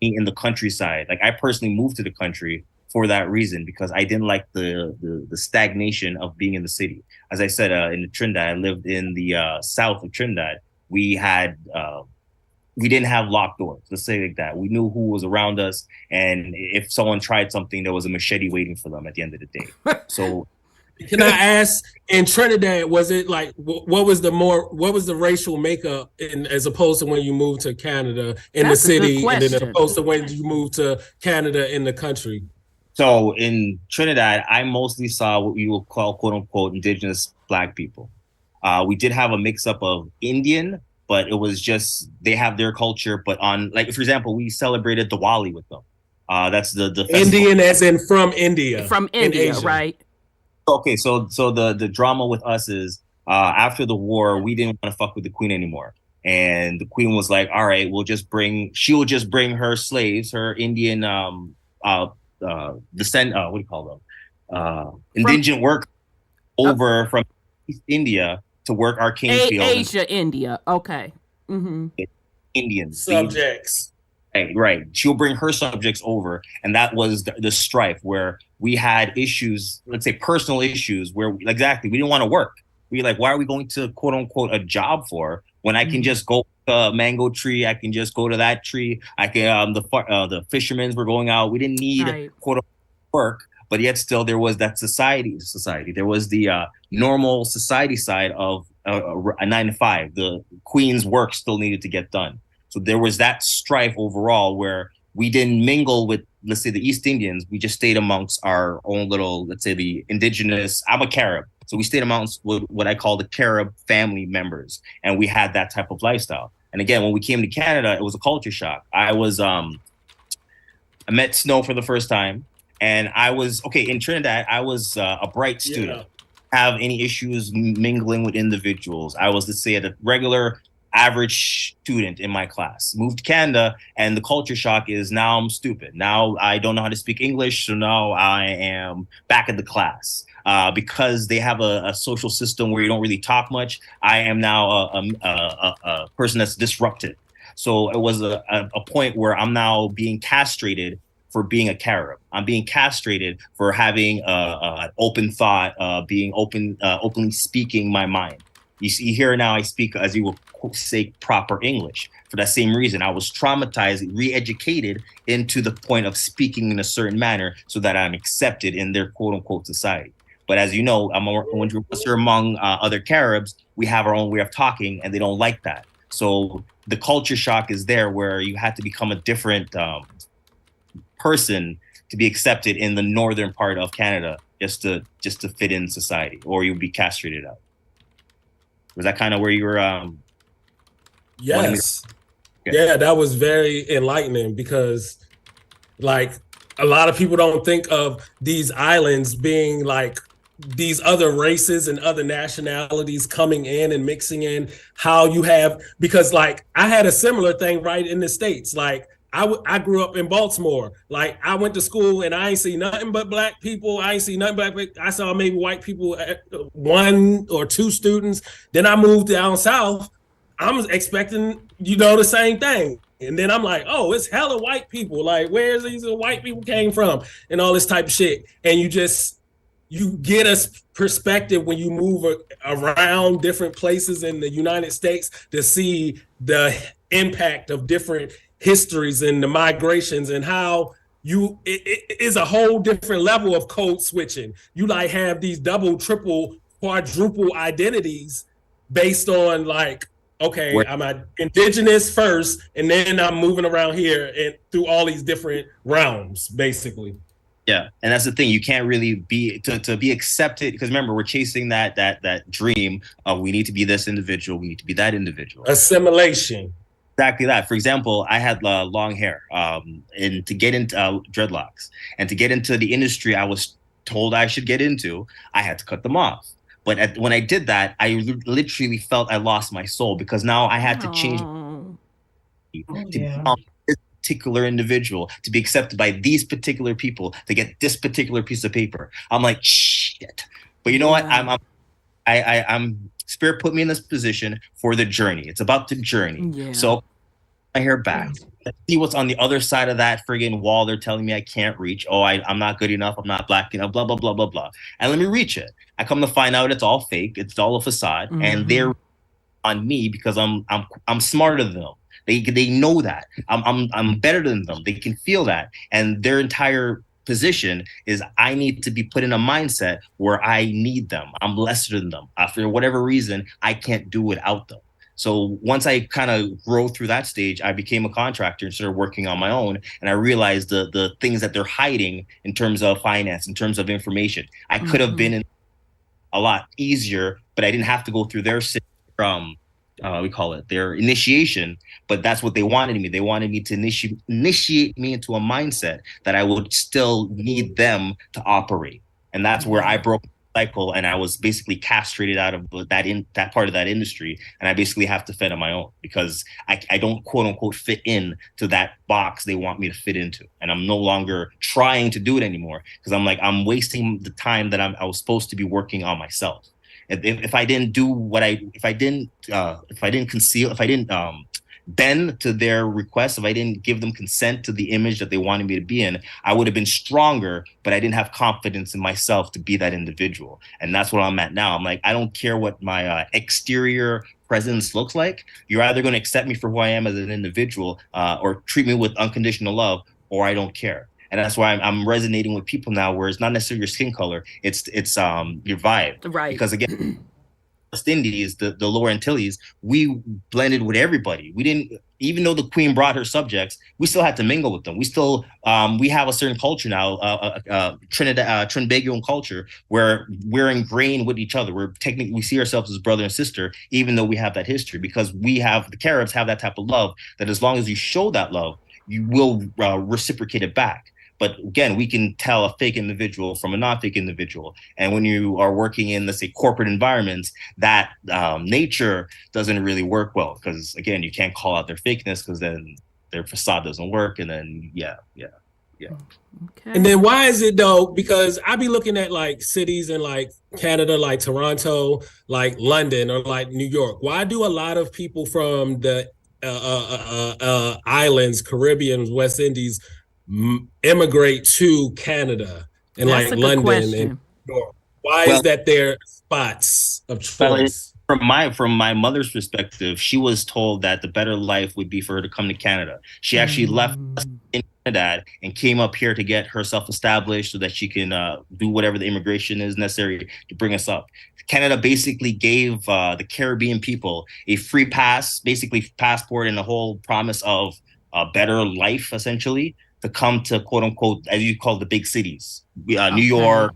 in the countryside. I personally moved to the country for that reason, because I didn't like the stagnation of being in the city. As I said, in Trinidad, I lived in the south of Trinidad. We didn't have locked doors, let's say like that. We knew who was around us, and if someone tried something, there was a machete waiting for them at the end of the day. So can I ask, in Trinidad, was it what was the racial makeup as opposed to when you moved to Canada in the city, and then opposed to when you moved to Canada in the country? So in Trinidad, I mostly saw what we would call, quote unquote, indigenous Black people. We did have a mix up of Indian, but it was just, they have their culture, but on, for example, we celebrated Diwali with them. That's the Indian festival. As in from India. From India, right? Okay, so the drama with us is after the war, we didn't want to fuck with the queen anymore. And the queen was like, all right, she will just bring her slaves, her Indian what do you call them? Indigent work over from East India to work our cane field. Asia, India. Okay. Mm-hmm. Indians. Subjects. Right. She'll bring her subjects over. And that was the strife where we had issues, let's say personal issues, where we didn't want to work. We were why are we going to quote unquote a job for when I can just go to a mango tree, I can just go to that tree. I can the fishermen were going out. We didn't need quote unquote work, but yet still there was that society. There was the normal society side of a 9 to 5. The queen's work still needed to get done. So there was that strife overall where we didn't mingle with, let's say, the East Indians. We just stayed amongst our own little, let's say, the indigenous. I'm a Carib. So we stayed amongst what I call the Carib family members. And we had that type of lifestyle. And again, when we came to Canada, it was a culture shock. I met snow for the first time. And in Trinidad, I was a bright student. Have any issues mingling with individuals. I was, let's say, a regular average student in my class. Moved to Canada, and the culture shock is now I'm stupid. Now I don't know how to speak English, so now I am back in the class. Because they have a social system where you don't really talk much, I am now a person that's disrupted. So it was a point where I'm now being castrated for being a Carib. I'm being castrated for having an open thought, openly speaking my mind. You see here now, I speak, as you will say, proper English. For that same reason, I was traumatized, re-educated into the point of speaking in a certain manner so that I'm accepted in their quote unquote society. But as you know, when you're among other Caribs, we have our own way of talking, and they don't like that. So the culture shock is there, where you have to become a different person to be accepted in the northern part of Canada, just to fit in society, or you'll be castrated out. Was that kind of where you were? Yes. Yeah, that was very enlightening, because like a lot of people don't think of these islands being like these other races and other nationalities coming in and mixing in. How you have, because like I had a similar thing right in the States. Like I grew up in Baltimore. Like I went to school and I ain't see nothing but black people. I ain't see nothing but I saw maybe white people, 1 or 2 students. Then I moved down south. I'm expecting, the same thing. And then I'm like, oh, it's hella white people. Like, where's these white people came from? And all this type of shit. And you get a perspective when you move around different places in the United States to see the impact of different histories and the migrations, and how it is a whole different level of code switching. You like have these double, triple, quadruple identities based on like, okay, I'm indigenous first, and then I'm moving around here and through all these different realms, basically. Yeah, and that's the thing. You can't really be to be accepted, because remember, we're chasing that dream of we need to be this individual, we need to be that individual. Assimilation. Exactly that. For example, I had long hair, and to get into dreadlocks, and to get into the industry I was told I should get into, I had to cut them off. But when I did that, I literally felt I lost my soul, because now I had to change to become this particular individual, to be accepted by these particular people, to get this particular piece of paper. I'm like, shit. But you know what? I'm Spirit put me in this position for the journey. It's about the journey. Yeah. So my hair back. Let's see what's on the other side of that friggin' wall they're telling me I can't reach. Oh, I'm not good enough. I'm not black enough, blah, blah, blah, blah, blah. And let me reach it. I come to find out it's all fake. It's all a facade. Mm-hmm. And they're on me because I'm smarter than them. They know that. I'm better than them. They can feel that. And their entire position is I need to be put in a mindset where I need them. I'm lesser than them. For whatever reason, I can't do without them. So once I kind of grow through that stage, I became a contractor and started working on my own. And I realized the things that they're hiding in terms of finance, in terms of information. I could have been in a lot easier, but I didn't have to go through their their initiation. But that's what they wanted me. They wanted me to initiate me into a mindset that I would still need them to operate. And that's where I broke cycle, and I was basically castrated out of that part of that industry, and I basically have to fend on my own because I don't quote unquote fit in to that box they want me to fit into, and I'm no longer trying to do it anymore because I'm wasting the time that I was supposed to be working on myself. If I didn't do if I didn't bend to their requests, if I didn't give them consent to the image that they wanted me to be in, I would have been stronger, but I didn't have confidence in myself to be that individual. And that's what I'm at now. I'm like, I don't care what my exterior presence looks like. You're either going to accept me for who I am as an individual or treat me with unconditional love, or I don't care. And that's why I'm resonating with people now, where it's not necessarily your skin color, it's your vibe. Right. Because again, West Indies, the Lower Antilles, we blended with everybody. We didn't, even though the Queen brought her subjects, we still had to mingle with them. We still, we have a certain culture now, Trinbagoan culture, where we're ingrained with each other. We see ourselves as brother and sister, even though we have that history, because the Caribs have that type of love that as long as you show that love, you will reciprocate it back. But again, we can tell a fake individual from a non-fake individual. And when you are working in, let's say, corporate environments, that nature doesn't really work well. Because again, you can't call out their fakeness because then their facade doesn't work. And then, yeah. Okay. And then why is it though? Because I be looking at like cities in like Canada, like Toronto, like London, or like New York. Why do a lot of people from the islands, Caribbean, West Indies, immigrate to Canada and That's like a good London question. and New York? Why is that their spots of choice? From my mother's perspective, she was told that the better life would be for her to come to Canada. She actually left us in Trinidad and came up here to get herself established so that she can do whatever the immigration is necessary to bring us up. Canada basically gave the Caribbean people a free pass, basically passport, and the whole promise of a better life, essentially, to come to quote unquote, as you call the big cities, New York,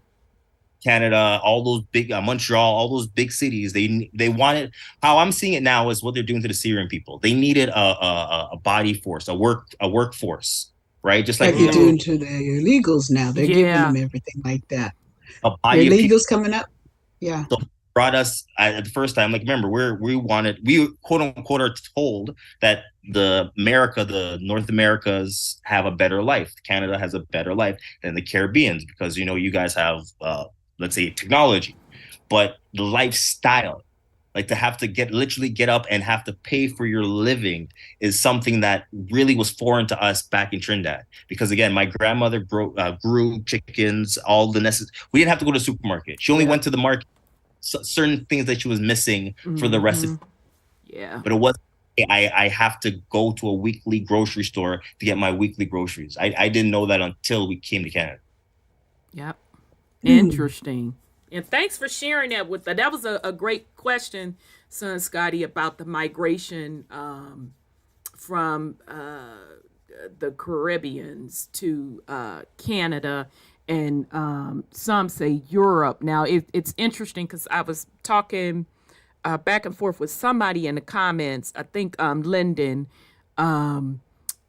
Canada, all those big Montreal, all those big cities. They wanted, how I'm seeing it now is what they're doing to the Syrian people. They needed a body force, a workforce, right? Just like they're doing to the illegals now. They're giving them everything like that. A body the illegals coming up. Yeah. So brought us at the first time. Like, remember, we quote unquote are told that the North Americas have a better life. Canada has a better life than the Caribbeans because you guys have let's say technology, but the lifestyle, like to have to literally get up and have to pay for your living is something that really was foreign to us back in Trinidad. Because again, my grandmother grew chickens, all the necessary. We didn't have to go to the supermarket. She only went to the market, certain things that she was missing for the rest of. Yeah. But it was, I have to go to a weekly grocery store to get my weekly groceries. I didn't know that until we came to Canada. Yep. Interesting. And thanks for sharing that with us. That was a great question, Son Scotty, about the migration from the Caribbeans to Canada and some say Europe. Now, it's interesting because I was talking back and forth with somebody in the comments, I think Lyndon, and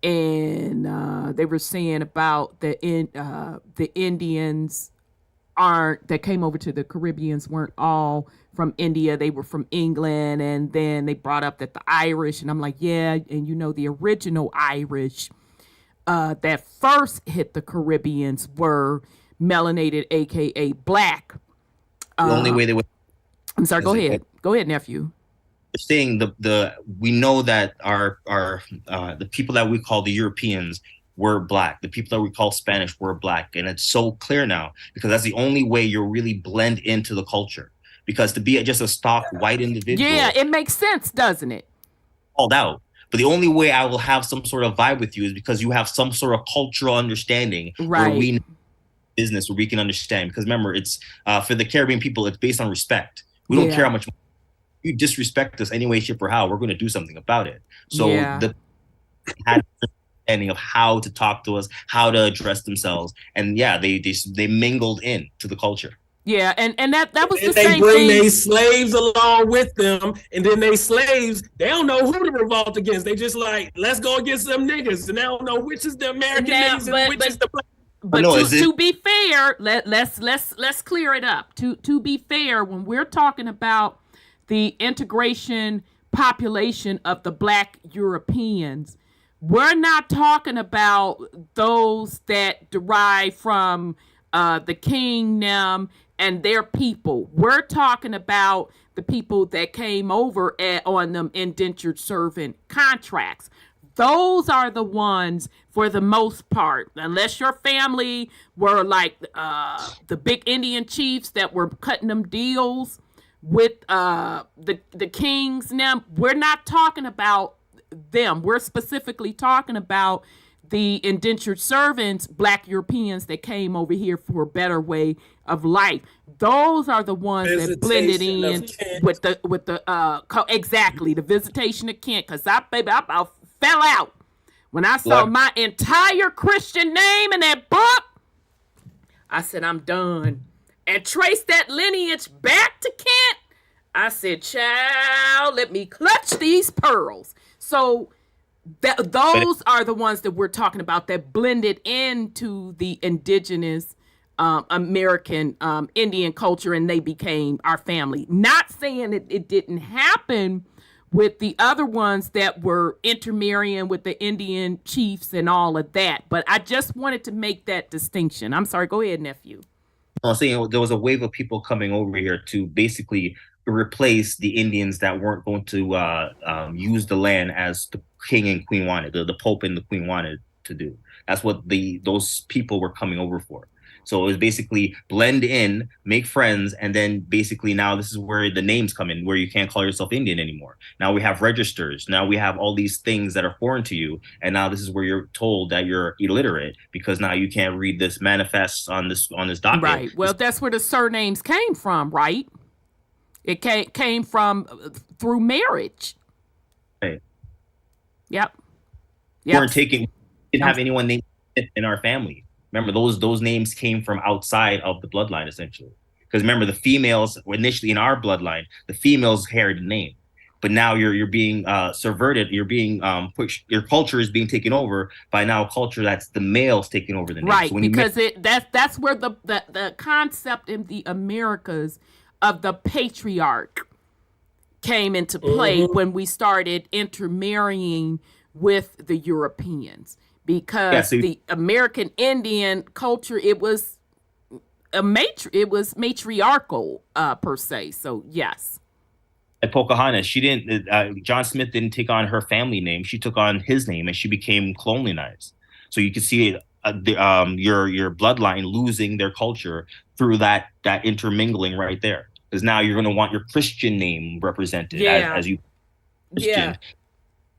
they were saying about the Indians that came over to the Caribbeans weren't all from India. They were from England. And then they brought up that the Irish, and I'm like, yeah. And the original Irish that first hit the Caribbeans were melanated, AKA black. The only way they would. I'm sorry. Go ahead. Go ahead, nephew. Saying we know that our the people that we call the Europeans were black. The people that we call Spanish were black. And it's so clear now because that's the only way you'll really blend into the culture. Because to be just a stock white individual. Yeah, it makes sense, doesn't it? Called out. But the only way I will have some sort of vibe with you is because you have some sort of cultural understanding. Right. Where we know business, where we can understand. Because remember, it's for the Caribbean people, it's based on respect. We don't care how much you disrespect us any way, shape, or how. We're going to do something about it. So the understanding of how to talk to us, how to address themselves, and they mingled in to the culture. Yeah, and that was the same thing. They bring their slaves along with them, and then they slaves, they don't know who to revolt against. They just like, let's go against some niggas, and they don't know which is the American niggas and which is the black. But to be fair, let's clear it up. To be fair, when we're talking about the integration population of the black Europeans, we're not talking about those that derive from the kingdom and their people. We're talking about the people that came over on them indentured servant contracts. Those are the ones, for the most part, unless your family were like the big Indian chiefs that were cutting them deals with the kings. Now, we're not talking about them. We're specifically talking about the indentured servants, black Europeans that came over here for a better way of life. Those are the ones that blended in with the exactly the visitation of Kent. Because I about fell out when I saw my entire Christian name in that book. I said, I'm done. And traced that lineage back to Kent. I said, child, let me clutch these pearls. So those are the ones that we're talking about that blended into the indigenous American Indian culture, and they became our family. Not saying it didn't happen with the other ones that were intermarrying with the Indian chiefs and all of that, but I just wanted to make that distinction. I'm sorry, go ahead, nephew. I was saying there was a wave of people coming over here to basically replace the Indians that weren't going to use the land as the king and queen wanted, the Pope and the queen wanted to do. That's what those people were coming over for. So it was basically blend in, make friends, and then basically now this is where the names come in, where you can't call yourself Indian anymore. Now we have registers. Now we have all these things that are foreign to you, and now this is where you're told that you're illiterate because now you can't read this manifest on this docket. Right. Well, that's where the surnames came from, right? It came from through marriage. Right. Yep. We didn't have anyone named in our family. Remember, those names came from outside of the bloodline, essentially. Because remember, the females initially in our bloodline, the females carried the name, but now you're being subverted. You're being pushed. Your culture is being taken over by now a culture that's the males taking over the name. Right, So because that's where the concept in the Americas of the patriarch came into play when we started intermarrying with the Europeans. Because the American Indian culture, it was matriarchal per se. So yes. At Pocahontas, she didn't. John Smith didn't take on her family name; she took on his name, and she became colonialized. So you can see your bloodline losing their culture through that intermingling right there. Because now you're going to want your Christian name represented as you Christian.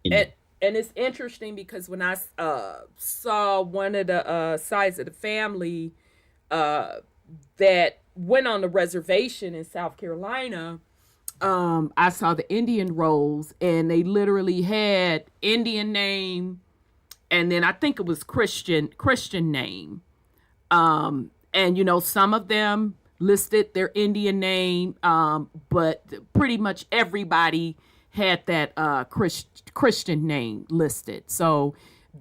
Yeah. And it's interesting because when I saw one of the sides of the family that went on the reservation in South Carolina, I saw the Indian rolls, and they literally had Indian name, and then I think it was Christian name. And some of them listed their Indian name, but pretty much everybody had that Christian name listed. So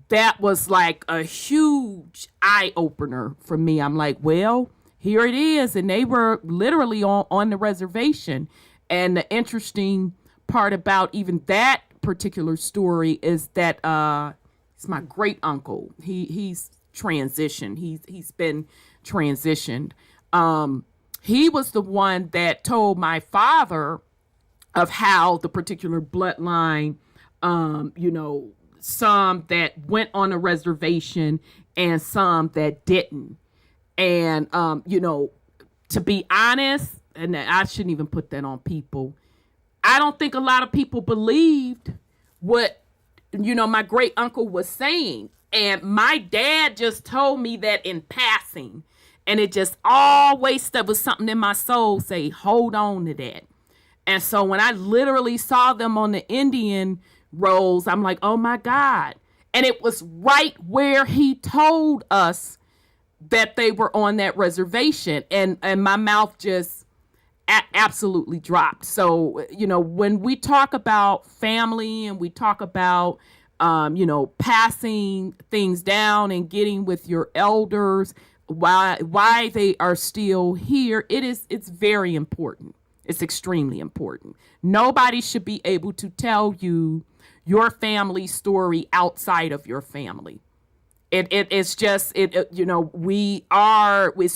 that was like a huge eye opener for me. I'm like, well, here it is. And they were literally on the reservation. And the interesting part about even that particular story is that it's my great uncle. He's transitioned. He's been transitioned. He was the one that told my father of how the particular bloodline, some that went on a reservation and some that didn't. And, to be honest, and I shouldn't even put that on people, I don't think a lot of people believed what, my great uncle was saying. And my dad just told me that in passing. And it just always, there was something in my soul say, hold on to that. And so when I literally saw them on the Indian rolls, I'm like, oh my God. And it was right where he told us that they were on that reservation. And my mouth just absolutely dropped. So, when we talk about family and we talk about, passing things down and getting with your elders, why they are still here, it's very important. It's extremely important. Nobody should be able to tell you your family story outside of your family. It's just, it's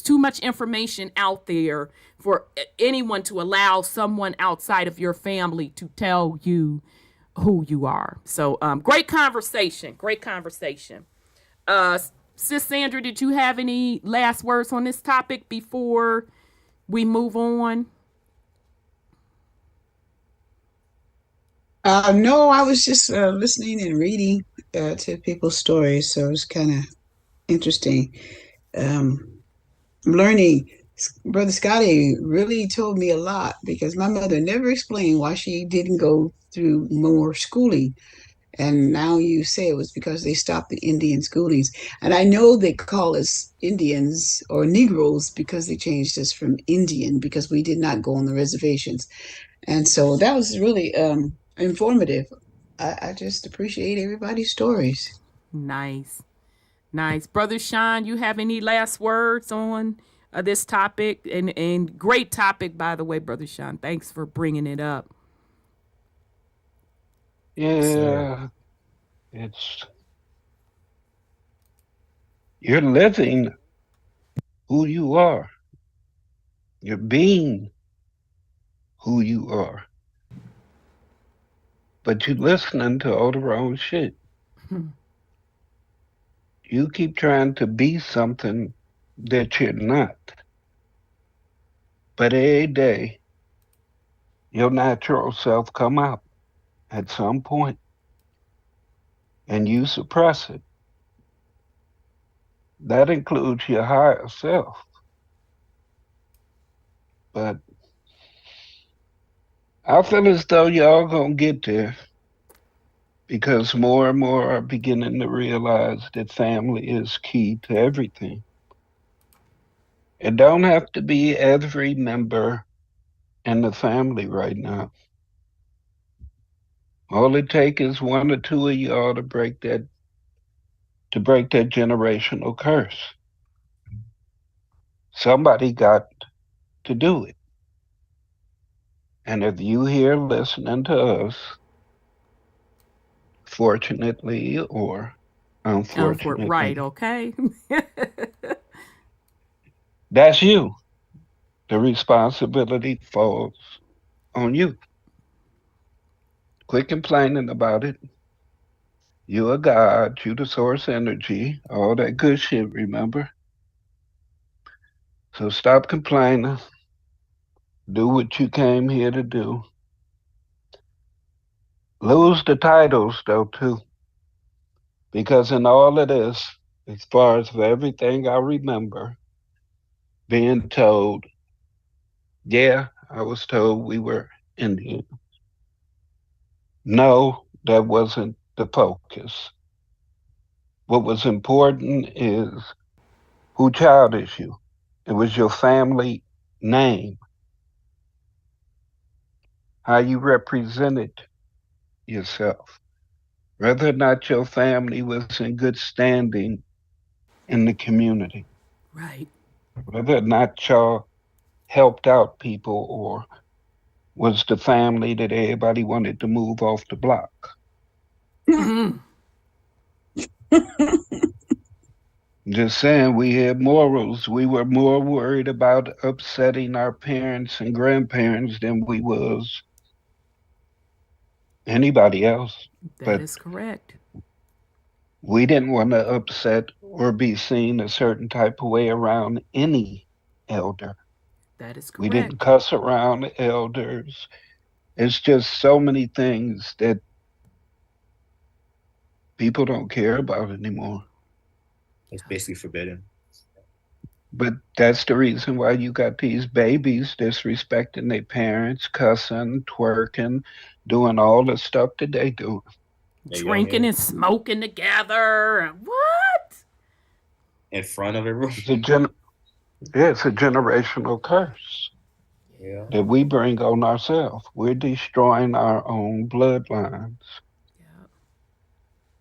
too much information out there for anyone to allow someone outside of your family to tell you who you are. So, great conversation. Sis Sandra, did you have any last words on this topic before we move on? No, I was just listening and reading to people's stories, so it's kind of interesting. I'm learning. Brother Scotty really told me a lot because my mother never explained why she didn't go through more schooling. And now you say it was because they stopped the Indian schoolings. And I know they call us Indians or Negroes because they changed us from Indian because we did not go on the reservations. And so that was really informative. I just appreciate everybody's stories. Nice. Brother Sean, you have any last words on this topic? And great topic, by the way, Brother Sean. Thanks for bringing it up. Yeah, you're living who you are. You're being who you are. But you're listening to all the wrong shit. you keep trying to be something that you're not. But every day, your natural self come out at some point, and you suppress it. That includes your higher self. But I feel as though y'all gonna get there because more and more are beginning to realize that family is key to everything. It don't have to be every member in the family right now. All it takes is one or two of y'all to break that generational curse. Somebody got to do it. And if you here listening to us, fortunately or unfortunately, right, okay. that's you. The responsibility falls on you. Quit complaining about it. You a God, you the source energy, all that good shit, remember? So stop complaining. Do what you came here to do. Lose the titles though too. Because in all of this, as far as for everything I remember, being told, yeah, I was told we were Indian. No, that wasn't the focus. What was important is who child is you? It was your family name, how you represented yourself. Whether or not your family was in good standing in the community. Right. Whether or not y'all helped out people or was the family that everybody wanted to move off the block. Mm-hmm. Just saying, we had morals. We were more worried about upsetting our parents and grandparents than we was anybody else. That But is correct. we didn't want to upset or be seen a certain type of way around any elder. That is correct. We didn't cuss around elders. It's just so many things that people don't care about anymore. It's basically forbidden. But that's the reason why you got these babies disrespecting their parents, cussing, twerking, doing all the stuff that they do. Drinking and smoking together. What? In front of everyone. It's a generational curse that we bring on ourselves. We're destroying our own bloodlines. Yeah.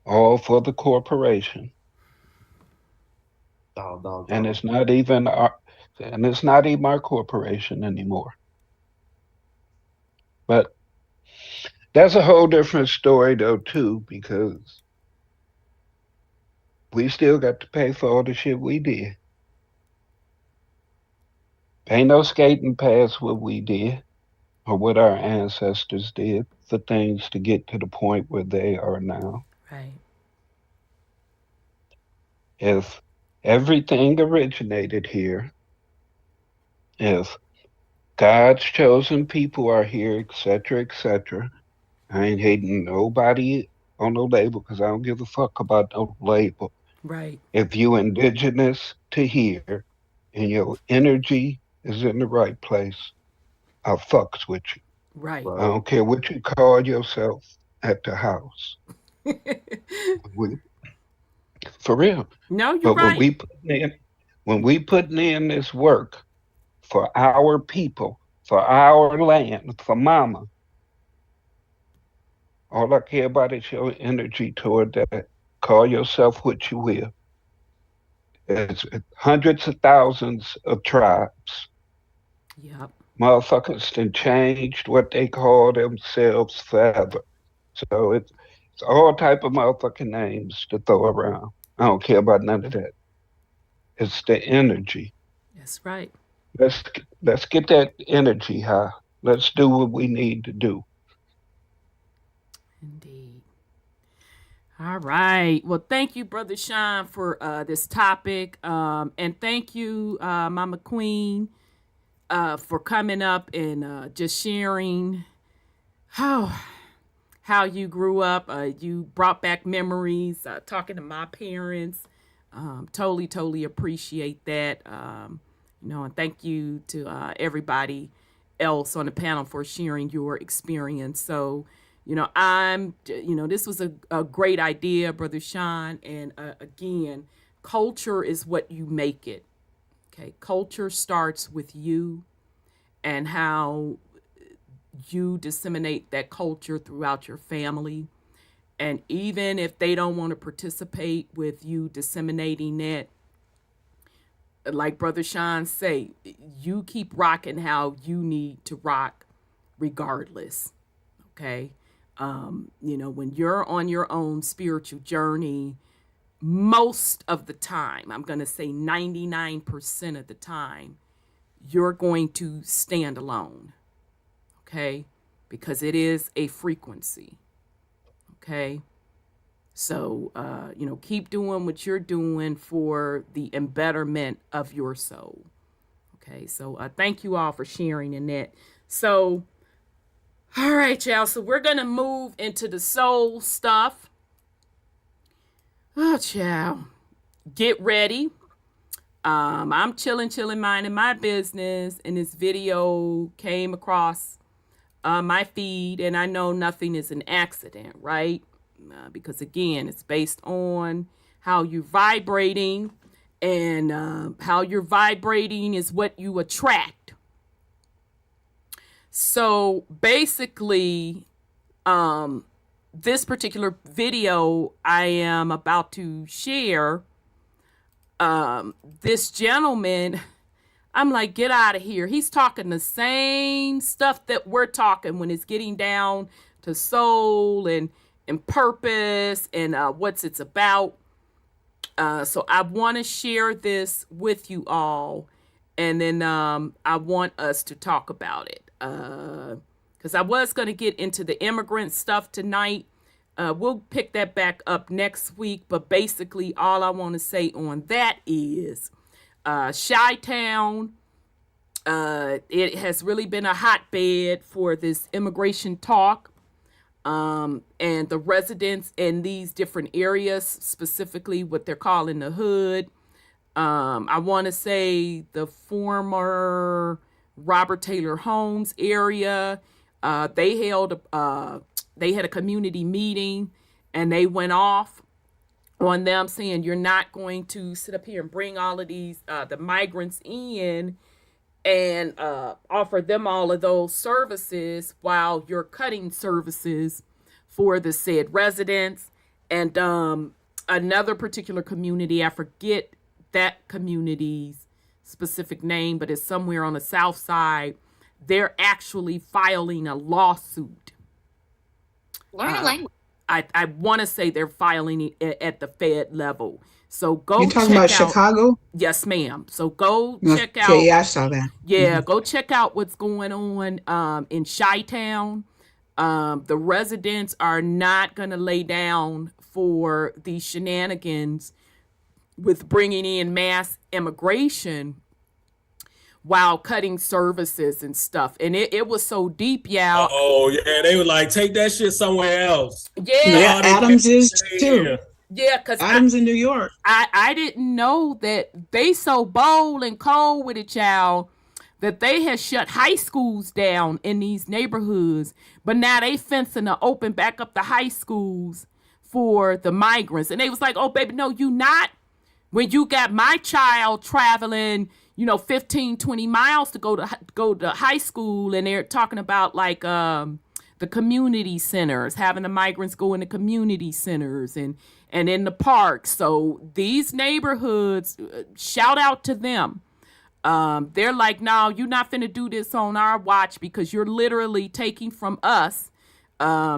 All for the corporation. And it's not even our corporation anymore. But that's a whole different story though too, because we still got to pay for all the shit we did. Ain't no skating past what we did or what our ancestors did for things to get to the point where they are now. Right. If everything originated here, if God's chosen people are here, etc., I ain't hating nobody on no label because I don't give a fuck about no label. Right. If you indigenous to here and your energy is in the right place, I fucks with you. Right. I don't care what you call yourself at the house. For real. No, you're but right. when we putting in this work for our people, for our land, for mama, all I care about is your energy toward that. Call yourself what you will. It's hundreds of thousands of tribes. Yep. Motherfuckers done changed what they call themselves forever. So it's all type of motherfucking names to throw around. I don't care about none of that. It's the energy. That's right. Let's get that energy high. Let's do what we need to do. Indeed. All right. Well, thank you, Brother Sean, for this topic. And thank you, Mama Queen, for coming up and just sharing how you grew up. You brought back memories, talking to my parents. Totally appreciate that. And thank you to everybody else on the panel for sharing your experience. So, this was a great idea, Brother Sean. And again, culture is what you make it. Okay. Culture starts with you and how you disseminate that culture throughout your family. And even if they don't want to participate with you disseminating it, like Brother Sean say, you keep rocking how you need to rock regardless. Okay. When you're on your own spiritual journey, most of the time, I'm going to say 99% of the time, you're going to stand alone. Okay. Because it is a frequency. Okay. So, keep doing what you're doing for the embetterment of your soul. Okay. So, thank you all for sharing in that. So, all right, y'all. So we're going to move into the soul stuff. Oh, child. Get ready. I'm chilling, minding my business. And this video came across my feed. And I know nothing is an accident, right? Because, again, it's based on how you're vibrating. And how you're vibrating is what you attract. So basically, this particular video I am about to share, this gentleman, I'm like, get out of here. He's talking the same stuff that we're talking when it's getting down to soul and purpose and what's it's about. So I want to share this with you all. And then I want us to talk about it. Because I was going to get into the immigrant stuff tonight. We'll pick that back up next week. But basically, all I want to say on that is Chi-Town. It has really been a hotbed for this immigration talk. And the residents in these different areas, specifically what they're calling the hood. I want to say the former Robert Taylor Homes area. They had a community meeting and they went off on them saying, you're not going to sit up here and bring all of these, the migrants in and offer them all of those services while you're cutting services for the said residents. And another particular community, I forget that community's specific name, but it's somewhere on the south side. They're actually filing a lawsuit. Learn a language. I want to say they're filing it at the Fed level. So go. You're talking about Chicago? Yes, ma'am. So go check out. Okay, yeah, I saw that. Yeah, go check out what's going on in Chi-Town. The residents are not going to lay down for these shenanigans with bringing in mass immigration while cutting services and stuff. And it was so deep, y'all. Oh, yeah. They were like, take that shit somewhere else. Yeah. Adams is too. Yeah, because Adams in New York. I didn't know that they so bold and cold with it, y'all, that they had shut high schools down in these neighborhoods. But now they fencing to open back up the high schools for the migrants. And they was like, oh, baby, no, you not. When you got my child traveling, 15, 20 miles to go to high school, and they're talking about like the community centers, having the migrants go into community centers and in the parks. So these neighborhoods, shout out to them. They're like, no, you're not finna do this on our watch because you're literally taking from us.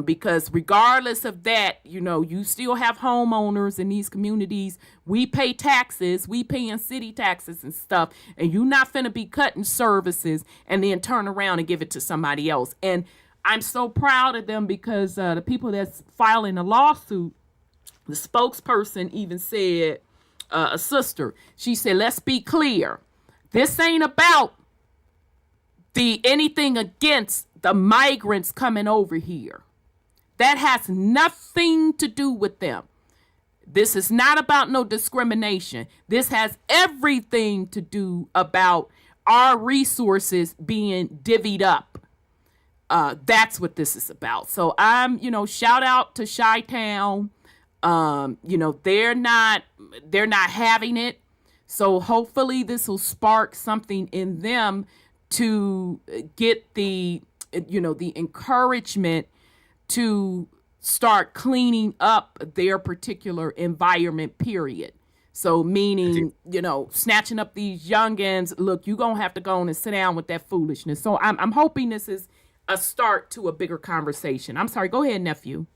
Because regardless of that, you still have homeowners in these communities. We pay taxes. We paying city taxes and stuff. And you're not finna be cutting services and then turn around and give it to somebody else. And I'm so proud of them because the people that's filing a lawsuit, The spokesperson even said, a sister, she said, let's be clear. This ain't about anything against the migrants coming over here. That has nothing to do with them. This is not about no discrimination. This has everything to do about our resources being divvied up. That's what this is about. So I'm, shout out to Chi-Town. They're not having it. So hopefully this will spark something in them to get the encouragement to start cleaning up their particular environment, period. So meaning, snatching up these youngins, look, you're going to have to go on and sit down with that foolishness. So I'm hoping this is a start to a bigger conversation. I'm sorry, go ahead, nephew.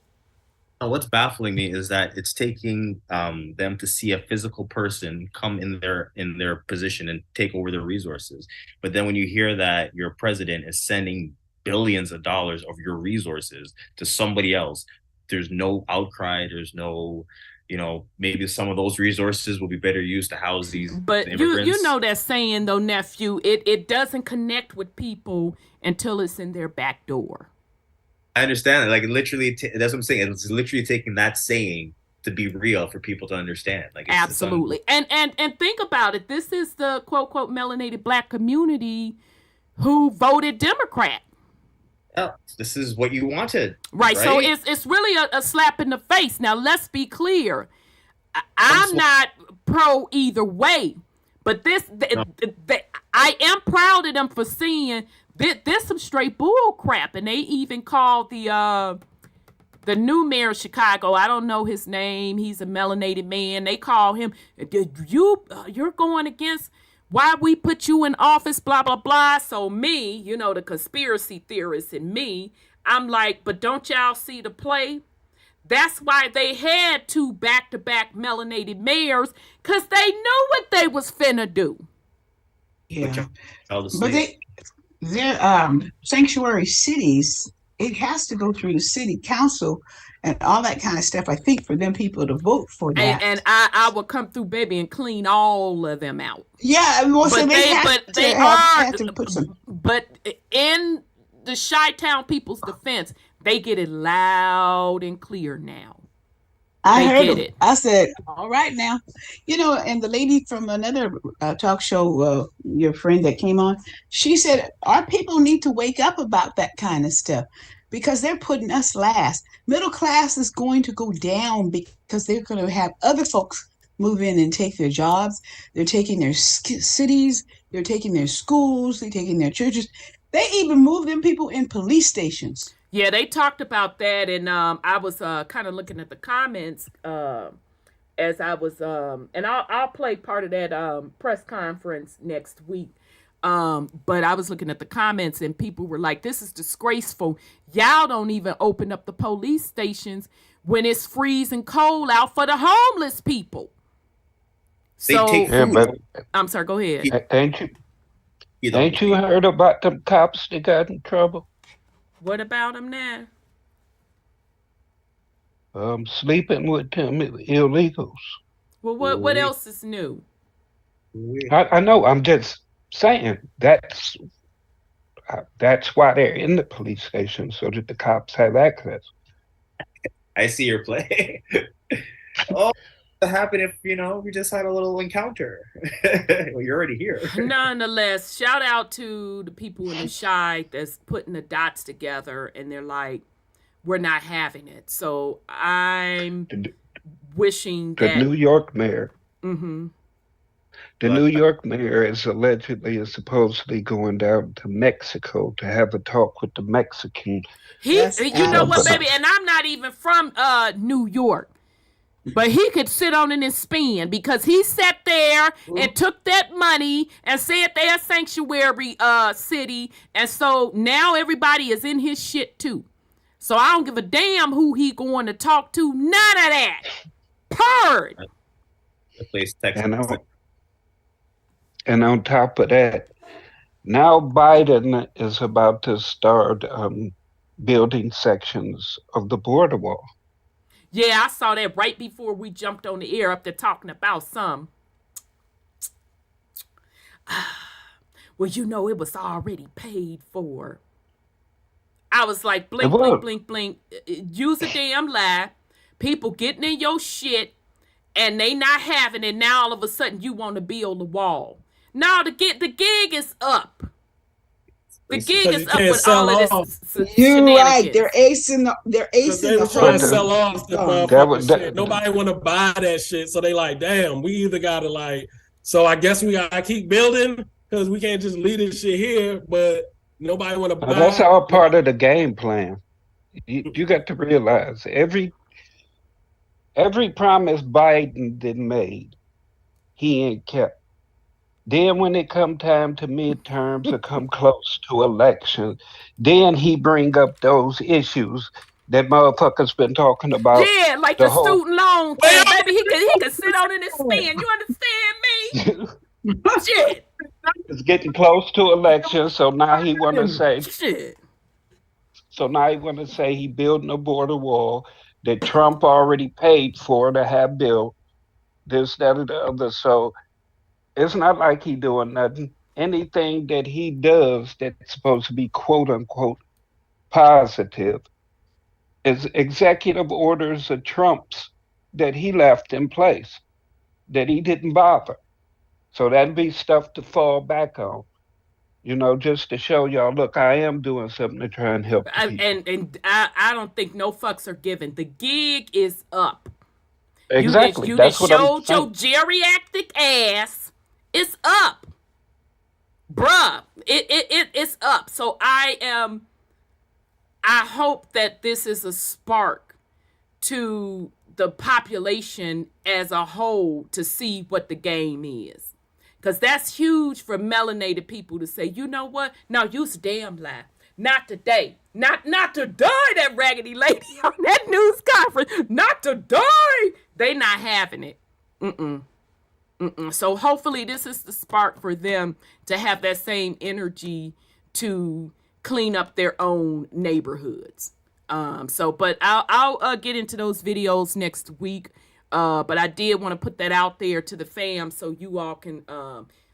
What's baffling me is that it's taking them to see a physical person come in their position and take over their resources. But then when you hear that your president is sending billions of dollars of your resources to somebody else, there's no outcry. There's no, maybe some of those resources will be better used to house these immigrants. you know that saying though, nephew, it doesn't connect with people until it's in their back door. I understand. Like literally, that's what I'm saying. It's literally taking that saying to be real for people to understand. Like absolutely. And think about it. This is the quote quote melanated Black community who voted Democrat. Oh, this is what you wanted, right? So it's really a slap in the face. Now let's be clear. I'm not pro either way, but I am proud of them for seeing this some straight bull crap. And they even called the new mayor of Chicago. I don't know his name. He's a melanated man. They call him, you're going against why we put you in office, blah, blah, blah. So me, the conspiracy theorist in me, I'm like, but don't y'all see the play? That's why they had 2 back-to-back melanated mayors, because they knew what they was finna do. Yeah. But they're sanctuary cities. It has to go through the city council and all that kind of stuff, I think, for them people to vote for that. And I will come through, baby, and clean all of them out. Yeah, well, so they have to put some. But in the Chi-Town people's defense, they get it loud and clear now. I heard it. I said, all right now. And the lady from another talk show, your friend that came on, she said, our people need to wake up about that kind of stuff because they're putting us last. Middle class is going to go down because they're going to have other folks move in and take their jobs. They're taking their cities. They're taking their schools. They're taking their churches. They even move them people in police stations. Yeah, they talked about that, and I was kind of looking at the comments as I was, and I'll play part of that press conference next week. But I was looking at the comments, and people were like, "This is disgraceful. Y'all don't even open up the police stations when it's freezing cold out for the homeless people." I'm sorry. Go ahead. Ain't you heard about them cops that got in trouble? What about them now? Sleeping with them illegals. Well, what else is new? I know. I'm just saying that's why they're in the police station, so that the cops have access. I see your play. Oh, what happened if we just had a little encounter? Well, you're already here. Nonetheless, shout out to the people in the Chi that's putting the dots together, and they're like, we're not having it. So I'm wishing that the New York mayor. Mm-hmm. The New York mayor is supposedly going down to Mexico to have a talk with the Mexican. You know what, baby? And I'm not even from New York. But he could sit on in his spin because he sat there and took that money and said they're a sanctuary city. And so now everybody is in his shit too. So I don't give a damn who he going to talk to. None of that. Purred. And on top of that, now Biden is about to start building sections of the border wall. Yeah, I saw that right before we jumped on the air up there talking about some. Well, you know, it was already paid for. I was like, blink, blink, blink, blink. Use a damn lie. People getting in your shit and they not having it. Now all of a sudden you want to build a wall. Now the gig is up. The gig is up with all of this. You're right. They're acing they were trying to sell off the motherfucking shit. Nobody want to buy that shit, so they like, damn, we either gotta like. So I guess we gotta keep building because we can't just leave this shit here. But nobody want to buy. That's all part of the game plan. You got to realize every promise Biden did made, he ain't kept. Then when it come time to midterms or come close to elections, then he bring up those issues that motherfuckers been talking about. Yeah, like the student loan thing. Baby, he could sit on it and spend. You understand me? Shit. It's getting close to elections, so now he want to say. Shit. So now he want to say he building a border wall that Trump already paid for to have built. This, that, or the other. So it's not like he doing nothing. Anything that he does that's supposed to be quote unquote positive is executive orders of Trump's that he left in place, that he didn't bother. So that'd be stuff to fall back on. You know, just to show y'all, look, I am doing something to try and help people. And I don't think no fucks are given. The gig is up. Exactly. You That's showed your geriatric ass. It's up. Bruh. It's up. So I hope that this is a spark to the population as a whole to see what the game is. Because that's huge for melanated people to say, you know what? No, you's a damn lie. Not today. Not today, that raggedy lady on that news conference. Not today. They not having it. So hopefully this is the spark for them to have that same energy to clean up their own neighborhoods. But I'll get into those videos next week. But I did want to put that out there to the fam so you all can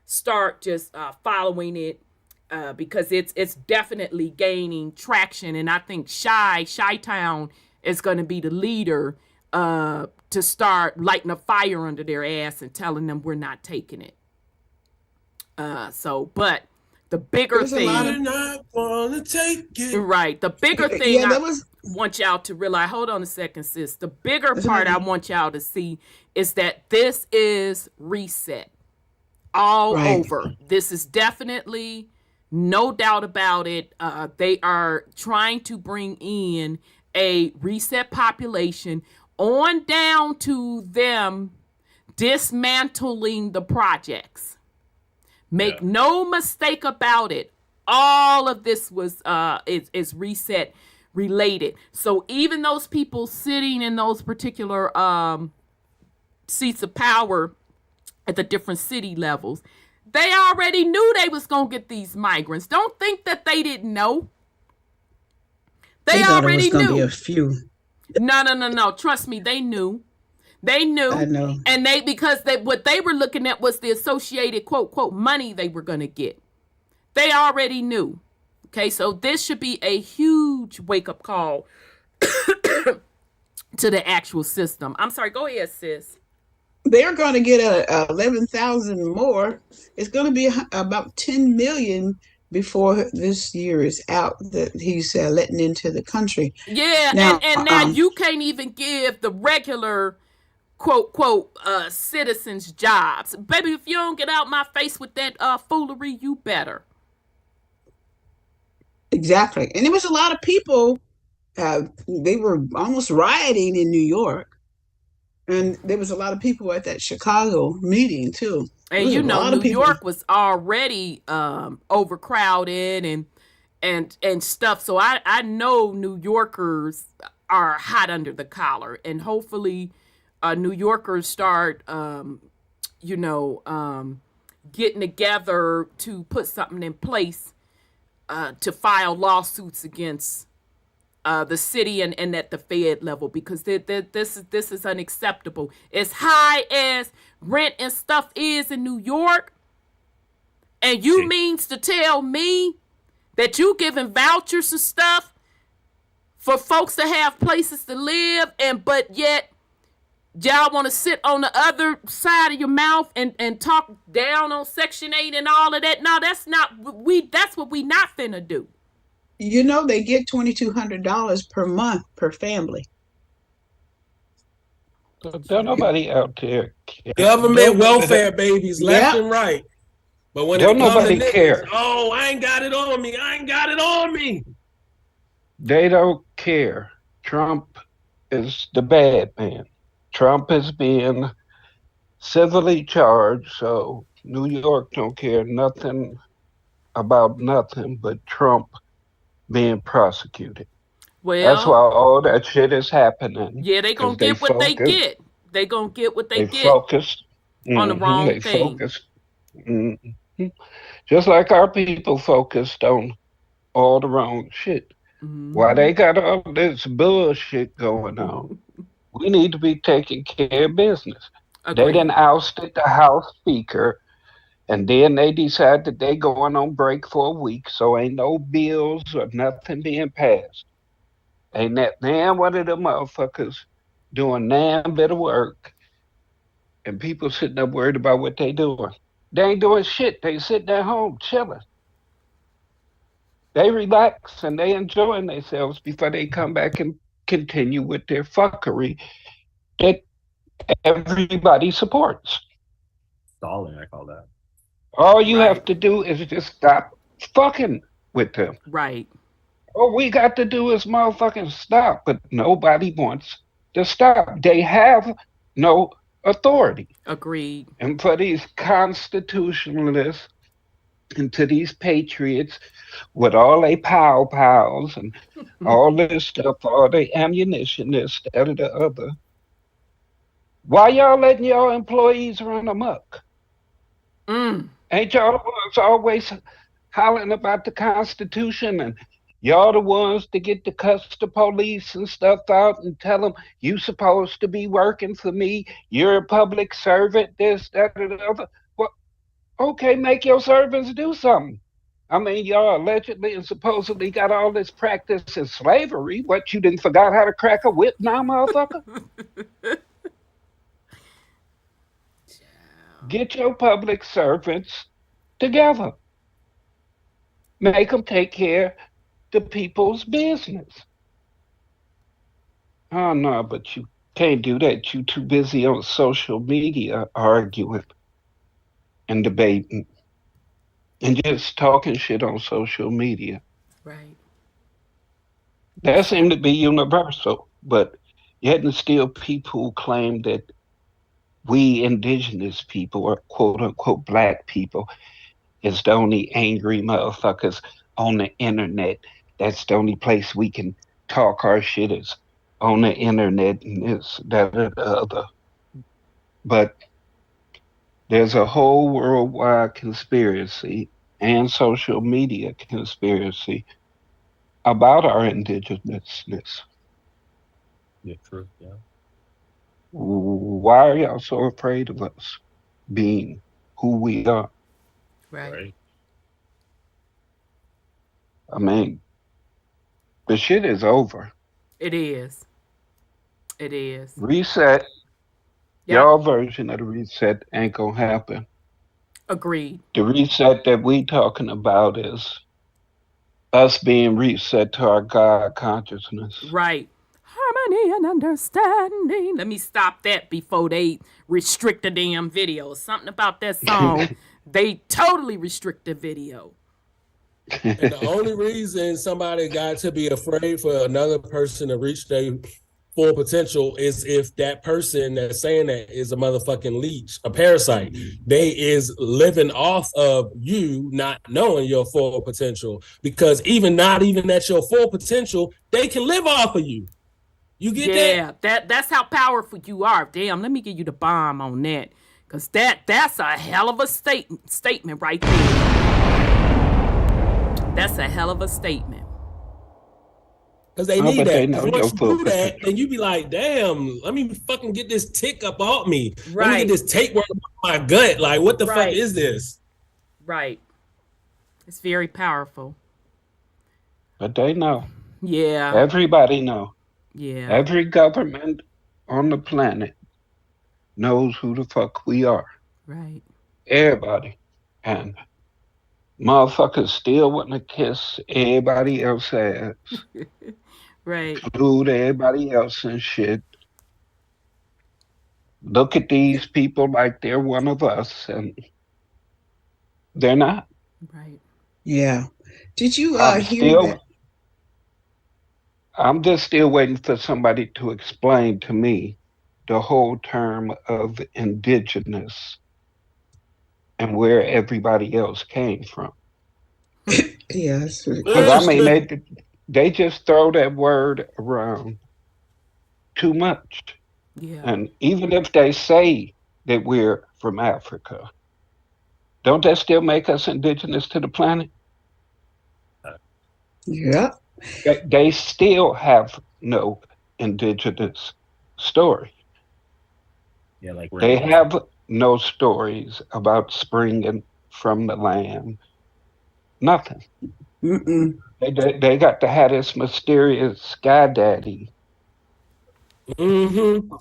start just following it because it's definitely gaining traction. And I think Chi-Town is going to be the leader to start lighting a fire under their ass and telling them we're not taking it. But the bigger thing, not gonna take it. Right? The bigger thing want y'all to realize. Hold on a second, sis. The bigger part I want y'all to see is that this is reset all over. This is definitely no doubt about it. They are trying to bring in a reset population on down to them dismantling the projects. Make no mistake about it. All of this was is reset related. So even those people sitting in those particular seats of power at the different city levels, they already knew they was gonna get these migrants. Don't think that they didn't know. They already knew. Gonna be a few. No. Trust me, they knew. They knew. I know. And what they were looking at was the associated quote money they were gonna get. They already knew. Okay, so this should be a huge wake-up call to the actual system. I'm sorry, go ahead, sis. They're going to get 11,000 more. It's going to be about 10 million before this year is out that he's letting into the country. Yeah, now, now you can't even give the regular quote citizens jobs. Baby, if you don't get out my face with that foolery, you better. Exactly. And there was a lot of people, they were almost rioting in New York. And there was a lot of people at that Chicago meeting too. And you know, New York was already overcrowded and stuff. So I know New Yorkers are hot under the collar, and hopefully New Yorkers start getting together to put something in place to file lawsuits against the city and at the Fed level, because this is unacceptable. As high as rent and stuff is in New York, and you means to tell me that you giving vouchers and stuff for folks to have places to live, but yet y'all want to sit on the other side of your mouth and talk down on Section 8 and all of that? No, that's what we not finna do. You know, they get $2,200 per month per family. Don't nobody out there care. Government welfare babies left and right. But when don't it comes to nobody care. I ain't got it on me. I ain't got it on me. They don't care. Trump is the bad man. Trump is being civilly charged, so New York don't care nothing about nothing but Trump being prosecuted. Well, that's why all that shit is happening. Yeah, they gonna get what they get. They gonna get what they get. Focused on the wrong thing. Focused. Just like our people focused on all the wrong shit. Why they got all this bullshit going on? We need to be taking care of business. Agreed. They done ousted the House Speaker, and then they decided that they going on break for a week, so ain't no bills or nothing being passed. Ain't that damn one of them motherfuckers doing damn bit of work, and people sitting up worried about what they doing. They ain't doing shit. They sitting at home chilling. They relax and they enjoying themselves before they come back and continue with their fuckery that everybody supports. Stalling, I call that. All you have to do is just stop fucking with them. Right. All we got to do is motherfucking stop, but nobody wants to stop. They have no authority. Agreed. And for these constitutionalists and to these patriots with all they pow-pows and all this stuff, all the ammunition, this, that, or the other, why y'all letting y'all employees run amok? Ain't y'all the ones always hollering about the Constitution, and y'all the ones to get to cuss the police and stuff out and tell them, you supposed to be working for me, you're a public servant, this, that, or the other. Well, okay, make your servants do something. I mean, y'all allegedly and supposedly got all this practice in slavery. What, you didn't forgot how to crack a whip now, motherfucker? Get your public servants together. Make them take care the people's business. Oh no, but you can't do that. You too busy on social media arguing and debating and just talking shit on social media. Right. That seemed to be universal, but yet and still people who claim that we indigenous people or quote unquote black people is the only angry motherfuckers on the internet. That's the only place we can talk our shit is on the internet and this, that, or the other. But there's a whole worldwide conspiracy and social media conspiracy about our indigenousness. Yeah, true. Yeah. Why are y'all so afraid of us being who we are? Right. I mean, the shit is over. It is. It is. Reset. Yep. Y'all version of the reset ain't gonna happen. Agreed. The reset that we talking about is us being reset to our God consciousness. Right. Harmony and understanding. Let me stop that before they restrict the damn video. Something about that song. They totally restrict the video. And the only reason somebody got to be afraid for another person to reach their full potential is if that person that's saying that is a motherfucking leech, a parasite. They is living off of you not knowing your full potential, because not even at your full potential, they can live off of you. You get that? Yeah, that's how powerful you are. Damn, let me give you the bomb on that, because that's a hell of a statement right there. That's a hell of a statement. Because they need They that. know Once your you full do that, potential. then you be like, damn, let me fucking get this tick up off me. Right. Let me get this tapeworm off my gut. Like, what the fuck is this? Right. It's very powerful. But they know. Yeah. Everybody know. Yeah. Every government on the planet knows who the fuck we are. Right. Everybody. And motherfuckers still want to kiss everybody else's ass. Right. Include everybody else and shit. Look at these people like they're one of us, and they're not. Right. Yeah. Did you hear that? I'm just still waiting for somebody to explain to me the whole term of indigenous and where everybody else came from. Yes. Because I mean, they just throw that word around too much. Yeah. And even if they say that we're from Africa, don't that still make us indigenous to the planet? Yeah. They still have no indigenous story. Yeah, like they have no stories about springing from the land. Nothing. Mm-mm. They got to have this mysterious sky daddy. Mm-hmm.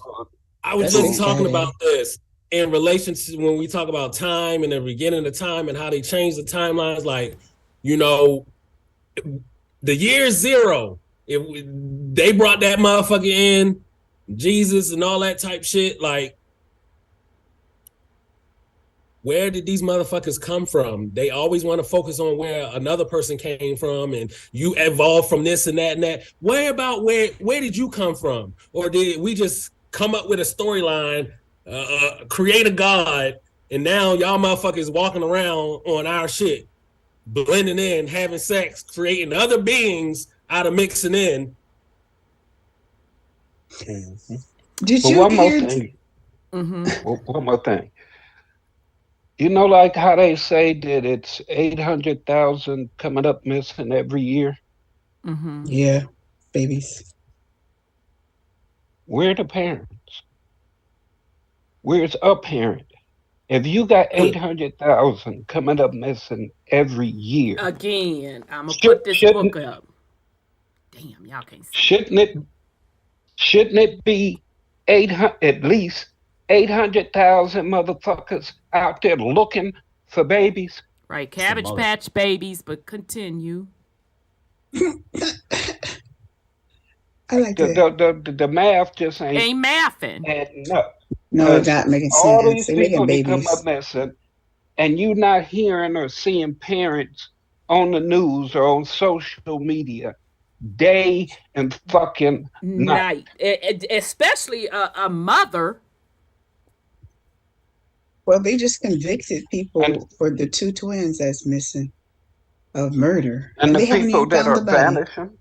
I was just talking exciting. about this in relation to when we talk about time and the beginning of time and how they change the timelines. Like, you know, the year zero, they brought that motherfucker in, Jesus and all that type shit. Like, where did these motherfuckers come from? They always want to focus on where another person came from and you evolved from this and that and that. Where did you come from? Or did we just come up with a storyline, create a god, and now y'all motherfuckers walking around on our shit, blending in, having sex, creating other beings out of mixing in? Mm-hmm. Did you hear? One more thing. You know, like how they say that it's 800,000 coming up missing every year? Mm-hmm. Yeah, babies. Where are the parents? Where's a parent? If you got 800,000 coming up missing every year. Again, I'm going to put this book up. Damn, y'all can't see. Shouldn't it be at least 800,000 motherfuckers out there looking for babies? Right, Cabbage Patch babies, but continue. I like that. The math just ain't mathing. No, it's not making sense. All these They're people making that come babies. up missing, and you not hearing or seeing parents on the news or on social media day and fucking night. Especially a mother. Well, they just convicted people for the 2 twins that's missing of murder. And they the haven't people even that found are the body. vanishing.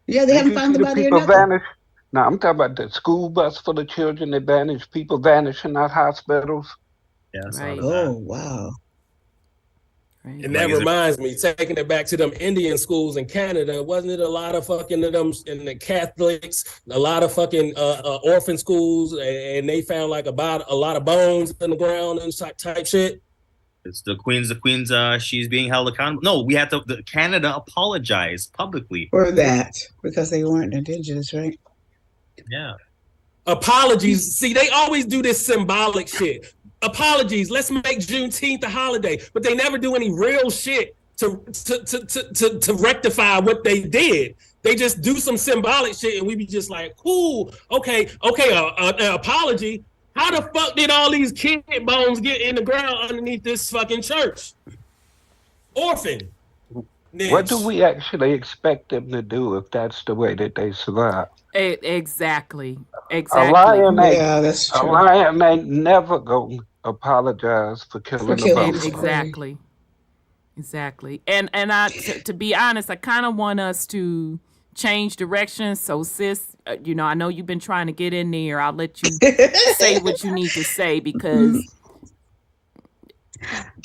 Yeah, they haven't found the body or people nothing. vanish. Now, I'm talking about the school bus full of children that vanish, people vanishing out hospitals. Yes. Right. Oh, wow. Right. And that reminds me, taking it back to them Indian schools in Canada, wasn't it a lot of fucking them in the Catholics, a lot of fucking orphan schools, and they found like about a lot of bones in the ground and type shit? It's the queen's. She's being held accountable. No, we have to. Canada apologized publicly for that because they weren't indigenous, right? Yeah. Apologies. See, they always do this symbolic shit. Apologies. Let's make Juneteenth a holiday, but they never do any real shit to rectify what they did. They just do some symbolic shit, and we be just like, cool, okay, an apology. How the fuck did all these kid bones get in the ground underneath this fucking church? Orphan. What do we actually expect them to do if that's the way that they survive? Exactly. A lion that's true. A lion ain't never gonna apologize for killing a buffalo. Exactly. And I, to be honest, I kind of want us to change direction. So, sis, I know you've been trying to get in there. I'll let you say what you need to say because.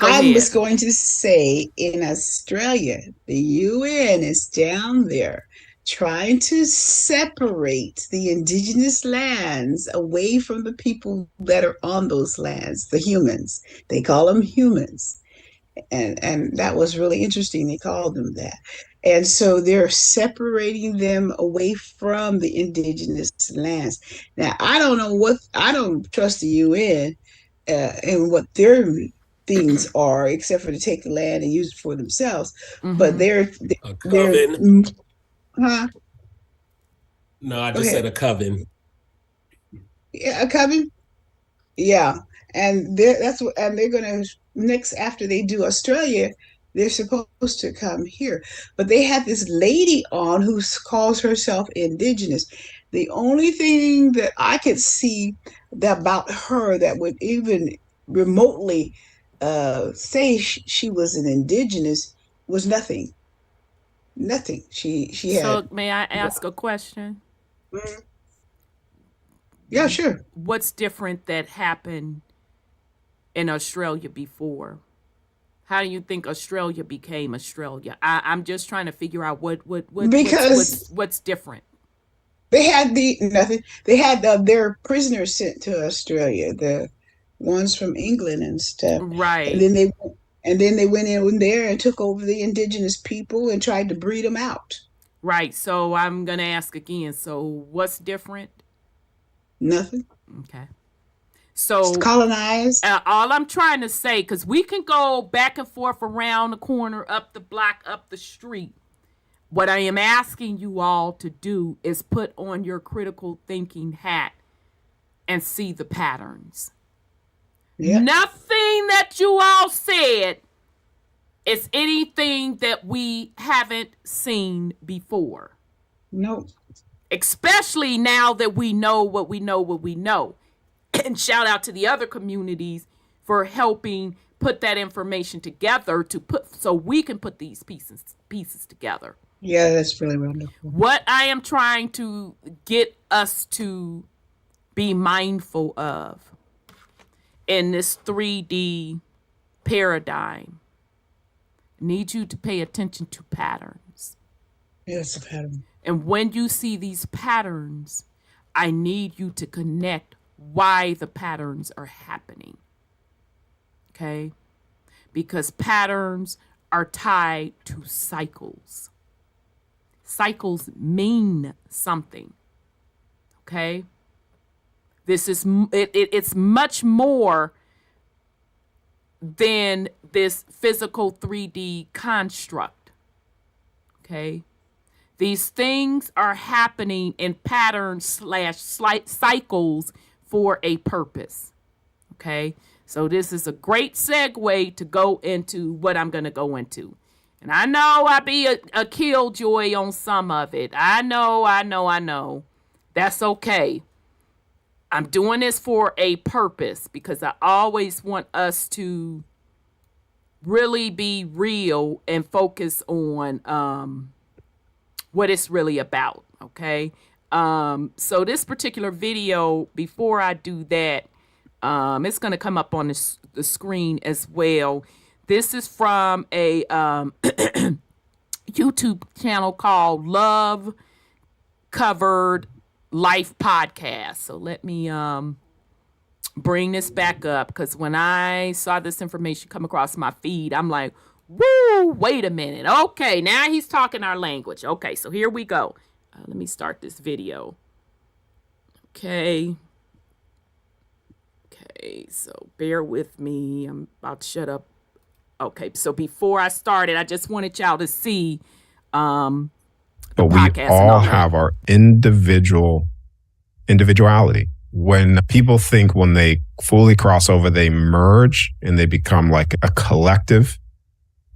I was going to say in Australia, the UN is down there trying to separate the indigenous lands away from the people that are on those lands, the humans. They call them humans. And that was really interesting. They called them that. And so they're separating them away from the indigenous lands. Now, I don't trust the UN and what their things are, except for to take the land and use it for themselves. But they're a coven. Huh? No, I just said a coven. Yeah, a coven. Yeah, and they're gonna next after they do Australia, they're supposed to come here. But they had this lady on who calls herself Indigenous. The only thing that I could see about her that would even remotely say she was an Indigenous was nothing. Nothing. She had. So may I ask a question? Yeah, sure. What's different that happened in Australia before? How do you think Australia became Australia? I'm just trying to figure out what's different. They had nothing. They had their prisoners sent to Australia, the ones from England and stuff. Right. And then they went in there and took over the indigenous people and tried to breed them out. Right. So I'm gonna ask again. So what's different? Nothing. Okay. So it's colonized. All I'm trying to say, because we can go back and forth around the corner, up the block, up the street. What I am asking you all to do is put on your critical thinking hat and see the patterns. Yep. Nothing that you all said is anything that we haven't seen before. No. Especially now that we know what we know. And shout out to the other communities for helping put that information together so we can put these pieces together. Yeah, that's really wonderful. What I am trying to get us to be mindful of in this 3D paradigm, need you to pay attention to patterns. Yeah, it's a pattern. And when you see these patterns, I need you to connect why the patterns are happening. Okay? Because patterns are tied to cycles. Cycles mean something. Okay? It's much more than this physical 3D construct. Okay? These things are happening in patterns / cycles for a purpose. Okay? So this is a great segue to go into what I'm going to go into. And I know I be a killjoy on some of it. I know. That's okay. I'm doing this for a purpose because I always want us to really be real and focus on what it's really about, okay? So this particular video, before I do that, it's going to come up on the screen as well. This is from a YouTube channel called Love Covered Life Podcast. So let me bring this back up, because when I saw this information come across my feed, I'm like, woo, wait a minute. Okay, now he's talking our language. Okay, so here we go. Let me start this video. Okay, so bear with me. I'm about to shut up. Okay, so before I started, I just wanted y'all to see but we all have our individuality. When people think when they fully cross over, they merge and they become like a collective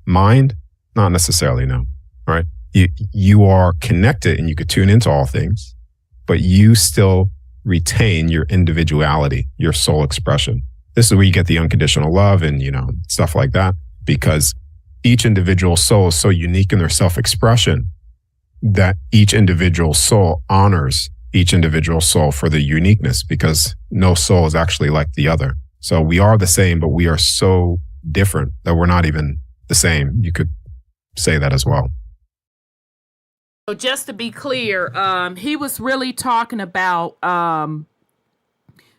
mind, not necessarily, no. All right. You are connected and you could tune into all things, but you still retain your individuality, your soul expression. This is where you get the unconditional love and, stuff like that, because each individual soul is so unique in their self-expression that each individual soul honors each individual soul for the uniqueness, because no soul is actually like the other. So we are the same, but we are so different that we're not even the same. You could say that as well. So just to be clear, he was really talking about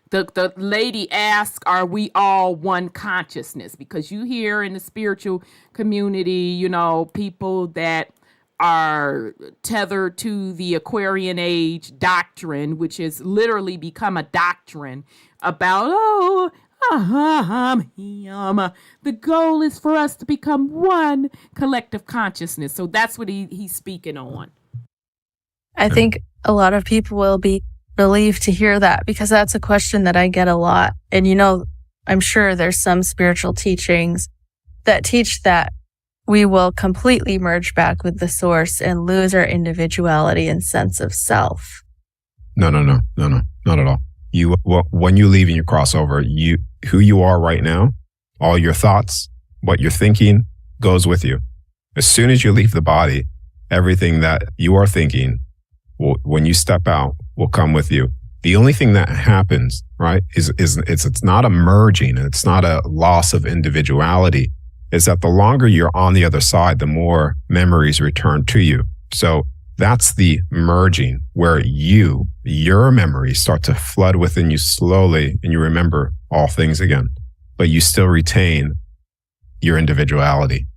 the lady asked, are we all one consciousness? Because you hear in the spiritual community, people that are tethered to the Aquarian Age doctrine, which has literally become a doctrine about, the goal is for us to become one collective consciousness. So that's what he's speaking on. I think a lot of people will be relieved to hear that, because that's a question that I get a lot. And I'm sure there's some spiritual teachings that teach that we will completely merge back with the source and lose our individuality and sense of self. No, not at all. When you leave and you cross over, who you are right now, all your thoughts, what you're thinking goes with you. As soon as you leave the body, everything that you are thinking, when you step out, will come with you. The only thing that happens, right, is it's not a merging, and it's not a loss of individuality. Is that the longer you're on the other side, the more memories return to you. So that's the merging, where your memories start to flood within you slowly, and you remember all things again, but you still retain your individuality,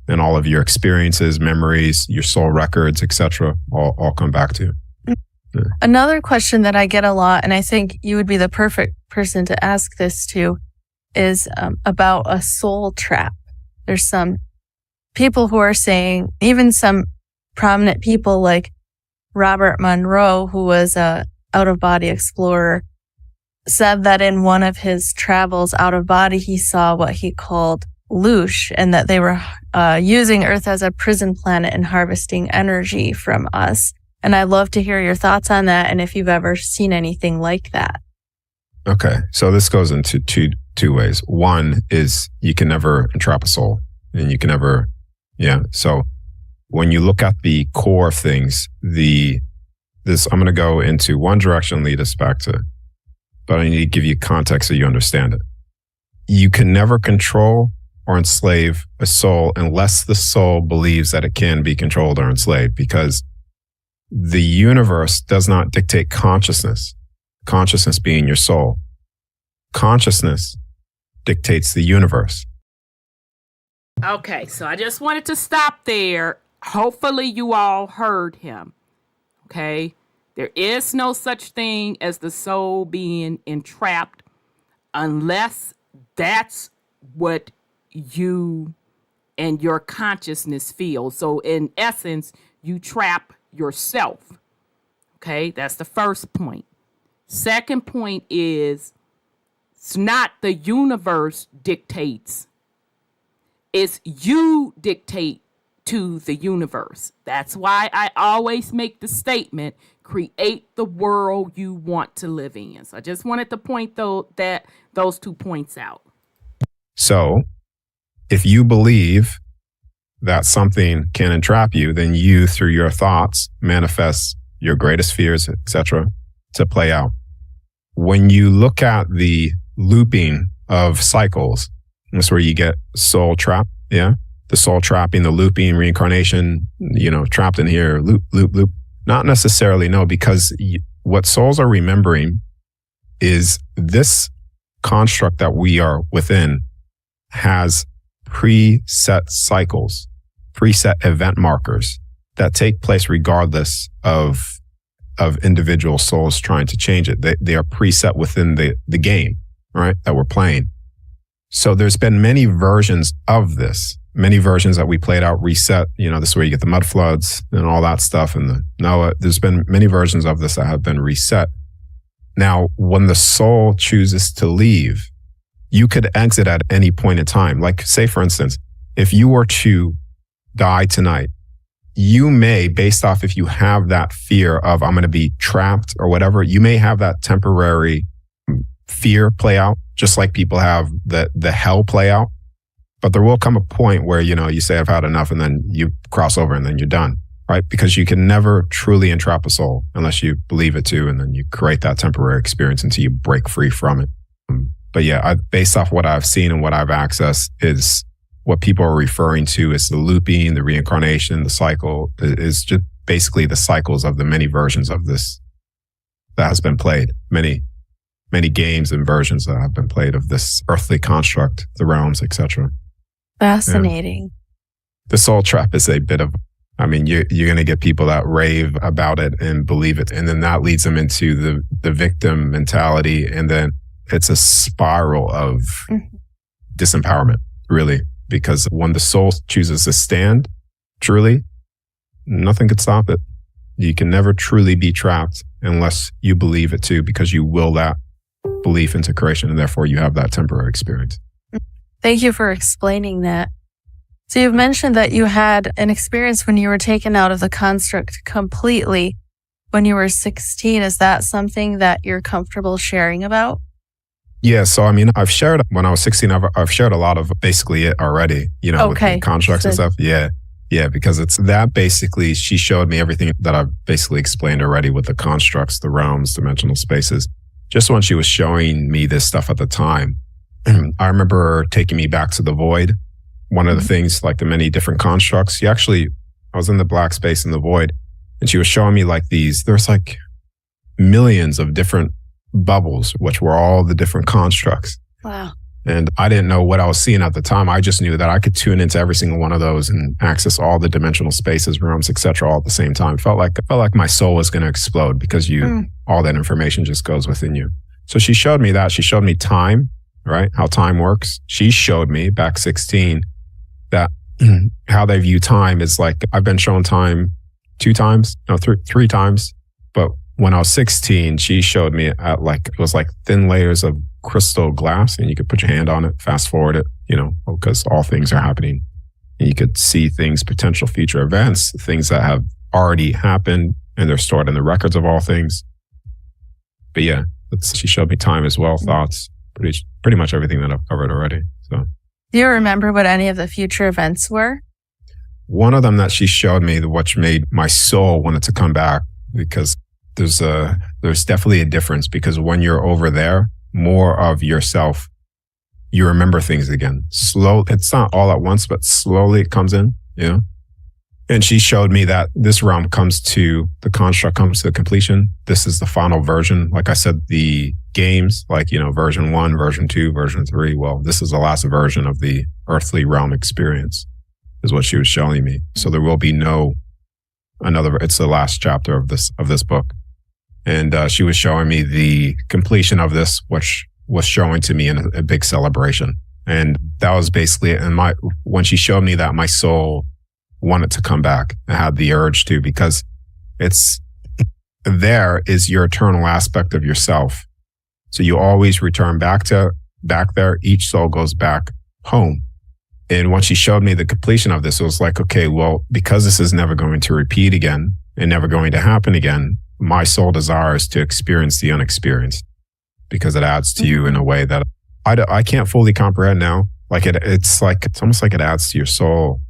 and all of your experiences, memories, your soul records, etc., all come back to you. Yeah. Another question that I get a lot, and I think you would be the perfect person to ask this to, is about a soul trap. There's some people who are saying, even some prominent people like Robert Monroe, who was a out-of-body explorer, said that in one of his travels out of body, he saw what he called loosh, and that they were using Earth as a prison planet and harvesting energy from us. And I'd love to hear your thoughts on that, and if you've ever seen anything like that. Okay, so this goes into two ways. One is you can never entrap a soul, and you can never, So when you look at the core of things, I'm going to go into one direction, lead us back to, but I need to give you context so you understand it. You can never control or enslave a soul unless the soul believes that it can be controlled or enslaved, because the universe does not dictate consciousness being your soul. Consciousness dictates the universe. Okay, so I just wanted to stop there. Hopefully you all heard him. Okay? There is no such thing as the soul being entrapped unless that's what you and your consciousness feel. So in essence, you trap yourself. Okay, that's the first point. Second point is, it's not the universe dictates. It's you dictate to the universe. That's why I always make the statement, create the world you want to live in. So I just wanted to point those 2 points out. So if you believe that something can entrap you, then you, through your thoughts, manifest your greatest fears, etc., to play out. When you look at the looping of cycles, that's where you get soul trap. Yeah. The soul trapping, the looping, reincarnation, trapped in here, loop, loop, loop. Not necessarily, no, because what souls are remembering is this construct that we are within has preset cycles, preset event markers that take place regardless of individual souls trying to change it. They are preset within the game, right, that we're playing. So there's been many versions of this, many versions that we played out, reset, this is where you get the mud floods and all that stuff. And there's been many versions of this that have been reset. Now, when the soul chooses to leave, you could exit at any point in time. Like, say, for instance, if you were to die tonight, you may, based off if you have that fear of I'm going to be trapped or whatever, you may have that temporary fear play out, just like people have the hell play out. But there will come a point where, you say, I've had enough, and then you cross over and then you're done, right? Because you can never truly entrap a soul unless you believe it to, and then you create that temporary experience until you break free from it. But yeah, based off what I've seen and what I've accessed, is what people are referring to as the looping, the reincarnation, the cycle, is just basically the cycles of the many versions of this that has been played, many games and versions that have been played of this earthly construct, the realms, etc. Fascinating. Yeah. The soul trap is a bit of, I mean, you're going to get people that rave about it and believe it. And then that leads them into the victim mentality. And then it's a spiral of disempowerment, really, because when the soul chooses to stand, truly, nothing could stop it. You can never truly be trapped unless you believe it too, because you will that belief into creation, and therefore you have that temporary experience. Thank you for explaining that. So you've mentioned that you had an experience when you were taken out of the construct completely when you were 16. Is that something that you're comfortable sharing about? Yeah, so I mean, I've shared, when I was 16, I've shared a lot of basically it already, you know, with the constructs and stuff. Yeah, because it's that basically, she showed me everything that I've basically explained already with the constructs, the realms, dimensional spaces. Just when she was showing me this stuff at the time, I remember taking me back to the void. One of the things, like the many different constructs, I was in the black space in the void, and she was showing me like there's like millions of different bubbles, which were all the different constructs. Wow. And I didn't know what I was seeing at the time. I just knew that I could tune into every single one of those and access all the dimensional spaces, rooms, etc., all at the same time. It felt like my soul was going to explode because all that information just goes within you. So she showed me that. She showed me time, right? How time works. She showed me back 16 that how they view time is like, I've been shown time three times. But when I was 16, she showed me at it was like thin layers of crystal glass, and you could put your hand on it, fast forward it, you know, because all things are happening. And you could see things, potential future events, things that have already happened, and they're stored in the records of all things. But yeah, she showed me time as well, thoughts, pretty much everything that I've covered already. So, do you remember what any of the future events were? One of them that she showed me, which made my soul wanted to come back, because there's definitely a difference, because when you're over there, more of yourself, you remember things again. Slow, it's not all at once, but slowly it comes in, you know? And she showed me that this realm the construct comes to completion. This is the final version. Like I said, the games, like, you know, version 1, version 2, version 3. Well, this is the last version of the earthly realm experience, is what she was showing me. So there will be it's the last chapter of this book. And she was showing me the completion of this, which was showing to me in a big celebration. And that was basically it. And when she showed me that, my soul wanted to come back. I had the urge to, because there is your eternal aspect of yourself. So you always return back there. Each soul goes back home. And when she showed me the completion of this, it was like, okay, well, because this is never going to repeat again and never going to happen again, my soul desires to experience the unexperienced, because it adds to you in a way that I can't fully comprehend now. Like it's almost like it adds to your soul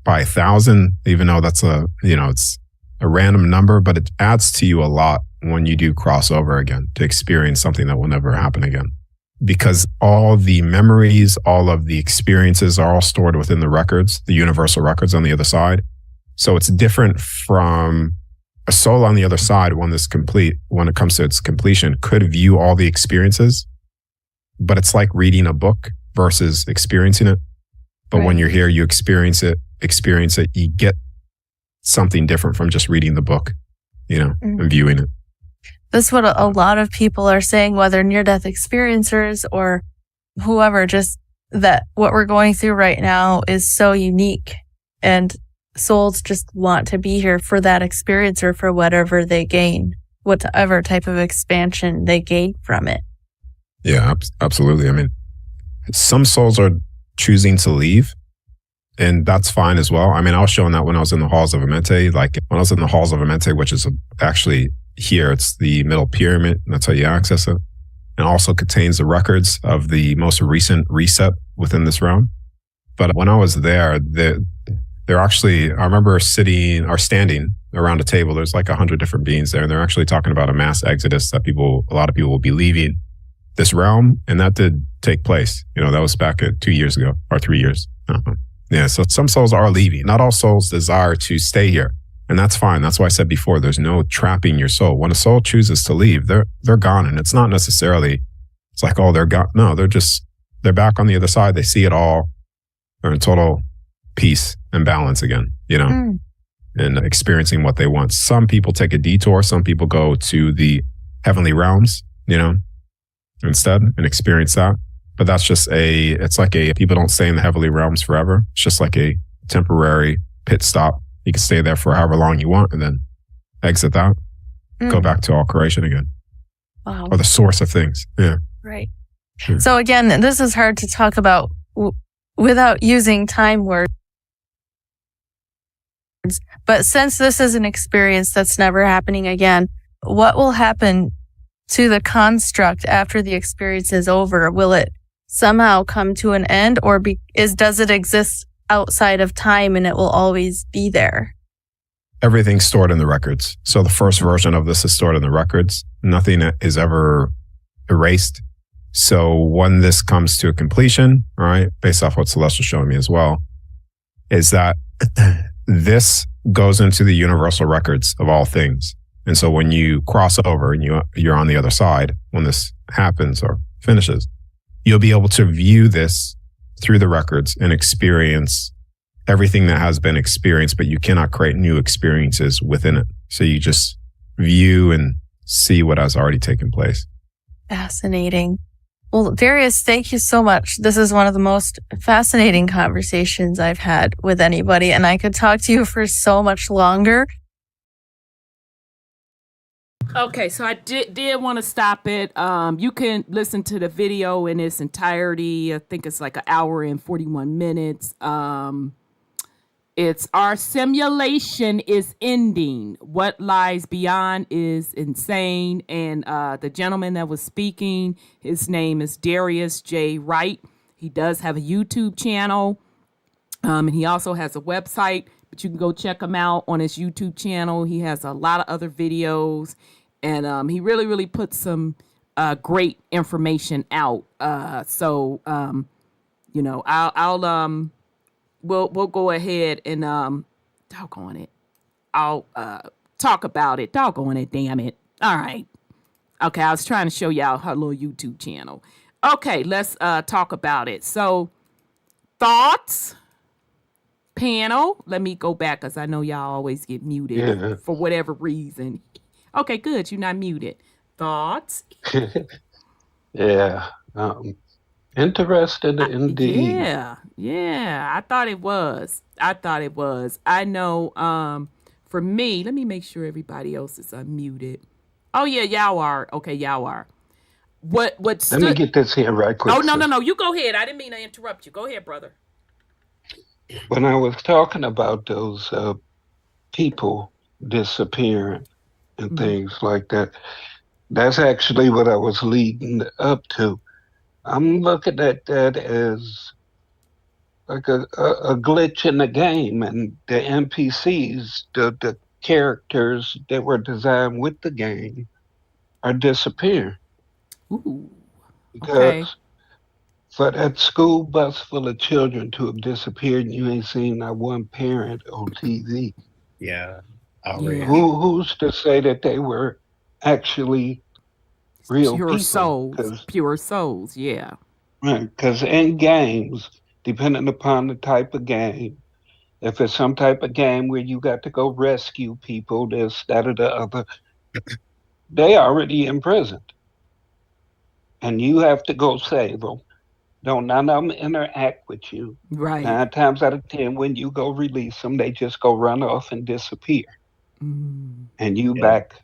by 1,000, even though that's it's a random number, but it adds to you a lot when you do crossover again to experience something that will never happen again. Because all the memories, all of the experiences are all stored within the records, the universal records on the other side. So it's different from a soul on the other side when it comes to its completion, could view all the experiences, but it's like reading a book versus experiencing it. But when you're here, you experience it, you get something different from just reading the book, you know, and viewing it. That's what a lot of people are saying, whether near-death experiencers or whoever, just that what we're going through right now is so unique, and souls just want to be here for that experience or for whatever they gain, whatever type of expansion they gain from it. Yeah, absolutely. I mean, some souls are choosing to leave, and that's fine as well. I mean, I was showing that when I was in the halls of Amenti, which is actually here, it's the middle pyramid, and that's how you access it. And also contains the records of the most recent reset within this realm. But when I was there, they're actually, I remember standing around a table. There's like 100 different beings there, and they're actually talking about a mass exodus that a lot of people will be leaving this realm. And that did take place. You know, that was back 2 years ago or 3 years. Yeah. So some souls are leaving. Not all souls desire to stay here. And that's fine. That's why I said before, there's no trapping your soul. When a soul chooses to leave, they're gone. And it's not necessarily, it's like, oh, they're gone. No, they're back on the other side. They see it all. They're in total peace and balance again, and experiencing what they want. Some people take a detour. Some people go to the heavenly realms, instead and experience that. But that's just people don't stay in the heavenly realms forever. It's just like a temporary pit stop. You can stay there for however long you want and then exit that, go back to all creation again. Wow. Or the source of things. Yeah. Right. Sure. So again, this is hard to talk about without using time words. But since this is an experience that's never happening again, what will happen to the construct after the experience is over? Will it somehow come to an end, or does it exist outside of time and it will always be there? Everything's stored in the records. So the first version of this is stored in the records. Nothing is ever erased. So when this comes to a completion, right, based off what Celeste's showing me as well, is that this goes into the universal records of all things. And so when you cross over and you're on the other side, when this happens or finishes, you'll be able to view this through the records and experience everything that has been experienced, but you cannot create new experiences within it. So you just view and see what has already taken place. Fascinating. Well, Darius, thank you so much. This is one of the most fascinating conversations I've had with anybody, and I could talk to you for so much longer. Okay, so I did want to stop it. You can listen to the video in its entirety. I think it's like 1 hour and 41 minutes. It's our simulation is ending. What lies beyond is insane. And the gentleman that was speaking, his name is Darius J. Wright. He does have a YouTube channel. And he also has a website, but you can go check him out on his YouTube channel. He has a lot of other videos. And he really, really puts some great information out. We'll go ahead and doggone it. I'll talk about it. Doggone it, damn it. All right. Okay, I was trying to show y'all her little YouTube channel. Okay, let's talk about it. So, thoughts, panel. Let me go back because I know y'all always get muted for whatever reason. Okay, good. You're not muted. Thoughts? Interested indeed. Yeah. I thought it was. I know, for me, let me make sure everybody else is unmuted. Oh, yeah, y'all are. Okay, y'all are. Let me get this here right quick. Oh, no. You go ahead. I didn't mean to interrupt you. Go ahead, brother. When I was talking about those people disappearing and things like that, that's actually what I was leading up to. I'm looking at that as like a glitch in the game, and the NPCs, the characters that were designed with the game, are disappearing. Ooh. Because for that school bus full of children to have disappeared, and you ain't seen not one parent on TV. Yeah. Who's to say that they were actually real pure people? Pure souls, yeah. Right, because in games, depending upon the type of game, if it's some type of game where you got to go rescue people, this, that, or the other, they already imprisoned. And you have to go save them. None of them interact with you. Right. 9 times out of 10, when you go release them, they just go run off and disappear. And you back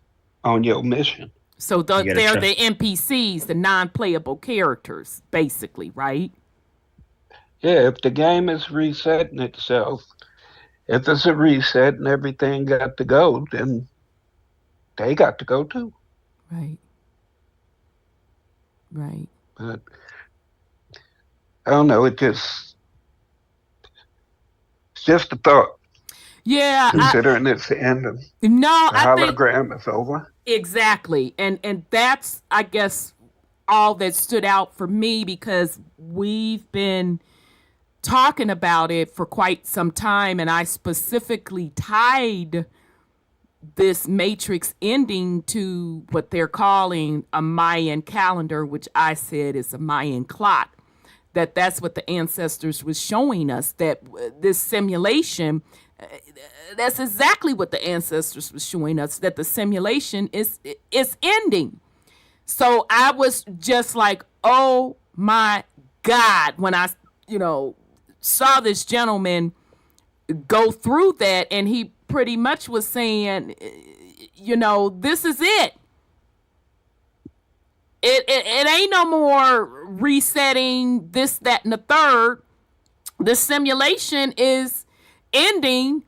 on your mission. So they're the NPCs, the non-playable characters, basically, right? Yeah, if the game is resetting itself, if it's a reset and everything got to go, then they got to go too. Right. But I don't know, it's just a thought. Yeah. Considering it's the end of the hologram is over. Exactly. And that's, I guess, all that stood out for me, because we've been talking about it for quite some time, and I specifically tied this matrix ending to what they're calling a Mayan calendar, which I said is a Mayan clock, that's what the ancestors was showing us, that this simulation, that's exactly what the ancestors was showing us, that the simulation is ending. So I was just like, oh my God, when I, saw this gentleman go through that, and he pretty much was saying, this is it. It ain't no more resetting this, that, and the third. The simulation is ending,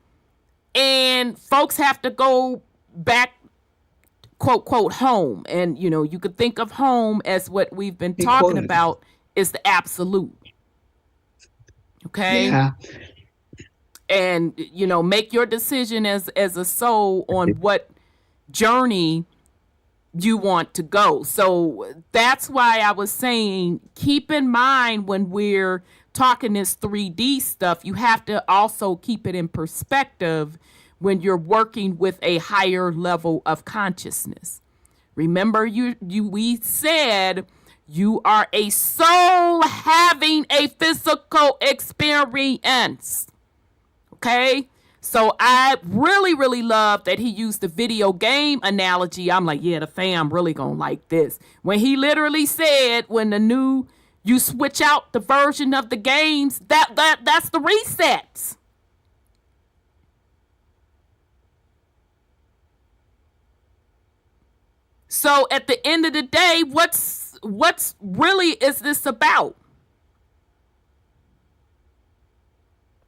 and folks have to go back, quote, quote, home. And, you could think of home as what we've been talking about is the absolute. Okay? Yeah. And, make your decision as a soul on what journey you want to go. So that's why I was saying, keep in mind when we're talking this 3D stuff, you have to also keep it in perspective when you're working with a higher level of consciousness. Remember, we said you are a soul having a physical experience. Okay? So I really, really love that he used the video game analogy. I'm like, yeah, the fam really gonna like this. When he literally said, when you switch out the version of the games, that's the resets. So at the end of the day, what's really is this about?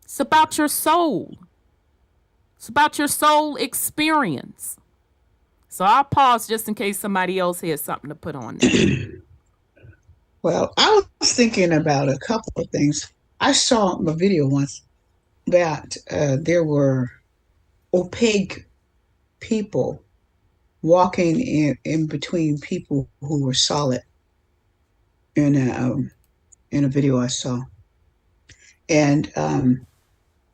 It's about your soul. It's about your soul experience. So I'll pause just in case somebody else has something to put on there. Well, I was thinking about a couple of things. I saw a video once that there were opaque people walking in between people who were solid in a video I saw. And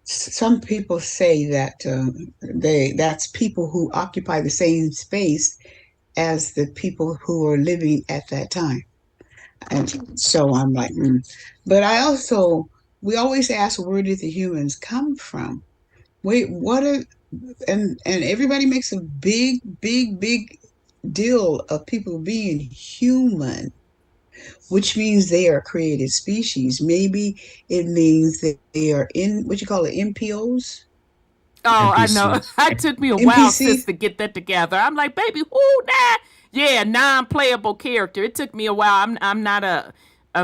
some people say that that's people who occupy the same space as the people who are living at that time. And so I'm like, But we always ask, where did the humans come from? Wait, and everybody makes a big, big, big deal of people being human, which means they are created species. Maybe it means that they are in what you call it, MPOs. Oh, NPCs. I know. It took me a while, sis, to get that together. I'm like, baby, who that? Yeah, non-playable character. It took me a while. I'm not a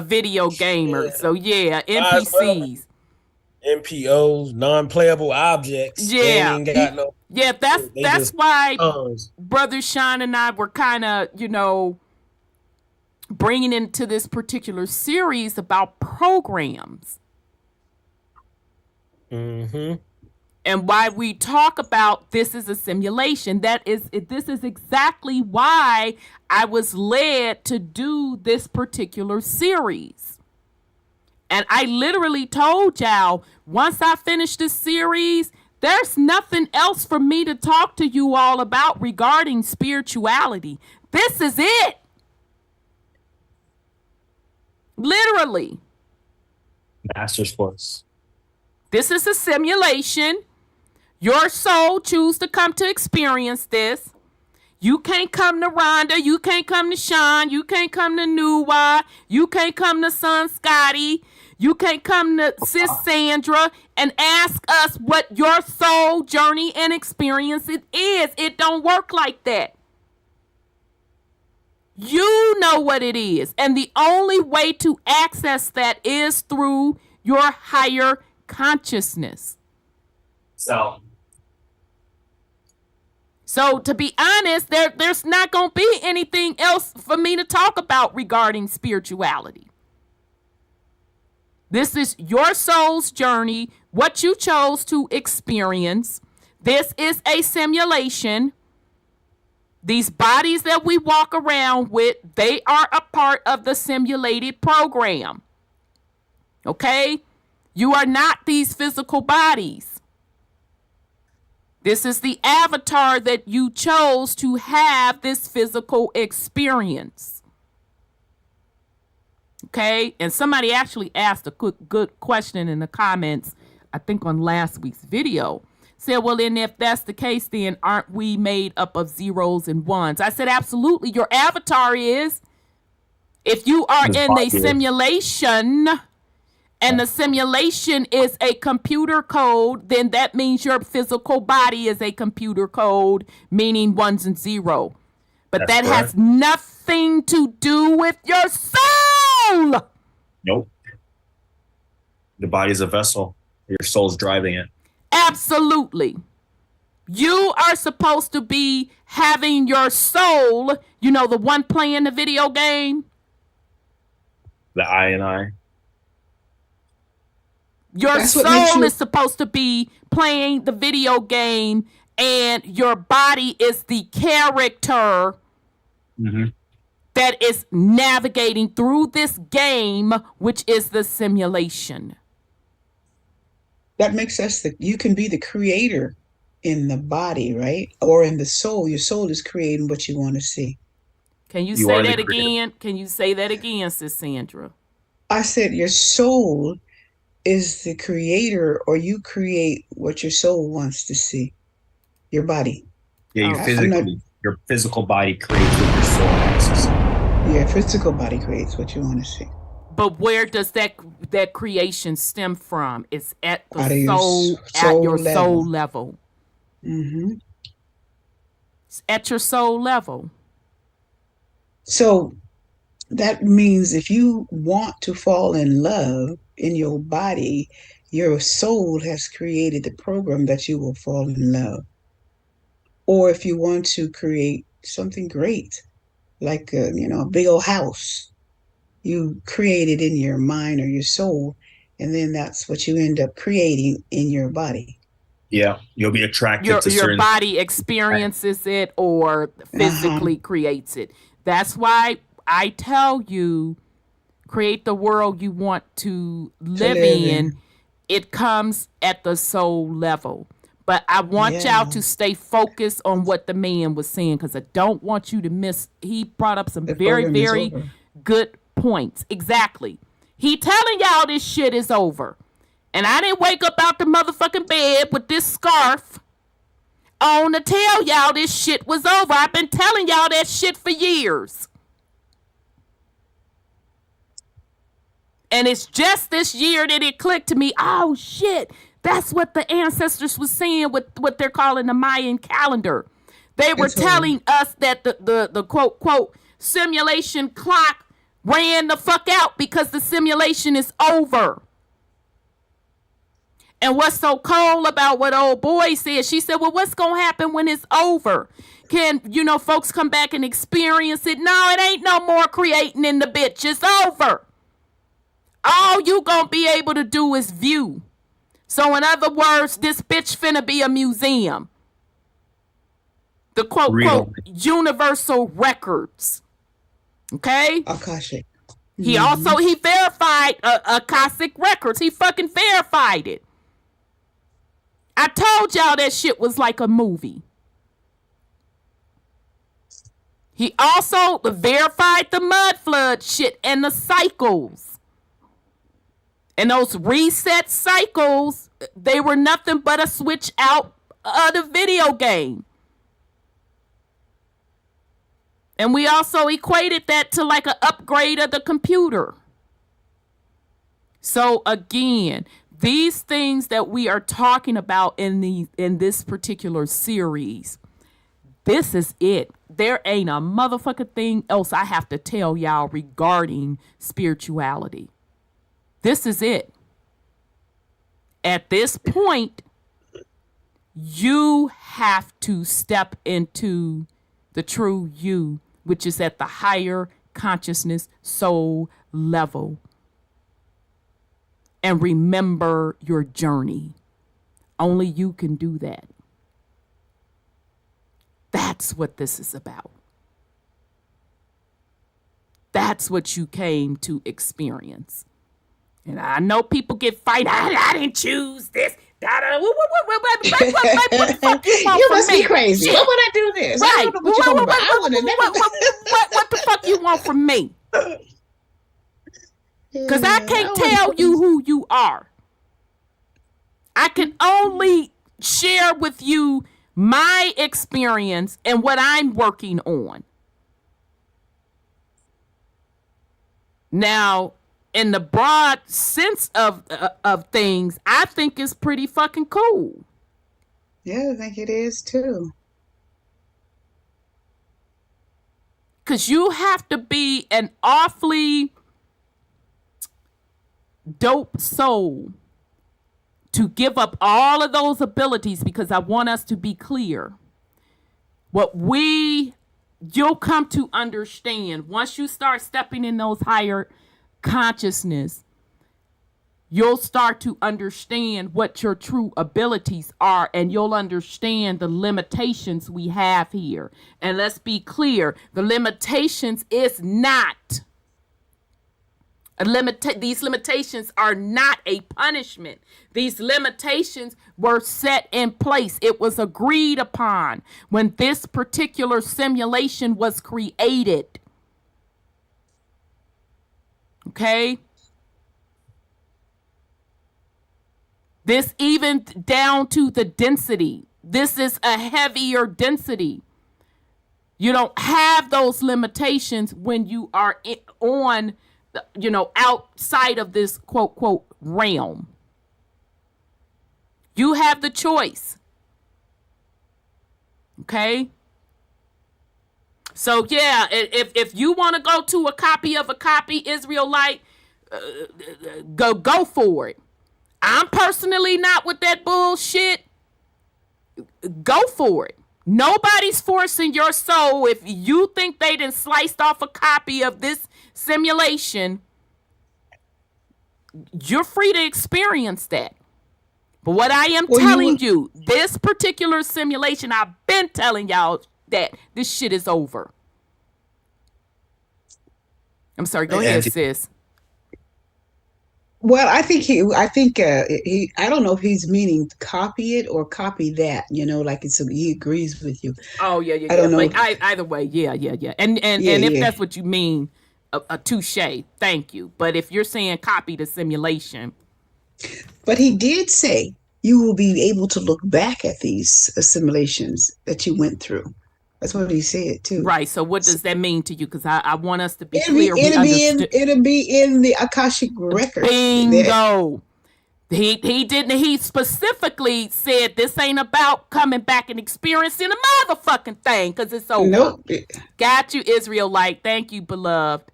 video gamer, so yeah, NPCs. MPOs, non-playable objects. Yeah, ain't got no. Yeah, that's why Brother Sean and I were kind of, bringing into this particular series about programs. Mm-hmm. And why we talk about this is a simulation. This is exactly why I was led to do this particular series. And I literally told y'all, once I finish this series, there's nothing else for me to talk to you all about regarding spirituality. This is it. Literally. Master's course. This is a simulation. Your soul choose to come to experience this. You can't come to Rhonda. You can't come to Sean. You can't come to Nuwa. You can't come to Son Scotty. You can't come to Sis Sandra and ask us what your soul journey and experience it is. It don't work like that. You know what it is. And the only way to access that is through your higher consciousness. So to be honest, there's not going to be anything else for me to talk about regarding spirituality. This is your soul's journey, what you chose to experience. This is a simulation. These bodies that we walk around with, they are a part of the simulated program. Okay? You are not these physical bodies. This is the avatar that you chose to have this physical experience. Okay? And somebody actually asked a good question in the comments, I think on last week's video. Said, well, then if that's the case, then aren't we made up of zeros and ones? I said, absolutely. Your avatar is. If you are in a simulation and the simulation is a computer code, then that means your physical body is a computer code, meaning ones and zero. But that has nothing to do with your soul. Nope. The body is a vessel. Your soul's driving it. Absolutely. You are supposed to be having your soul, you know, the one playing the video game. The I and I. Your soul is supposed to be playing the video game, and your body is the character that is navigating through this game, which is the simulation. That makes us that you can be the creator in the body, right? Or in the soul. Your soul is creating what you want to see. Can you say that again? Can you say that again, Sis Sandra? I said your soul is the creator, or you create what your soul wants to see. Your body. Yeah, your physical body creates what your soul wants to see. Your physical body creates what you want to see. But where does that creation stem from? It's at the soul level. Mm-hmm. It's at your soul level. So that means if you want to fall in love in your body, your soul has created the program that you will fall in love. Or if you want to create something great, like a big old house, you create it in your mind or your soul, and then that's what you end up creating in your body. Yeah, you'll be attracted to your body experiences it or physically creates it. That's why I tell you, create the world you want to live in. It comes at the soul level. But I want y'all to stay focused on what the man was saying, because I don't want you to miss. He brought up some very, very good points. Exactly. He telling y'all this shit is over. And I didn't wake up out the motherfucking bed with this scarf on to tell y'all this shit was over. I've been telling y'all that shit for years. And it's just this year that it clicked to me. Oh, shit. That's what the ancestors was saying with what they're calling the Mayan calendar. They were telling us that the quote, simulation clock ran the fuck out because the simulation is over. And what's so cold about what old boy said, she said, well, what's going to happen when it's over? Can, folks come back and experience it? No, it ain't no more creating in the bitch. It's over. All you going to be able to do is view. So in other words, this bitch finna be a museum. The quote, universal records. Okay? Akashic. He verified Akashic records. He fucking verified it. I told y'all that shit was like a movie. He also verified the mud flood shit and the cycles. And those reset cycles, they were nothing but a switch out of the video game. And we also equated that to like an upgrade of the computer. So again, these things that we are talking about in this particular series, this is it. There ain't a motherfucking thing else I have to tell y'all regarding spirituality. This is it. At this point, you have to step into the true you, which is at the higher consciousness soul level. And remember your journey. Only you can do that. That's what this is about. That's what you came to experience. And I know people get fight. I didn't choose this. What the fuck you want You from must me? be crazy. Shit. What would I do this? Right. I don't know what you're talking about. I would have never. What the fuck you want from me? Because I can't wouldn't tell put you this- who you are. I can only share with you my experience and what I'm working on. Now, in the broad sense of things, I think it's pretty fucking cool. Yeah, I think it is too. Because you have to be an awfully dope soul to give up all of those abilities, because I want us to be clear. You'll come to understand once you start stepping in those higher consciousness, you'll start to understand what your true abilities are, and you'll understand the limitations we have here. And let's be clear, the limitations is not these limitations are not a punishment. These limitations were set in place. It was agreed upon when this particular simulation was created. Okay? This even down to the density. This is a heavier density. You don't have those limitations when you are on, outside of this quote, quote, realm. You have the choice. Okay? So, yeah, if you want to go to a copy of a copy, Israelite, go for it. I'm personally not with that bullshit. Go for it. Nobody's forcing your soul. If you think they done sliced off a copy of this simulation, you're free to experience that. But what I am telling you, this particular simulation, I've been telling y'all that this shit is over. I'm sorry. Go ahead, sis. Well, I don't know if he's meaning copy it or copy that, like he agrees with you. Oh, yeah. I don't know. But either way, yeah. And if that's what you mean, a touche, thank you. But if you're saying copy the simulation. But he did say you will be able to look back at these assimilations that you went through. That's what he said too. Right. So what does that mean to you? Because I want us to be clear. It'll be in the Akashic record. Bingo. He specifically said this ain't about coming back and experiencing a motherfucking thing, because it's over. Nope. Got you, Israelite. Thank you, beloved.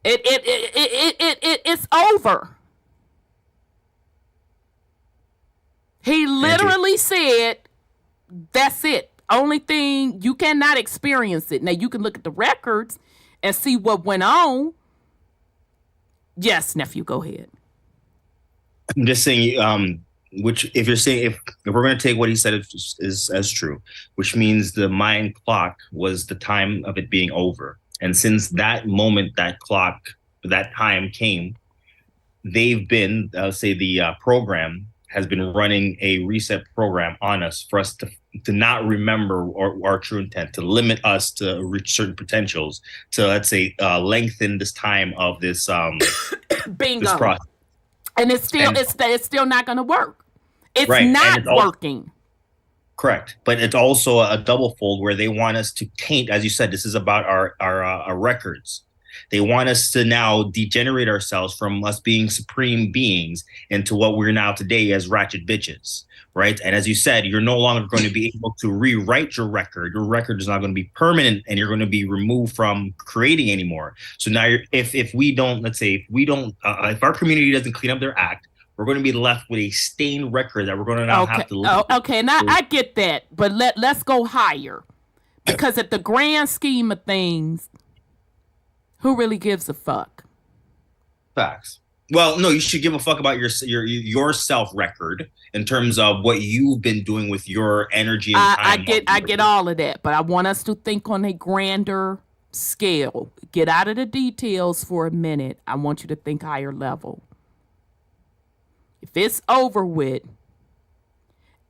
It's over. He literally said, that's it. Only thing, you cannot experience it. Now, you can look at the records and see what went on. Yes, nephew, go ahead. I'm just saying, if we're going to take what he said is as true, which means the Mayan clock was the time of it being over. And since that moment, that time came, they've been, the program has been running a reset program on us for us to not remember our true intent, to limit us to reach certain potentials, to, let's say, lengthen this time of this bingo. This process. And it's still not going to work. It's right. not working. Correct. But it's also a double fold where they want us to taint, as you said, this is about our records. They want us to now degenerate ourselves from us being supreme beings into what we're now today as ratchet bitches, right? And as you said, you're no longer going to be able to rewrite your record. Your record is not going to be permanent, and you're going to be removed from creating anymore. So now, if our community doesn't clean up their act, we're going to be left with a stained record that we're going to now have to live with. Okay, now I get that, but let's go higher, because at the grand scheme of things, who really gives a fuck? Facts. Well, no, you should give a fuck about your self record in terms of what you've been doing with your energy and time. I get all of that, but I want us to think on a grander scale. Get out of the details for a minute. I want you to think higher level. If it's over with,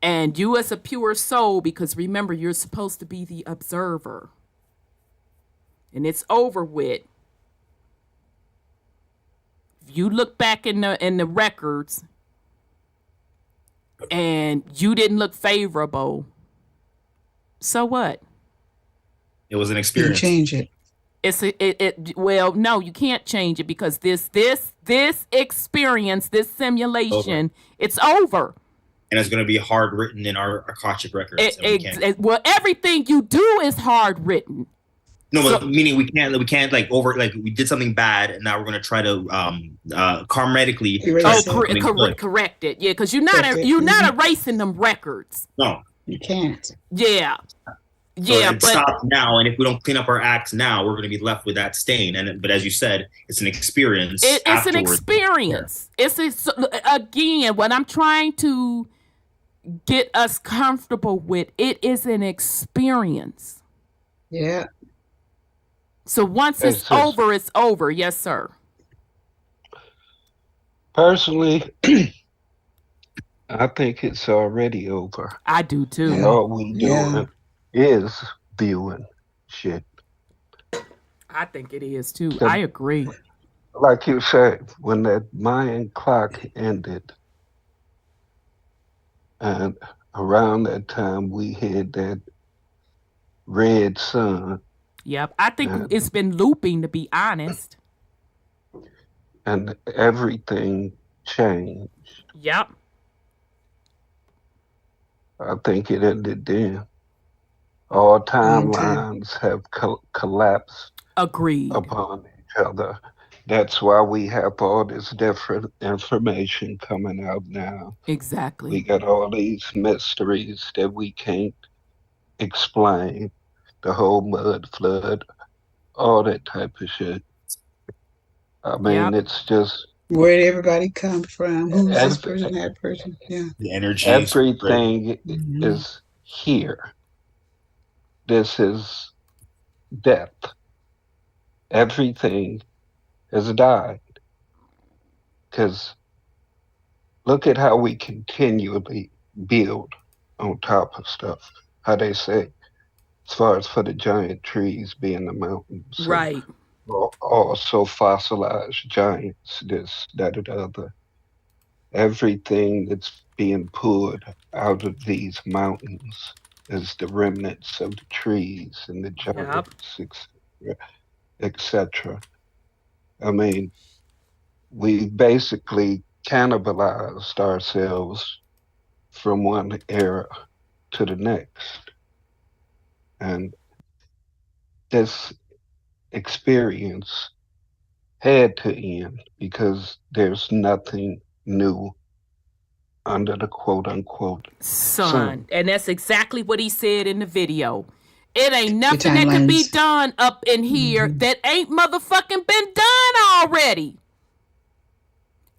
and you as a pure soul, because remember, you're supposed to be the observer, and it's over with, if you look back in the records and you didn't look favorable, so what? It was an experience. You change it. Well, no, you can't change it, because this experience, this simulation, it's over. And it's going to be hard written in our Akashic records. Well, everything you do is hard written. No, but meaning we can't like we did something bad and now we're going to try to karmatically correct it. Yeah, because you're not erasing them records. No, you can't. Yeah. Yeah, but stop now, and if we don't clean up our acts now, we're going to be left with that stain. But as you said, it's an experience. It's an experience. Yeah. Again, what I'm trying to get us comfortable with, it is an experience. Yeah. So once it's over, it's over. Yes, sir. Personally, I think it's already over. I do too. And all we doing is viewing shit. I think it is too. I agree. Like you said, when that Mayan clock ended, and around that time we had that red sun. Yep, I think it's been looping, to be honest. And everything changed. Yep. I think it ended then. All timelines have collapsed. Agreed. Upon each other. That's why we have all this different information coming out now. Exactly. We got all these mysteries that we can't explain. The whole mud flood, all that type of shit. I mean, it's just... Where did everybody come from? Who's this person, that person? Yeah. The energy. Everything is here. This is death. Everything has died. Because look at how we continually build on top of stuff. How they say, as far as for the giant trees being the mountains. Right. Also fossilized giants, this, that, and the other. Everything that's being pulled out of these mountains is the remnants of the trees and the giants, etc. I mean, we basically cannibalized ourselves from one era to the next. And this experience had to end because there's nothing new under the quote-unquote sun. And that's exactly what he said in the video. It ain't nothing that can be done up in here that ain't motherfucking been done already.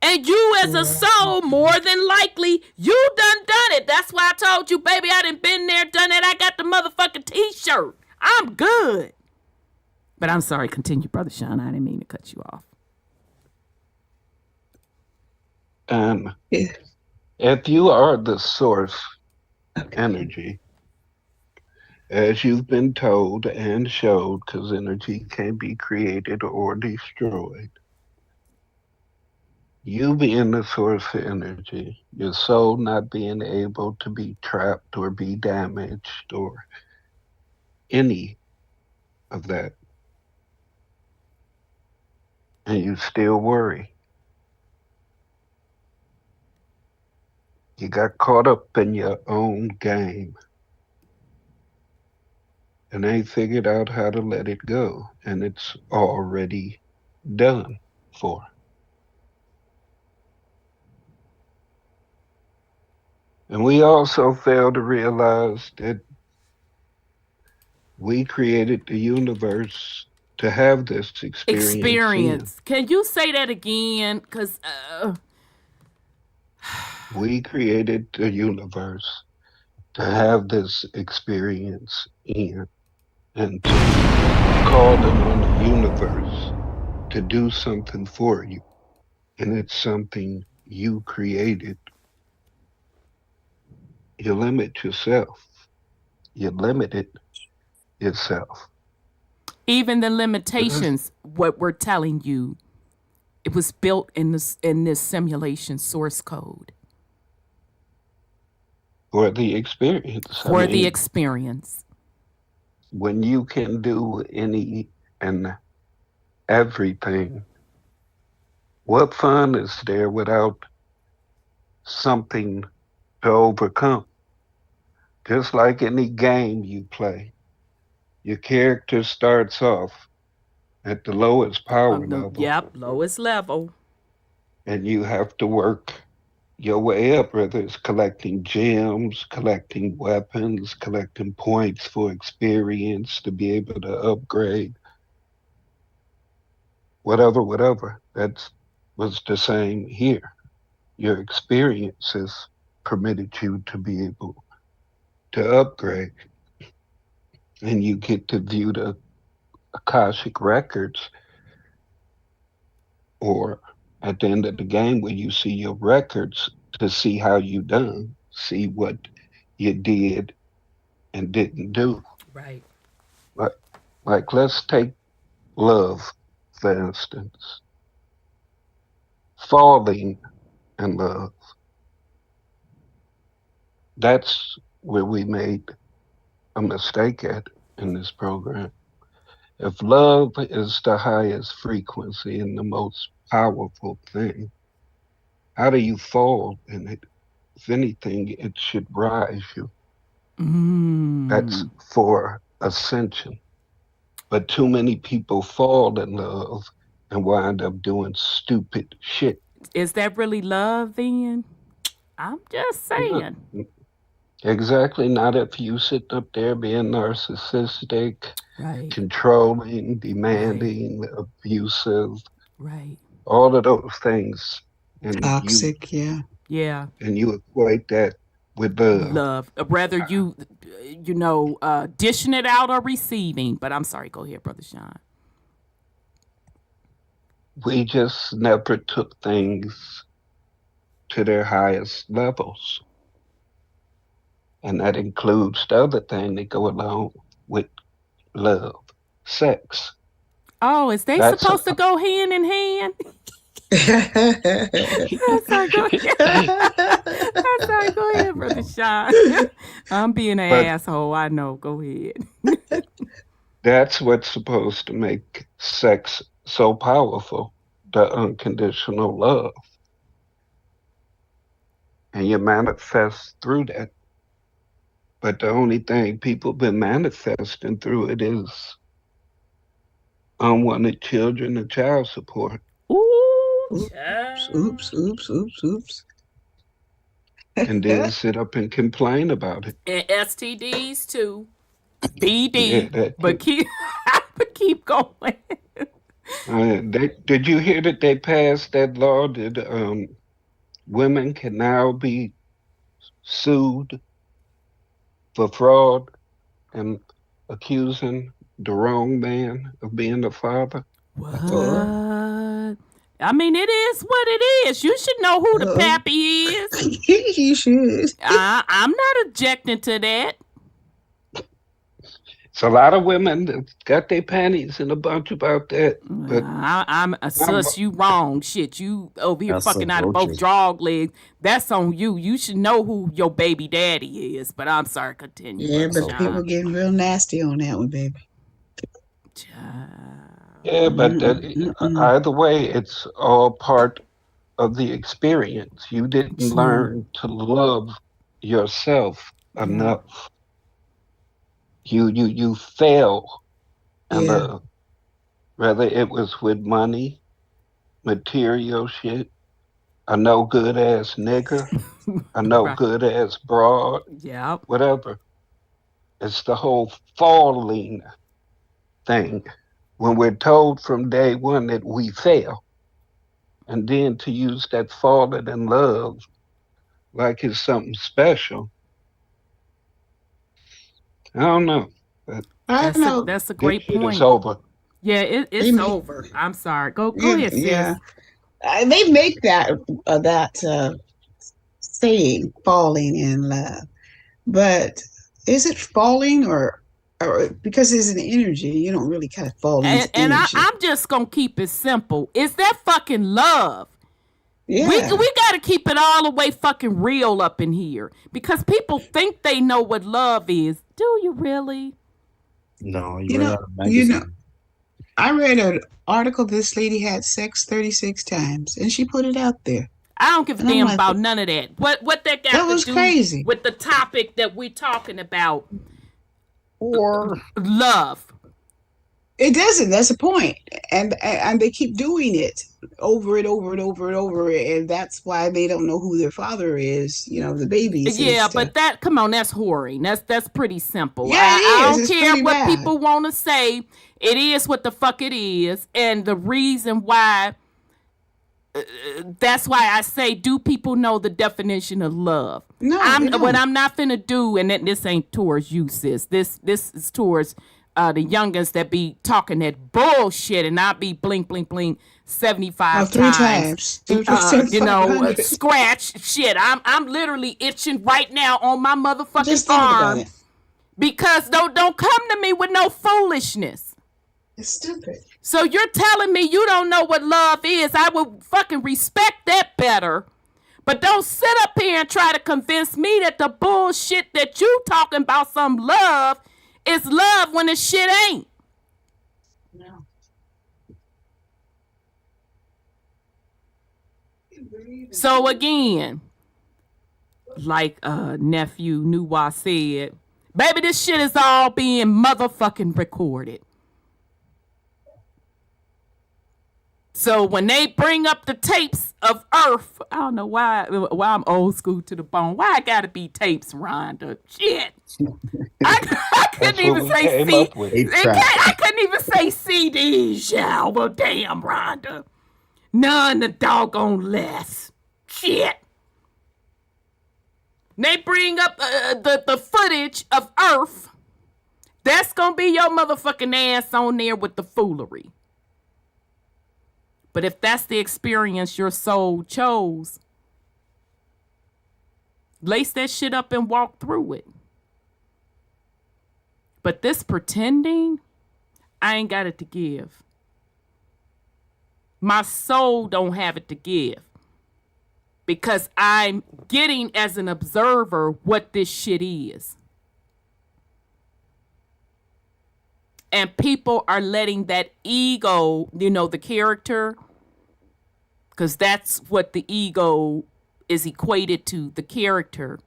And you as a soul, more than likely, you done it. That's why I told you, baby, I done been there, done it. I got the motherfucking t-shirt. I'm good. But I'm sorry, continue, Brother Sean. I didn't mean to cut you off. If you are the source energy, as you've been told and showed, because energy can be created or destroyed, you being the source of energy, your soul not being able to be trapped or be damaged or any of that, and you still worry. You got caught up in your own game and ain't figured out how to let it go, and it's already done for. And we also fail to realize that we created the universe to have this experience. Can you say that again? Because we created the universe to have this experience in, and to call on the universe to do something for you. And it's something you created, you limit yourself. You limited yourself. Even the limitations, what we're telling you, it was built in this simulation source code. For the experience. For the experience. When you can do any and everything, what fun is there without something to overcome? Just like any game you play, your character starts off at the lowest power level. Yep, lowest level. And you have to work your way up, whether it's collecting gems, collecting weapons, collecting points for experience to be able to upgrade. Whatever. That was the same here. Your experiences permitted you to be able to upgrade. And you get to view the Akashic records, or at the end of the game when you see your records, to see how you done, see what you did and didn't do. Right. Like let's take love, for instance. Falling in love. That's where we made a mistake at in this program. If love is the highest frequency and the most powerful thing, how do you fall in it? If anything, it should rise you. That's for ascension. But too many people fall in love and wind up doing stupid shit. Is that really love then? I'm just saying. Exactly. Not if you sit up there being narcissistic, right, controlling, demanding, right, abusive. Right. All of those things. And toxic, yeah. Yeah. And you equate that with love. Love. Rather you dishing it out or receiving. But I'm sorry. Go ahead, Brother Sean. We just never took things to their highest levels. And that includes the other thing that go along with love, sex. Oh, is they supposed to go hand in hand? I'm sorry, go ahead, Brother Sean. I'm being an asshole, I know. Go ahead. That's what's supposed to make sex so powerful, the unconditional love. And you manifest through that. But the only thing people been manifesting through it is unwanted children and child support. Oops. And then sit up and complain about it. And STDs too. BD. Yeah, but keep going. Did you hear that they passed that law that women can now be sued for fraud and accusing the wrong man of being the father? What? I mean, it is what it is. You should know who the pappy is. You should. I'm not objecting to that. It's a lot of women that got their panties in a bunch about that. But I'm sus. You wrong. Shit, you over here fucking out of both dog legs. That's on you. You should know who your baby daddy is. But I'm sorry, continue. Yeah, but people getting real nasty on that one, baby. Yeah, but either way, it's all part of the experience. You didn't learn to love yourself enough. You fail in love. Whether it was with money, material shit, a no good ass nigger, a no good ass broad, whatever. It's the whole falling thing. When we're told from day one that we fail, and then to use that falling in love like it's something special. I don't know. That's a great point. It's over. Yeah, it's over. I'm sorry. Go ahead, sis. They make that saying, falling in love. But is it falling or because it's an energy, you don't really kind of fall into energy. I'm just gonna keep it simple. Is that fucking love? Yeah. We gotta keep it all the way fucking real up in here. Because people think they know what love is. Do you really? No, you know, I read an article, this lady had sex 36 times and she put it out there. I don't give a damn about none of that. What that got to do crazy with the topic that we're talking about? Or love. It doesn't. That's the point. And they keep doing it over and over and over and over. And that's why they don't know who their father is, the babies. Yeah, but come on, that's whoring. That's pretty simple. Yeah, I don't it's care what bad. people want to say. It is what the fuck it is. And the reason why, that's why I say, do people know the definition of love? No, what I'm not finna do, and this ain't towards you, sis. This is towards the youngins that be talking that bullshit, and I be blink, blink, blink 75 times. Scratch shit. I'm literally itching right now on my motherfucking arm because don't come to me with no foolishness. It's stupid. So you're telling me you don't know what love is? I would fucking respect that better. But don't sit up here and try to convince me that the bullshit that you talking about some love is love when the shit ain't. No. So again, like nephew Nuwa said, baby, this shit is all being motherfucking recorded. So when they bring up the tapes of Earth, I don't know why I'm old school to the bone. Why I gotta be tapes, Rhonda? Shit. I couldn't even say I couldn't even say CDs, y'all. Well, damn, Rhonda. None the doggone less. Shit. They bring up the footage of Earth. That's gonna be your motherfucking ass on there with the foolery. But if that's the experience your soul chose, lace that shit up and walk through it. But this pretending, I ain't got it to give. My soul don't have it to give. Because I'm getting as an observer what this shit is. And people are letting that ego, the character, because that's what the ego is equated to, the character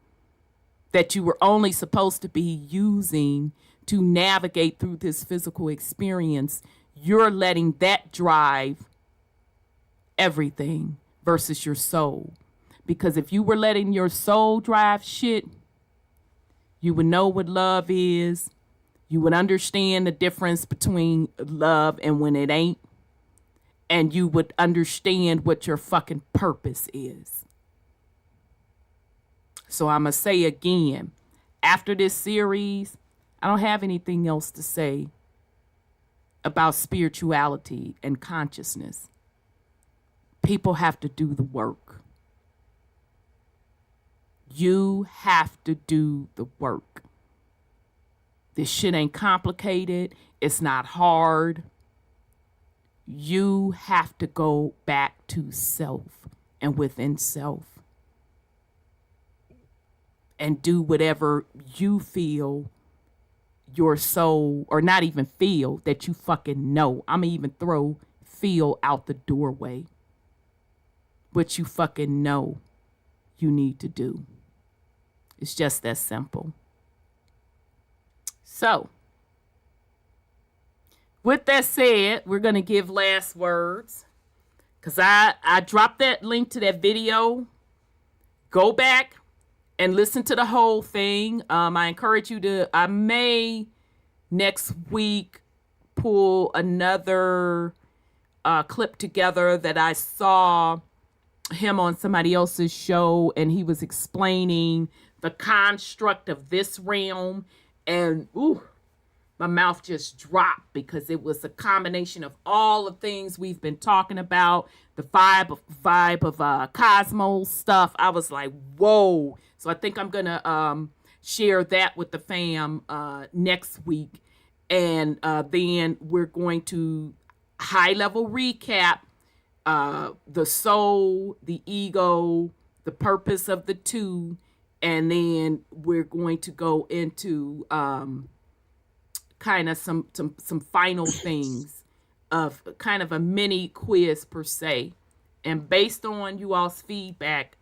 that you were only supposed to be using to navigate through this physical experience. You're letting that drive everything versus your soul. Because if you were letting your soul drive shit, you would know what love is. You would understand the difference between love and when it ain't. And you would understand what your fucking purpose is. So I'm going to say again, after this series, I don't have anything else to say about spirituality and consciousness. People have to do the work. You have to do the work. This shit ain't complicated. It's not hard. You have to go back to self and within self and do whatever you feel your soul, or not even feel, that you fucking know. I'm gonna even throw feel out the doorway. What you fucking know you need to do. It's just that simple. So, with that said, we're going to give last words. Because I dropped that link to that video. Go back and listen to the whole thing. I encourage you to, I may next week pull another clip together that I saw him on somebody else's show, and he was explaining the construct of this realm. And my mouth just dropped because it was a combination of all the things we've been talking about, the vibe of Cosmos stuff. I was like, whoa. So I think I'm going to share that with the fam next week. And then we're going to high level recap the soul, the ego, the purpose of the two. And then we're going to go into kind of some final things of kind of a mini quiz per se. And based on you all's feedback,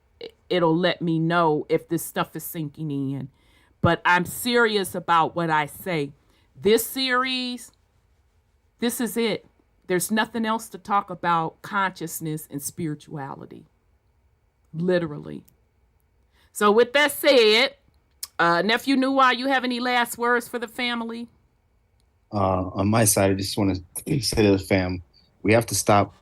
it'll let me know if this stuff is sinking in. But I'm serious about what I say. This series, this is it. There's nothing else to talk about consciousness and spirituality. Literally. So with that said, Nephew Nuwa, you have any last words for the family? On my side, I just want to say to the fam, we have to stop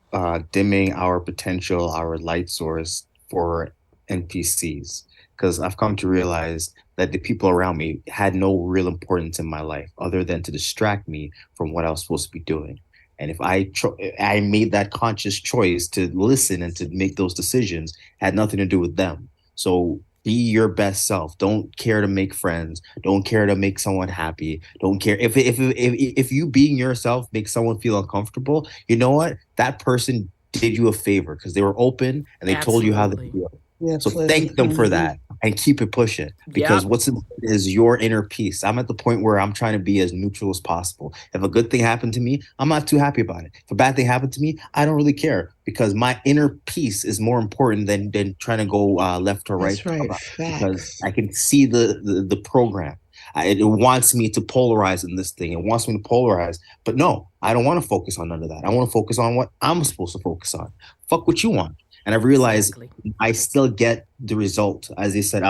dimming our potential, our light source for NPCs. Because I've come to realize that the people around me had no real importance in my life other than to distract me from what I was supposed to be doing. And if I made that conscious choice to listen and to make those decisions, it had nothing to do with them. So be your best self. Don't care to make friends. Don't care to make someone happy. Don't care if you being yourself makes someone feel uncomfortable. You know what? That person did you a favor because they were open and they told you how they feel. Yeah, so thank them for that and keep it pushing because what's important is your inner peace. I'm at the point where I'm trying to be as neutral as possible. If a good thing happened to me, I'm not too happy about it. If a bad thing happened to me, I don't really care because my inner peace is more important than trying to go left or right. That's right. Because I can see the program. It wants me to polarize in this thing. It wants me to polarize. But no, I don't want to focus on none of that. I want to focus on what I'm supposed to focus on. Fuck what you want. And I've realized I still get the result. As they said,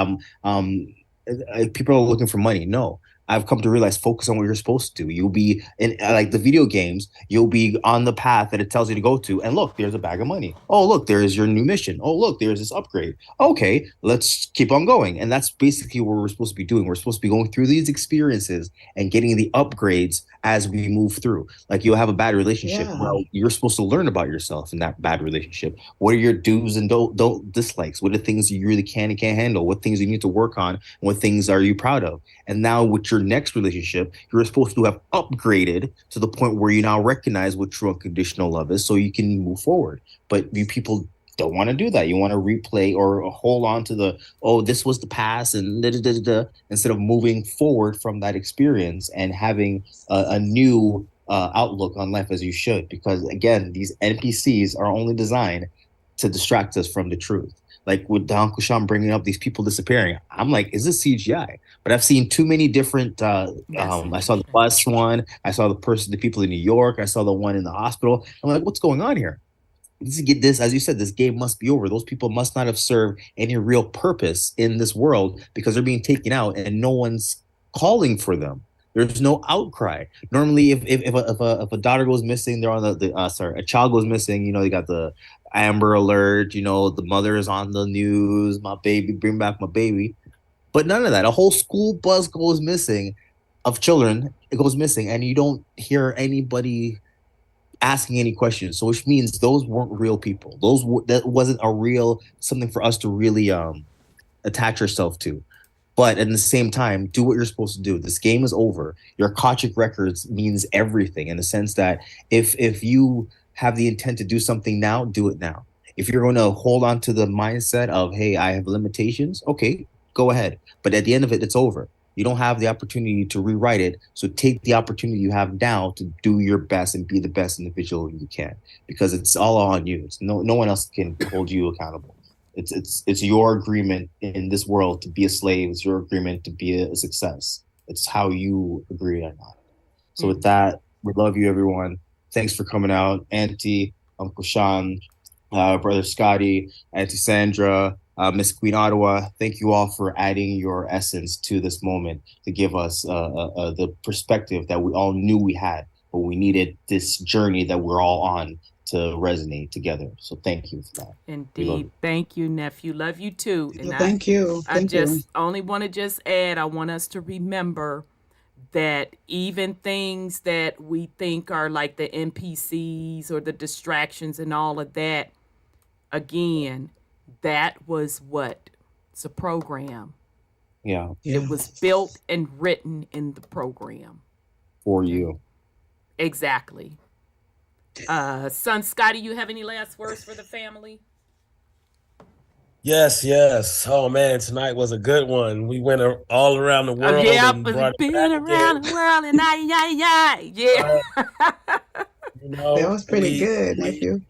people are looking for money. No, I've come to realize focus on what you're supposed to do. You'll be in like the video games, you'll be on the path that it tells you to go to. And look, there's a bag of money. Oh, look, there's your new mission. Oh, look, there's this upgrade. Okay, let's keep on going. And that's basically what we're supposed to be doing. We're supposed to be going through these experiences and getting the upgrades as we move through. Like you'll have a bad relationship. Yeah. Well, you're supposed to learn about yourself in that bad relationship. What are your do's and don't dislikes? What are things you really can and can't handle? What things you need to work on? What things are you proud of? And now with your next relationship, you're supposed to have upgraded to the point where you now recognize what true unconditional love is so you can move forward. But you people don't want to do that. You want to replay or hold on to the, oh, this was the past and instead of moving forward from that experience and having a new outlook on life as you should. Because again, these NPCs are only designed to distract us from the truth. Like with Don Kusham bringing up these people disappearing, I'm like, is this CGI? But I've seen too many different. I saw the bus one. I saw the people in New York. I saw the one in the hospital. I'm like, what's going on here? This, as you said, this game must be over. Those people must not have served any real purpose in this world because they're being taken out and no one's calling for them. There's no outcry. Normally, if a daughter goes missing, they're on a child goes missing. You know, they got the Amber Alert. You know, the mother is on the news. My baby, bring back my baby. But none of that. A whole school bus goes missing of children. It goes missing, and you don't hear anybody asking any questions. So which means those weren't real people. That wasn't a real something for us to really attach ourselves to. But at the same time, do what you're supposed to do. This game is over. Your Akashic records means everything in the sense that if you have the intent to do something now, do it now. If you're going to hold on to the mindset of, hey, I have limitations, okay, go ahead. But at the end of it, it's over. You don't have the opportunity to rewrite it. So take the opportunity you have now to do your best and be the best individual you can, because it's all on you. It's no one else can hold you accountable. It's your agreement in this world to be a slave. It's your agreement to be a success. It's how you agree on that. So with that, we love you, everyone. Thanks for coming out. Auntie, Uncle Sean, Brother Scotty, Auntie Sandra, Miss Queen Ottawa, thank you all for adding your essence to this moment to give us the perspective that we all knew we had, but we needed this journey that we're all on to resonate together. So thank you for that. Indeed. Thank you, nephew. Love you too. And thank you. I only want to just add, I want us to remember that even things that we think are like the NPCs or the distractions and all of that, again, that was what? It's a program. Yeah. It was built and written in the program. For you. Exactly. Son Scotty, you have any last words for the family? Yes. Oh man, tonight was a good one. We went all around the world. And brought it back around the world and yeah. You know, that was pretty good, nephew.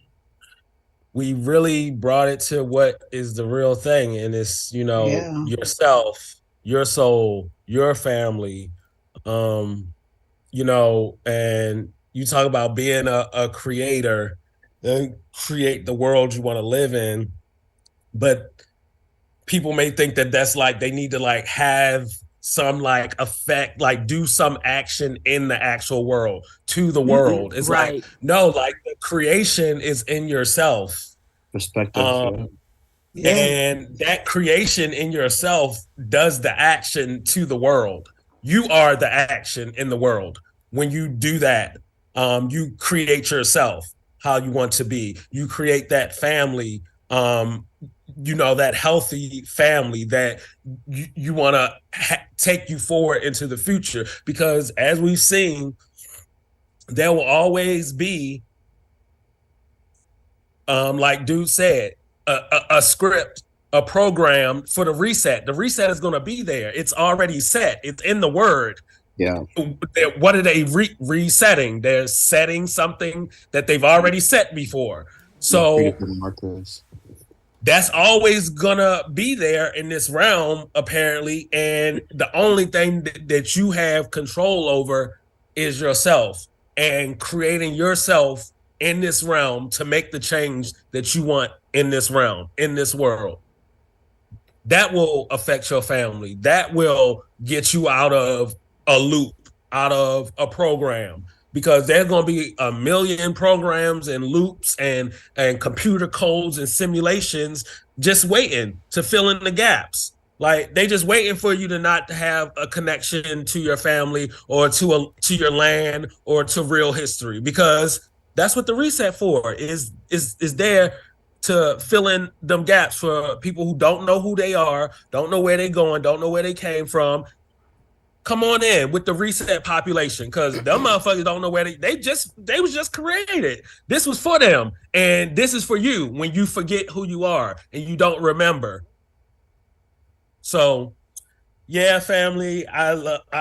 We really brought it to what is the real thing, and it's yourself, your soul, your family. And you talk about being a creator and create the world you want to live in. But people may think that that's like they need to like have some like effect, like do some action in the actual world to the world. It's right. Like, no, like the creation is in yourself. Perspective. And that creation in yourself does the action to the world. You are the action in the world. When you do that, you create yourself how you want to be. You create that family, that healthy family that you want to take you forward into the future. Because as we've seen, there will always be, like dude said, a script, a program for the reset. The reset is going to be there. It's already set. It's in the word. Yeah. What are they resetting? They're setting something that they've already set before. So that's always gonna be there in this realm, apparently. And the only thing that you have control over is yourself and creating yourself in this realm to make the change that you want in this realm, in this world. That will affect your family. That will get you out of a loop, out of a program, because there's going to be a million programs and loops and computer codes and simulations just waiting to fill in the gaps. Like they just waiting for you to not have a connection to your family or to your land or to real history, because that's what the reset for is there to fill in them gaps for people who don't know who they are, don't know where they're going, don't know where they came from. Come on in with the reset population, because them motherfuckers don't know where they was just created. This was for them, and this is for you when you forget who you are and you don't remember. So, yeah, family, I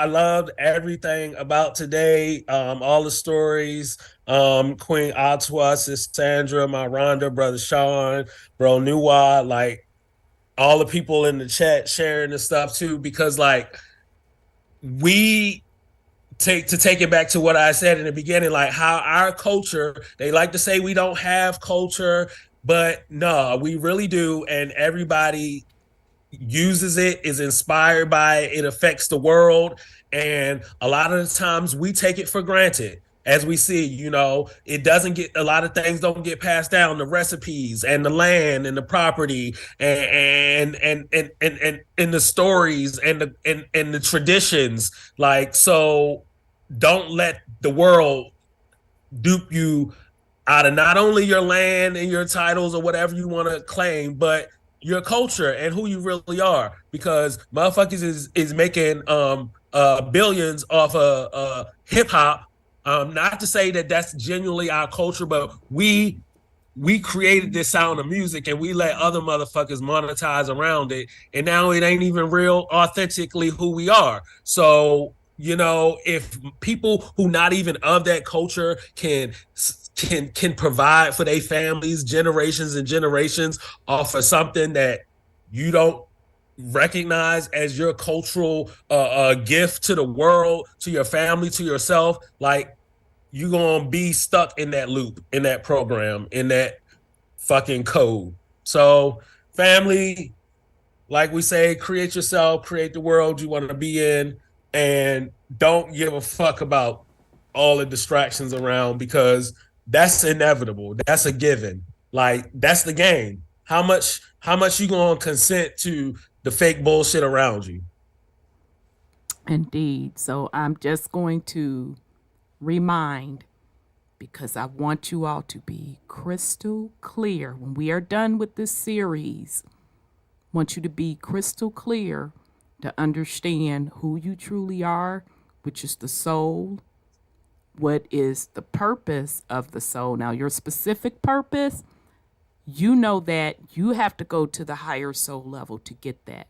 loved everything about today. All the stories, Queen Atwa, Sis Sandra, my Rhonda, Brother Sean, Bro Nuwa, like all the people in the chat sharing the stuff too, because like we take it back to what I said in the beginning, like how our culture, they like to say we don't have culture, but no, we really do. And everybody uses it, is inspired by it, it affects the world. And a lot of the times we take it for granted. As we see, it doesn't get, a lot of things don't get passed down, the recipes and the land and the property and the stories and the traditions. Like, so don't let the world dupe you out of not only your land and your titles or whatever you want to claim, but your culture and who you really are, because motherfuckers is making billions off of hip hop. Not to say that that's genuinely our culture, but we created this sound of music and we let other motherfuckers monetize around it, and now it ain't even real authentically who we are. So if people who not even of that culture can provide for their families generations and generations off of something that you don't recognize as your cultural gift to the world, to your family, to yourself, like you're gonna be stuck in that loop, in that program, in that fucking code. So family, like we say, create yourself, create the world you want to be in, and don't give a fuck about all the distractions around, because that's inevitable. That's a given. Like, that's the game. How much you gonna consent to the fake bullshit around you? Indeed. So I'm just going to remind, because I want you all to be crystal clear when we are done with this series. I want you to be crystal clear to understand who you truly are, which is the soul. What is the purpose of the soul? Now, your specific purpose, you know that you have to go to the higher soul level to get that.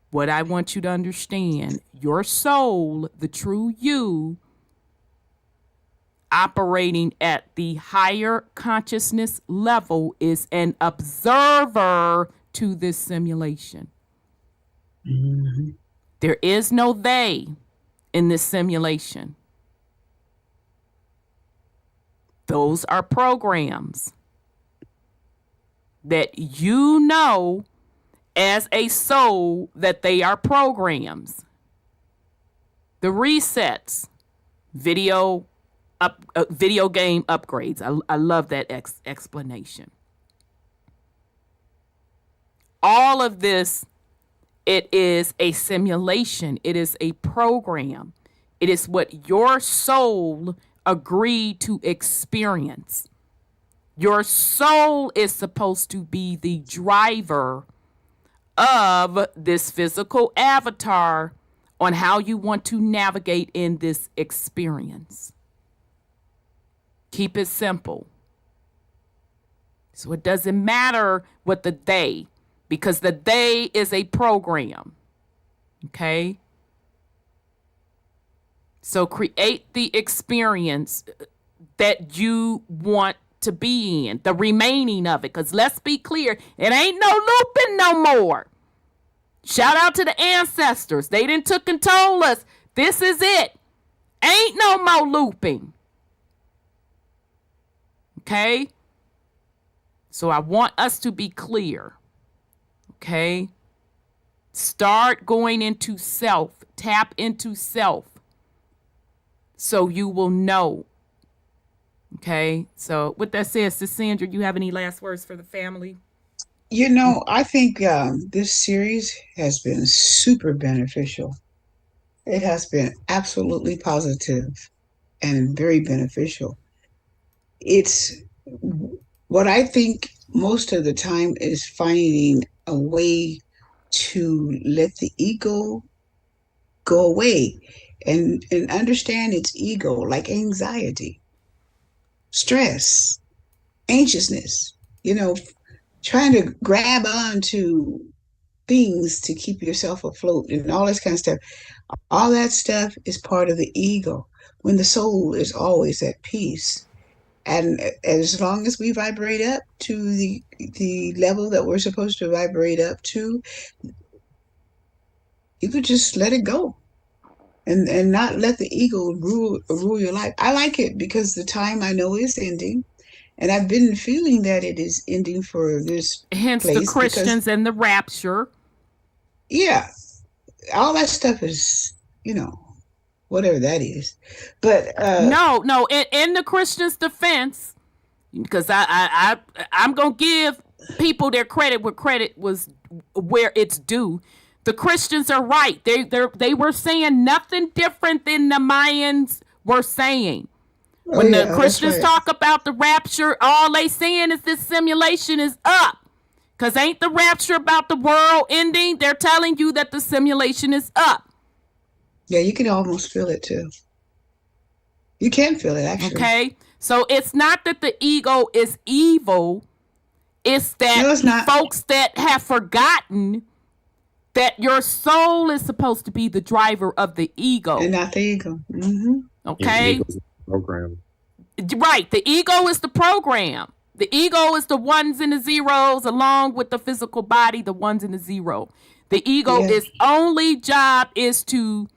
What I want you to understand, your soul, the true you, operating at the higher consciousness level, is an observer to this simulation. Mm-hmm. There is no they in this simulation. Those are programs that you know as a soul that they are programs. The resets, video game upgrades. I love that explanation. All of this, it is a simulation. It is a program. It is what your soul agreed to experience. Your soul is supposed to be the driver of this physical avatar on how you want to navigate in this experience. Keep it simple. So it doesn't matter what the they, because the they is a program. Okay? So create the experience that you want to be in, the remaining of it. Because let's be clear, it ain't no looping no more. Shout out to the ancestors. They done took and told us, this is it. Ain't no more looping. Okay? So I want us to be clear. Okay? Start going into self. Tap into self. So you will know. Okay? So with that said, Sandra, you have any last words for the family? I think this series has been super beneficial. It has been absolutely positive and very beneficial. It's what I think most of the time is finding a way to let the ego go away and understand its ego, like anxiety, stress, anxiousness, trying to grab on to things to keep yourself afloat and all this kind of stuff. All that stuff is part of the ego when the soul is always at peace. And as long as we vibrate up to the level that we're supposed to vibrate up to, you could just let it go and not let the ego rule your life. I like it because the time I know is ending. And I've been feeling that it is ending for this hence place the Christians and the rapture. Yeah. All that stuff is, whatever that is. But no, in the Christians' defense, because I'm gonna give people their credit where credit was where it's due. The Christians are right. They were saying nothing different than the Mayans were saying. When the Christians talk about the rapture, all they saying is this simulation is up. Because ain't the rapture about the world ending? They're telling you that the simulation is up. Yeah, you can almost feel it too. You can feel it, actually. Okay? So it's not that the ego is evil. It's that folks that have forgotten that your soul is supposed to be the driver of the ego. And not the ego. Mm-hmm. Okay? The ego is the program. Right. The ego is the program. The ego is the ones and the zeros, along with the physical body, the ones and the zero. The ego is only job is to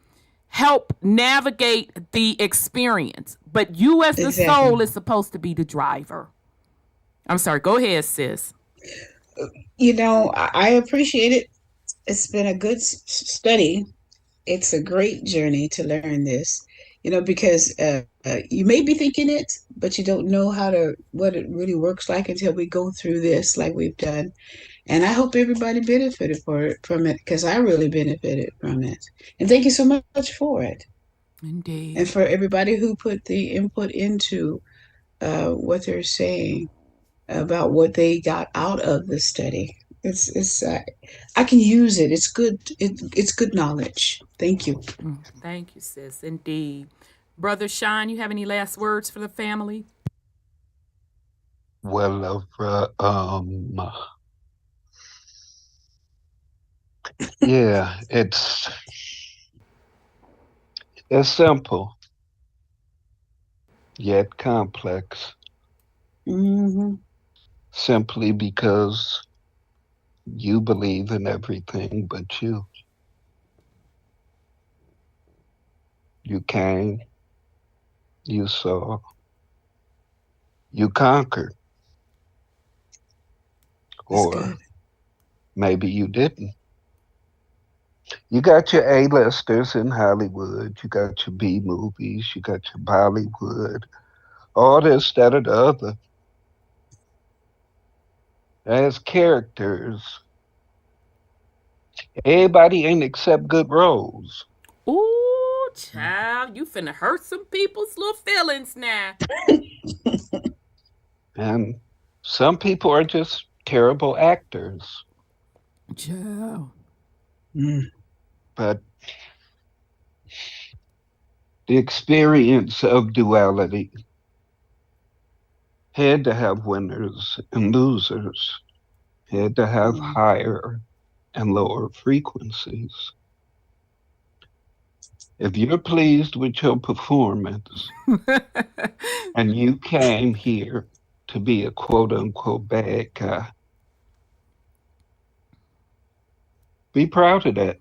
help navigate the experience. But you as the soul is supposed to be the driver. I'm sorry. Go ahead, sis. I appreciate it. It's been a good study. It's a great journey to learn this, because you may be thinking it, but you don't know what it really works like until we go through this like we've done. And I hope everybody benefited from it, because I really benefited from it. And thank you so much for it. Indeed. And for everybody who put the input into what they're saying about what they got out of the study. It's I can use it. It's good. It's good knowledge. Thank you. Thank you, sis. Indeed. Brother Sean, you have any last words for the family? Well, yeah, it's simple yet complex. Mm-hmm. Simply because you believe in everything but you. You came, you saw, you conquered. That's Or good. maybe you didn't. You got your A-listers in Hollywood, you got your B movies, you got your Bollywood, all this, that, or the other. As characters, everybody ain't accept good roles. Ooh, child, you finna hurt some people's little feelings now. And some people are just terrible actors. Child. But the experience of duality had to have winners and losers, had to have higher and lower frequencies. If you're pleased with your performance and you came here to be a quote unquote bad guy, be proud of that.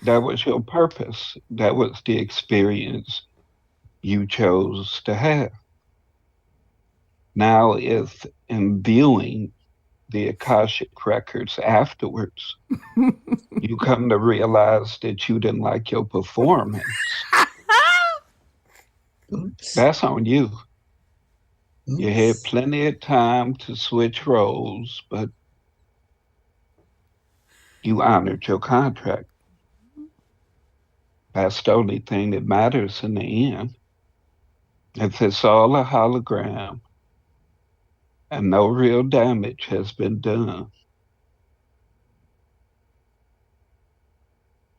That was your purpose. That was the experience you chose to have. Now, if in viewing the Akashic records afterwards, you come to realize that you didn't like your performance, that's on you. Oops. You had plenty of time to switch roles, but you honored your contract. That's the only thing that matters in the end. If it's all a hologram and no real damage has been done,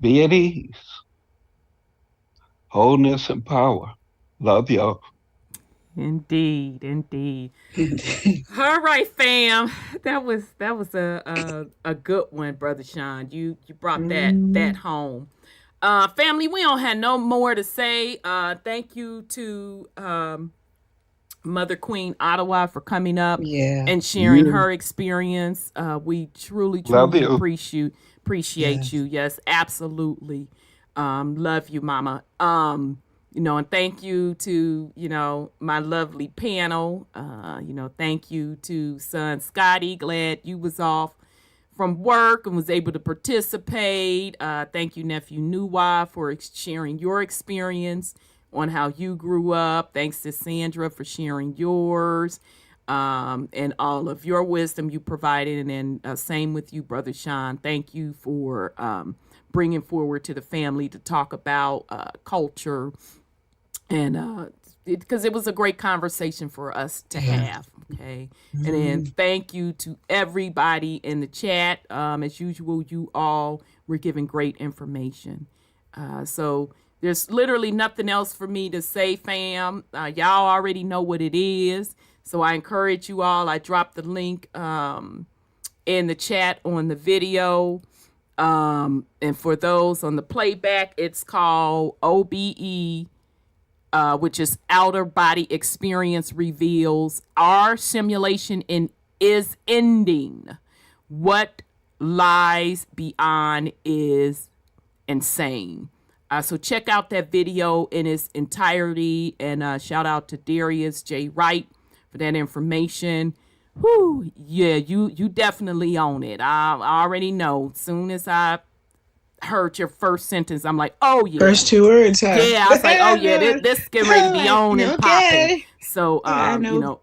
be at ease. Wholeness and power. Love y'all. Indeed, indeed. All right, fam. That was a good one, Brother Sean. You brought that home. Family, we don't have no more to say. Thank you to Mother Queen Ottawa for coming up and sharing her experience. We truly appreciate you. Yes, absolutely. Love you, Mama. And thank you to, my lovely panel. Thank you to son Scotty. Glad you was off from work and was able to participate. Thank you, nephew Nuwa, for sharing your experience on how you grew up. Thanks to Sandra for sharing yours and all of your wisdom you provided. And then same with you, Brother Sean. Thank you for bringing forward to the family to talk about culture. And because it was a great conversation for us to have. Okay. And then thank you to everybody in the chat. As usual, you all were giving great information. So there's literally nothing else for me to say, fam. Y'all already know what it is. So I encourage you all. I dropped the link in the chat on the video. And for those on the playback, it's called OBE, which is Outer Body Experience Reveals Our Simulation is Ending. What lies beyond is insane. So check out that video in its entirety, and shout out to Darius J. Wright for that information. Whew, yeah, you definitely own it. I already know. Soon as I heard your first sentence, I'm like, oh yeah. First two words, huh? Yeah, I was like, oh yeah, this getting ready to be on and popping. So,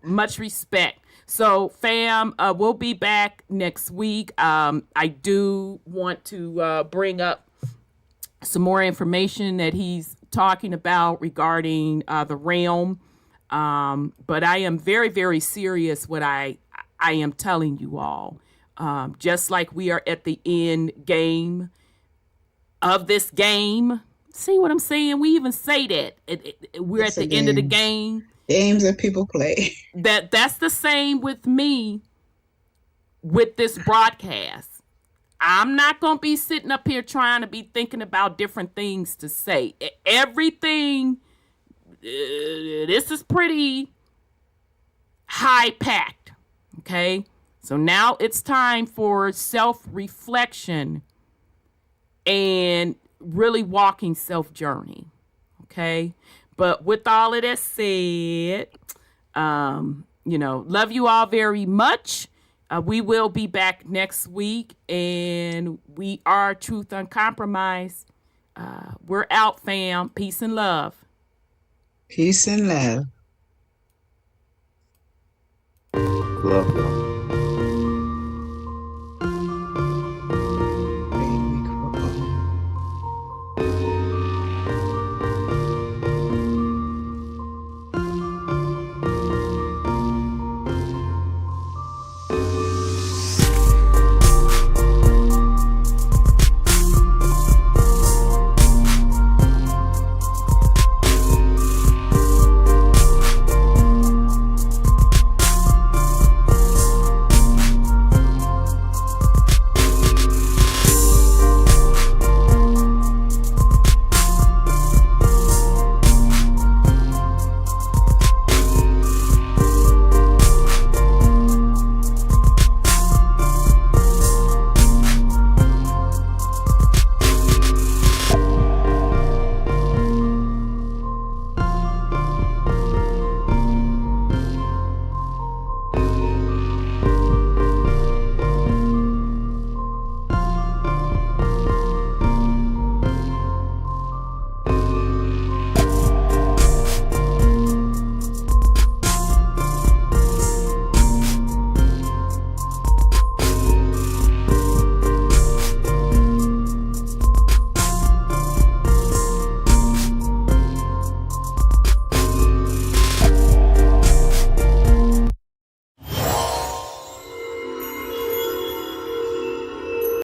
much respect. So, fam, we'll be back next week. I do want to bring up some more information that he's talking about regarding the realm. But I am very, very serious what I am telling you all. Just like we are at the end game of this game. See what I'm saying? We even say that. We're at the end of the game. Games that people play. That's the same with me with this broadcast. I'm not going to be sitting up here trying to be thinking about different things to say. Everything, this is pretty high packed. Okay? So now it's time for self-reflection and really walking self-journey. Okay? But with all of that said, love you all very much. We will be back next week, and we are Truth Uncompromised. We're out, fam. Peace and love. Peace and love. Love.